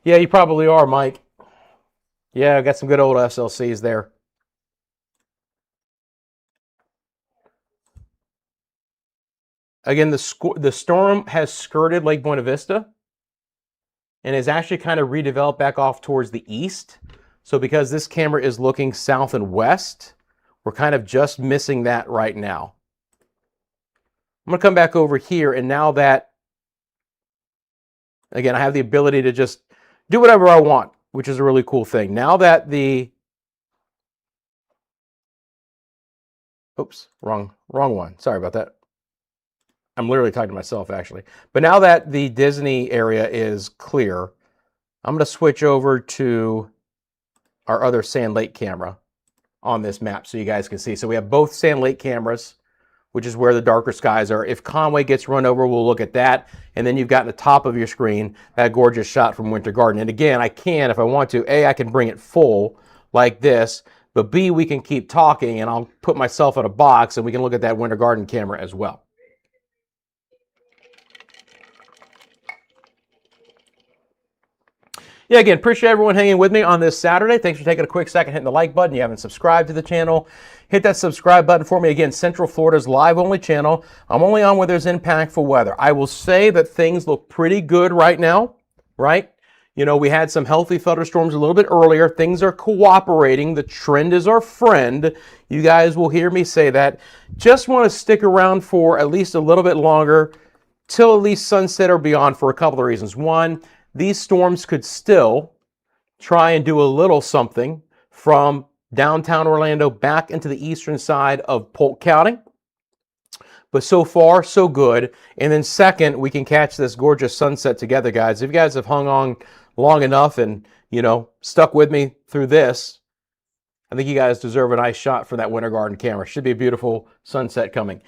Yeah, you probably are, Mike. Yeah, I got some good old SLCs there. Again, the storm has skirted Lake Buena Vista and is actually kind of redeveloped back off towards the east. So because this camera is looking south and west, we're kind of just missing that right now. I'm going to come back over here, and now that, again, I have the ability to just do whatever I want, which is a really cool thing. Now that the... Oops, wrong one. Sorry about that. I'm literally talking to myself, actually. But now that the Disney area is clear, I'm going to switch over to our other Sand Lake camera on this map so you guys can see. So we have both Sand Lake cameras, which is where the darker skies are. If Conway gets run over, we'll look at that. And then you've got at the top of your screen that gorgeous shot from Winter Garden. And again, I can, if I want to, A, I can bring it full like this, but B, we can keep talking and I'll put myself in a box and we can look at that Winter Garden camera as well. Yeah, again, appreciate everyone hanging with me on this Saturday. Thanks for taking a quick second, hitting the like button. You haven't subscribed to the channel, hit that subscribe button for me. Again, Central Florida's live-only channel. I'm only on where there's impactful weather. I will say that things look pretty good right now, right? You know, we had some healthy thunderstorms a little bit earlier. Things are cooperating. The trend is our friend. You guys will hear me say that. Just want to stick around for at least a little bit longer, till at least sunset or beyond, for a couple of reasons. One, these storms could still try and do a little something from downtown Orlando back into the eastern side of Polk County. But so far, so good. And then second, we can catch this gorgeous sunset together, guys. If you guys have hung on long enough and, you know, stuck with me through this, I think you guys deserve a nice shot from that Winter Garden camera. Should be a beautiful sunset coming.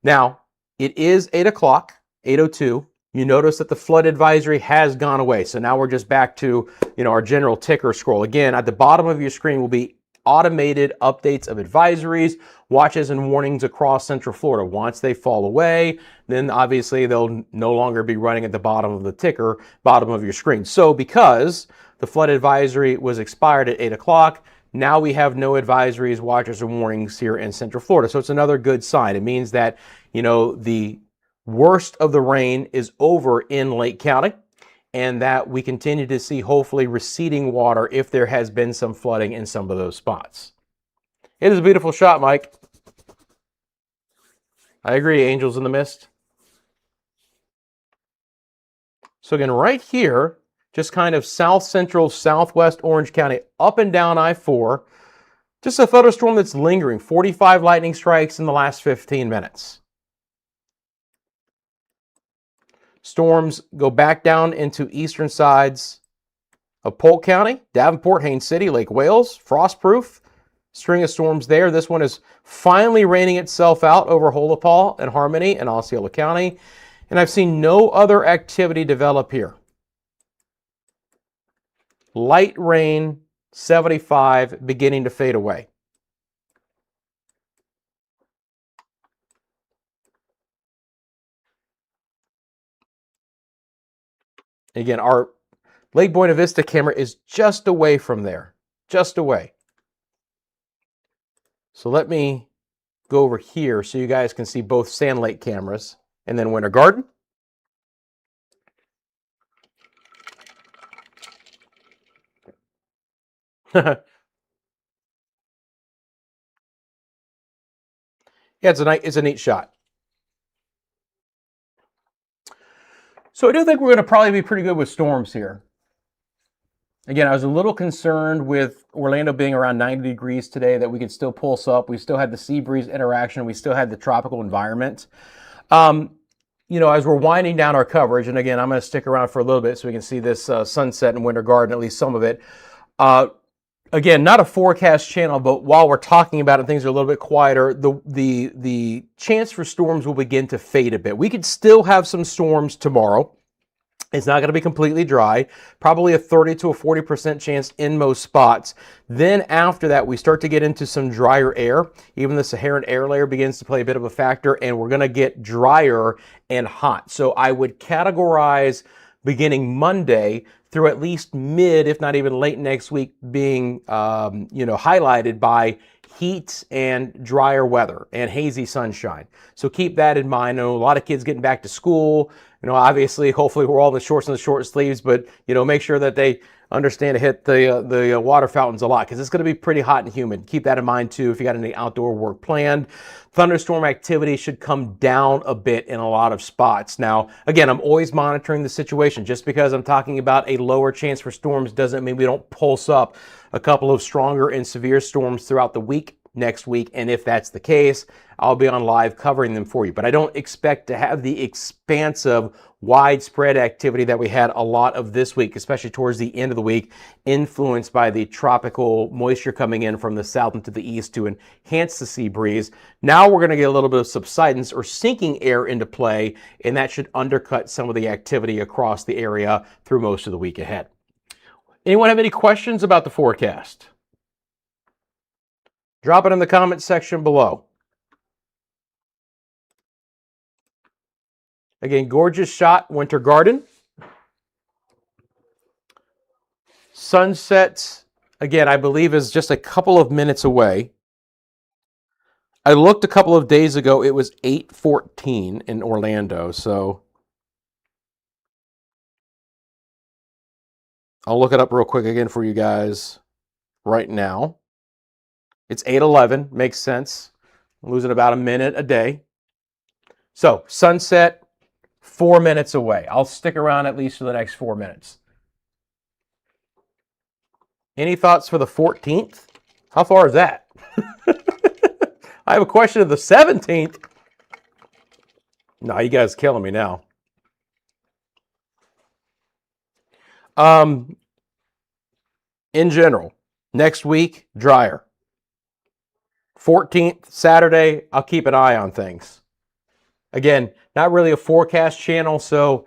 Now, it is 8 o'clock, 8:02. You notice that the flood advisory has gone away. So now we're just back to, you know, our general ticker scroll. Again, at the bottom of your screen will be automated updates of advisories, watches, and warnings across Central Florida. Once they fall away, then obviously they'll no longer be running at the bottom of the ticker, bottom of your screen. So because the flood advisory was expired at 8 o'clock, now we have no advisories, watches, or warnings here in Central Florida. So it's another good sign. It means that, you know, the worst of the rain is over in Lake County, and that we continue to see hopefully receding water if there has been some flooding in some of those spots. It is a beautiful shot, Mike. I agree, angels in the mist. So again, right here, just kind of south central, southwest Orange County, up and down I-4, just a thunderstorm that's lingering, 45 lightning strikes in the last 15 minutes. Storms go back down into eastern sides of Polk County, Davenport, Haines City, Lake Wales, Frostproof, string of storms there. This one is finally raining itself out over Holopal and Harmony and Osceola County. And I've seen no other activity develop here. Light rain 75, beginning to fade away. Again, our Lake Buena Vista camera is just away from there, just away. So let me go over here so you guys can see both Sand Lake cameras and then Winter Garden. Yeah, it's a neat shot. So I do think we're going to probably be pretty good with storms here. Again, I was a little concerned with Orlando being around 90 degrees today that we could still pulse up. We still had the sea breeze interaction. We still had the tropical environment. You know, as we're winding down our coverage, and again, I'm going to stick around for a little bit so we can see this sunset in Winter Garden, at least some of it. Again, not a forecast channel, but while we're talking about it, things are a little bit quieter. The chance for storms will begin to fade a bit. We could still have some storms tomorrow. It's not going to be completely dry, probably a 30 to a 40% chance in most spots. Then after that, we start to get into some drier air. Even the Saharan air layer begins to play a bit of a factor, and we're going to get drier and hot. So I would categorize beginning Monday through at least mid, if not even late next week, being highlighted by heat and drier weather and hazy sunshine. So keep that in mind. I know a lot of kids getting back to school. You know, obviously, hopefully we're all in the shorts and the short sleeves, but, you know, make sure that they understand to hit the water fountains a lot because it's going to be pretty hot and humid. Keep that in mind, too, if you got any outdoor work planned. Thunderstorm activity should come down a bit in a lot of spots. Now, again, I'm always monitoring the situation. Just because I'm talking about a lower chance for storms doesn't mean we don't pulse up a couple of stronger and severe storms throughout the week next week, and if that's the case, I'll be on live covering them for you. But I don't expect to have the expansive, widespread activity that we had a lot of this week, especially towards the end of the week, influenced by the tropical moisture coming in from the south and to the east to enhance the sea breeze. Now we're going to get a little bit of subsidence or sinking air into play, and that should undercut some of the activity across the area through most of the week ahead. Anyone have any questions about the forecast? Drop it in the comments section below. Again, gorgeous shot, Winter Garden. Sunset, again, I believe is just a couple of minutes away. I looked a couple of days ago, it was 8:14 in Orlando, so I'll look it up real quick again for you guys right now. It's 8:11, makes sense. I'm losing about a minute a day. So, sunset, 4 minutes away. I'll stick around at least for the next 4 minutes. Any thoughts for the 14th? How far is that? I have a question of the 17th. No, you guys are killing me now. In general, next week, drier. 14th, Saturday, I'll keep an eye on things. Again, not really a forecast channel, so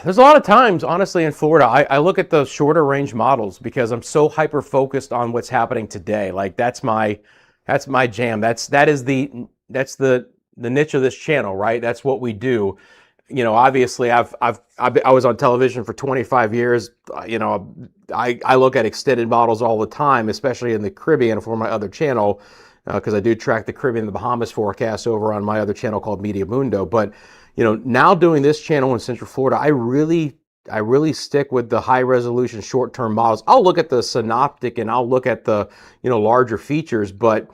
there's a lot of times, honestly, in Florida, I look at the shorter range models because I'm so hyper focused on what's happening today. Like that's my jam. That's the niche of this channel, right? That's what we do. You know, obviously, I was on television for 25 years. You know, I look at extended models all the time, especially in the Caribbean for my other channel, because I do track the Caribbean and the Bahamas forecast over on my other channel called Media Mundo. But you know, now doing this channel in Central Florida, I really stick with the high resolution short-term models. I'll look at the synoptic and I'll look at the, you know, larger features, but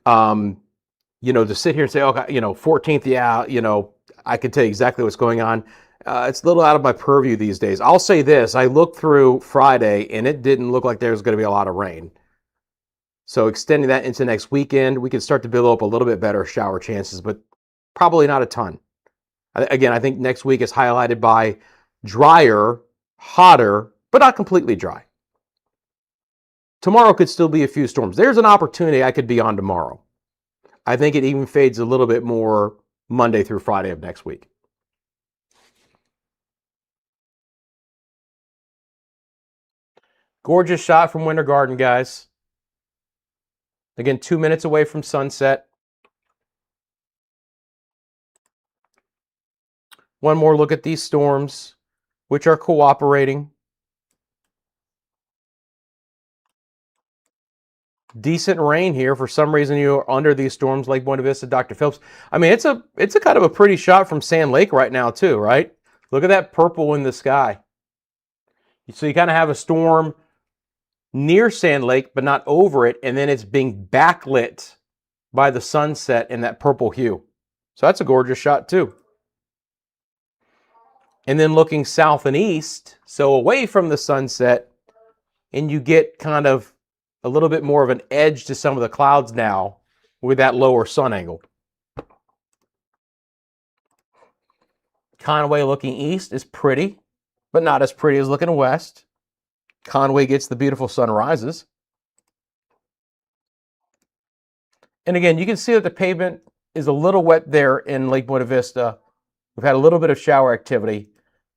you know, to sit here and say, okay, you know, 14th, yeah, you know, I can tell you exactly what's going on. It's a little out of my purview these days. I'll say this, I looked through Friday and it didn't look like there was going to be a lot of rain. So extending that into next weekend, we can start to build up a little bit better shower chances, but probably not a ton. Again, I think next week is highlighted by drier, hotter, but not completely dry. Tomorrow could still be a few storms. There's an opportunity I could be on tomorrow. I think it even fades a little bit more Monday through Friday of next week. Gorgeous shot from Winter Garden, guys. Again, 2 minutes away from sunset. One more look at these storms, which are cooperating. Decent rain here. For some reason, you're under these storms, Lake Buena Vista, Dr. Phillips. I mean, it's a kind of a pretty shot from Sand Lake right now too, right? Look at that purple in the sky. So you kind of have a storm near Sand Lake, but not over it, and then it's being backlit by the sunset in that purple hue. So that's a gorgeous shot too. And then looking south and east, so away from the sunset, and you get kind of a little bit more of an edge to some of the clouds now with that lower sun angle. Conway looking east is pretty, but not as pretty as looking west. Conway gets the beautiful sunrises. And again, you can see that the pavement is a little wet there in Lake Buena Vista. We've had a little bit of shower activity,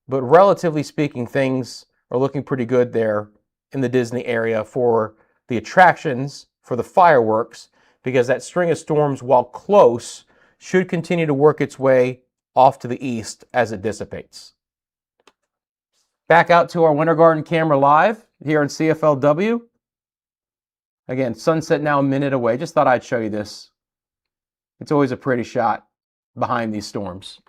but relatively speaking, things are looking pretty good there in the Disney area for the attractions, for the fireworks, because that string of storms, while close, should continue to work its way off to the east as it dissipates. Back out to our Winter Garden camera live here in CFLW. Again, sunset now a minute away. Just thought I'd show you this. It's always a pretty shot behind these storms.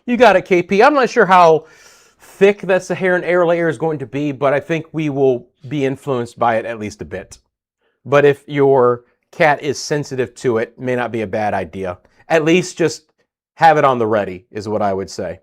You got it, KP. I'm not sure how thick that Saharan air layer is going to be, but I think we will be influenced by it at least a bit. But if your cat is sensitive to it, may not be a bad idea. At least just have it on the ready is what I would say.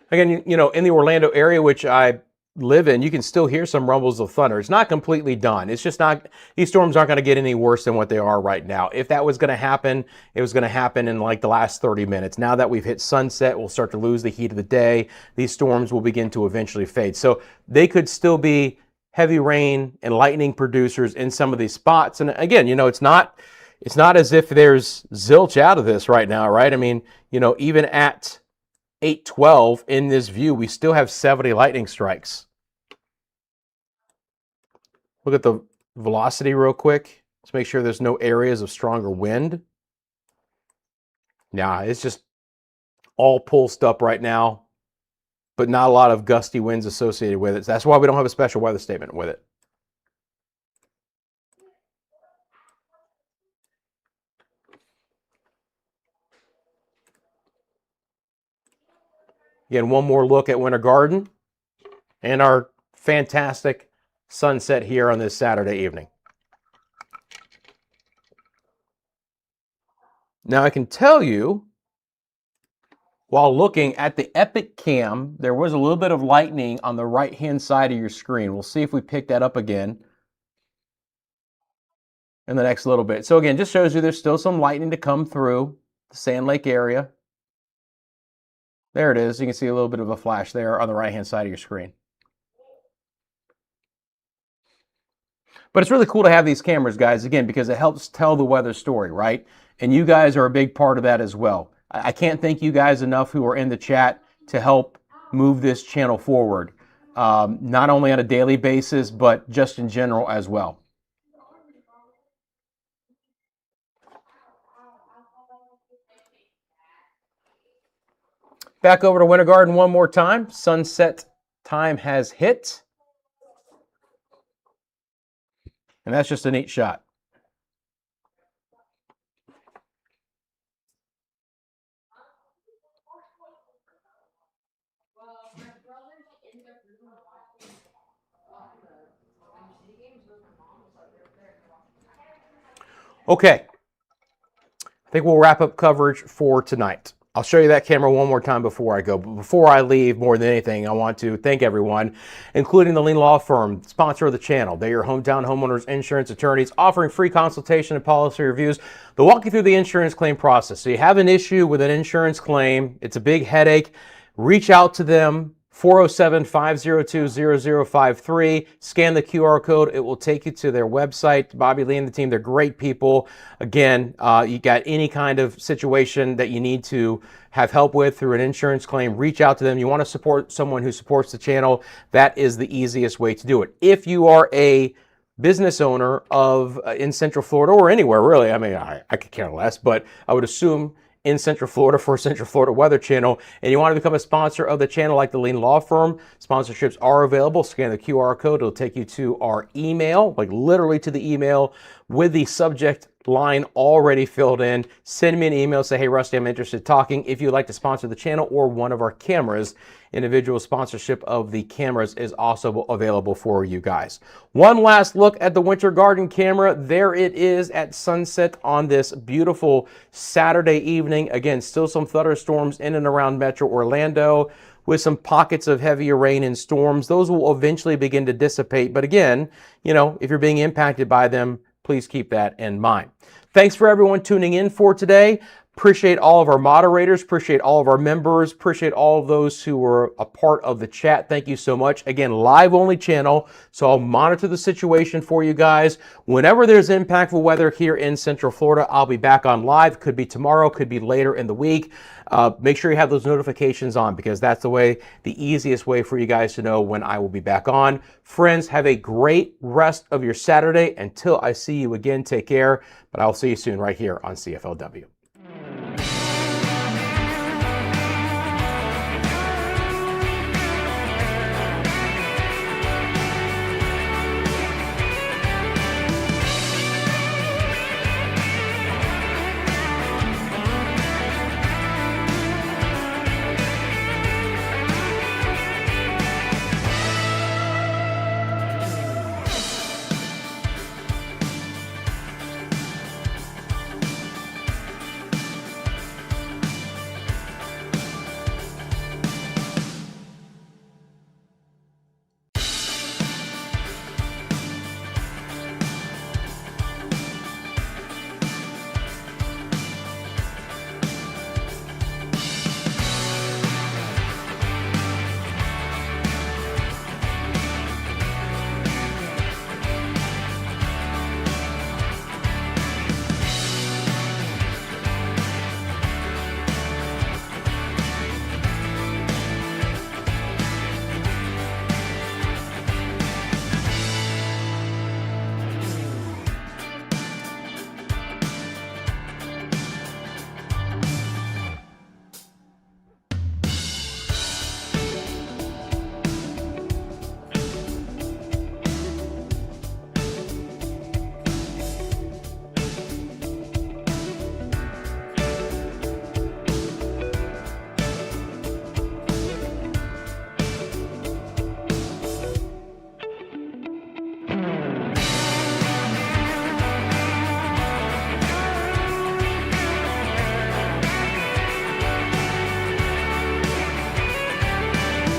Again, you know, in the Orlando area, which I live in, you can still hear some rumbles of thunder. It's not completely done. It's just not, these storms aren't going to get any worse than what they are right now. If that was going to happen, it was going to happen in like the last 30 minutes. Now that we've hit sunset, we'll start to lose the heat of the day. These storms will begin to eventually fade. So they could still be heavy rain and lightning producers in some of these spots. And again, you know, it's not as if there's zilch out of this right now, right? I mean, you know, even at 8:12 in this view, we still have 70 lightning strikes. Look at the velocity real quick. Let's make sure there's no areas of stronger wind. Nah, it's just all pulsed up right now, but not a lot of gusty winds associated with it. That's why we don't have a special weather statement with it. Again, one more look at Winter Garden and our fantastic sunset here on this Saturday evening. Now I can tell you, while looking at the Epic Cam, there was a little bit of lightning on the right-hand side of your screen. We'll see if we pick that up again in the next little bit. So again, just shows you there's still some lightning to come through the Sand Lake area. There it is. You can see a little bit of a flash there on the right-hand side of your screen. But it's really cool to have these cameras, guys, again, because it helps tell the weather story, right? And you guys are a big part of that as well. I can't thank you guys enough who are in the chat to help move this channel forward, not only on a daily basis, but just in general as well. Back over to Winter Garden one more time. Sunset time has hit. And that's just a neat shot. Okay. I think we'll wrap up coverage for tonight. I'll show you that camera one more time before I go. But before I leave, more than anything, I want to thank everyone, including the Lean Law Firm, sponsor of the channel. They're your hometown homeowners insurance attorneys offering free consultation and policy reviews. They'll walk you through the insurance claim process. So you have an issue with an insurance claim, it's a big headache, reach out to them 407-502-0053. Scan the QR code. It will take you to their website. Bobby Lee and the team, they're great people. Again, you got any kind of situation that you need to have help with through an insurance claim, reach out to them. You want to support someone who supports the channel, that is the easiest way to do it. If you are a business owner of in Central Florida or anywhere really, I mean, I could care less, but I would assume in Central Florida for Central Florida Weather Channel, and you want to become a sponsor of the channel like the Lean Law Firm, sponsorships are available. Scan the QR code. It'll take you to our email, like literally to the email with the subject line already filled in. Send me an email, say, hey, Rusty, I'm interested in talking. If you'd like to sponsor the channel or one of our cameras, individual sponsorship of the cameras is also available for you guys. One last look at the winter garden camera. There it is at sunset on this beautiful Saturday evening. Again, still some thunderstorms in and around Metro Orlando with some pockets of heavier rain and storms. Those will eventually begin to dissipate. But again, you know, if you're being impacted by them, please keep that in mind. Thanks for everyone tuning in for today. Appreciate all of our moderators, appreciate all of our members, appreciate all of those who were a part of the chat. Thank you so much. Again, live only channel, so I'll monitor the situation for you guys. Whenever there's impactful weather here in Central Florida, I'll be back on live. Could be tomorrow, could be later in the week. Make sure you have those notifications on because that's the easiest way for you guys to know when I will be back on. Friends, have a great rest of your Saturday. Until I see you again, take care, but I'll see you soon right here on CFLW.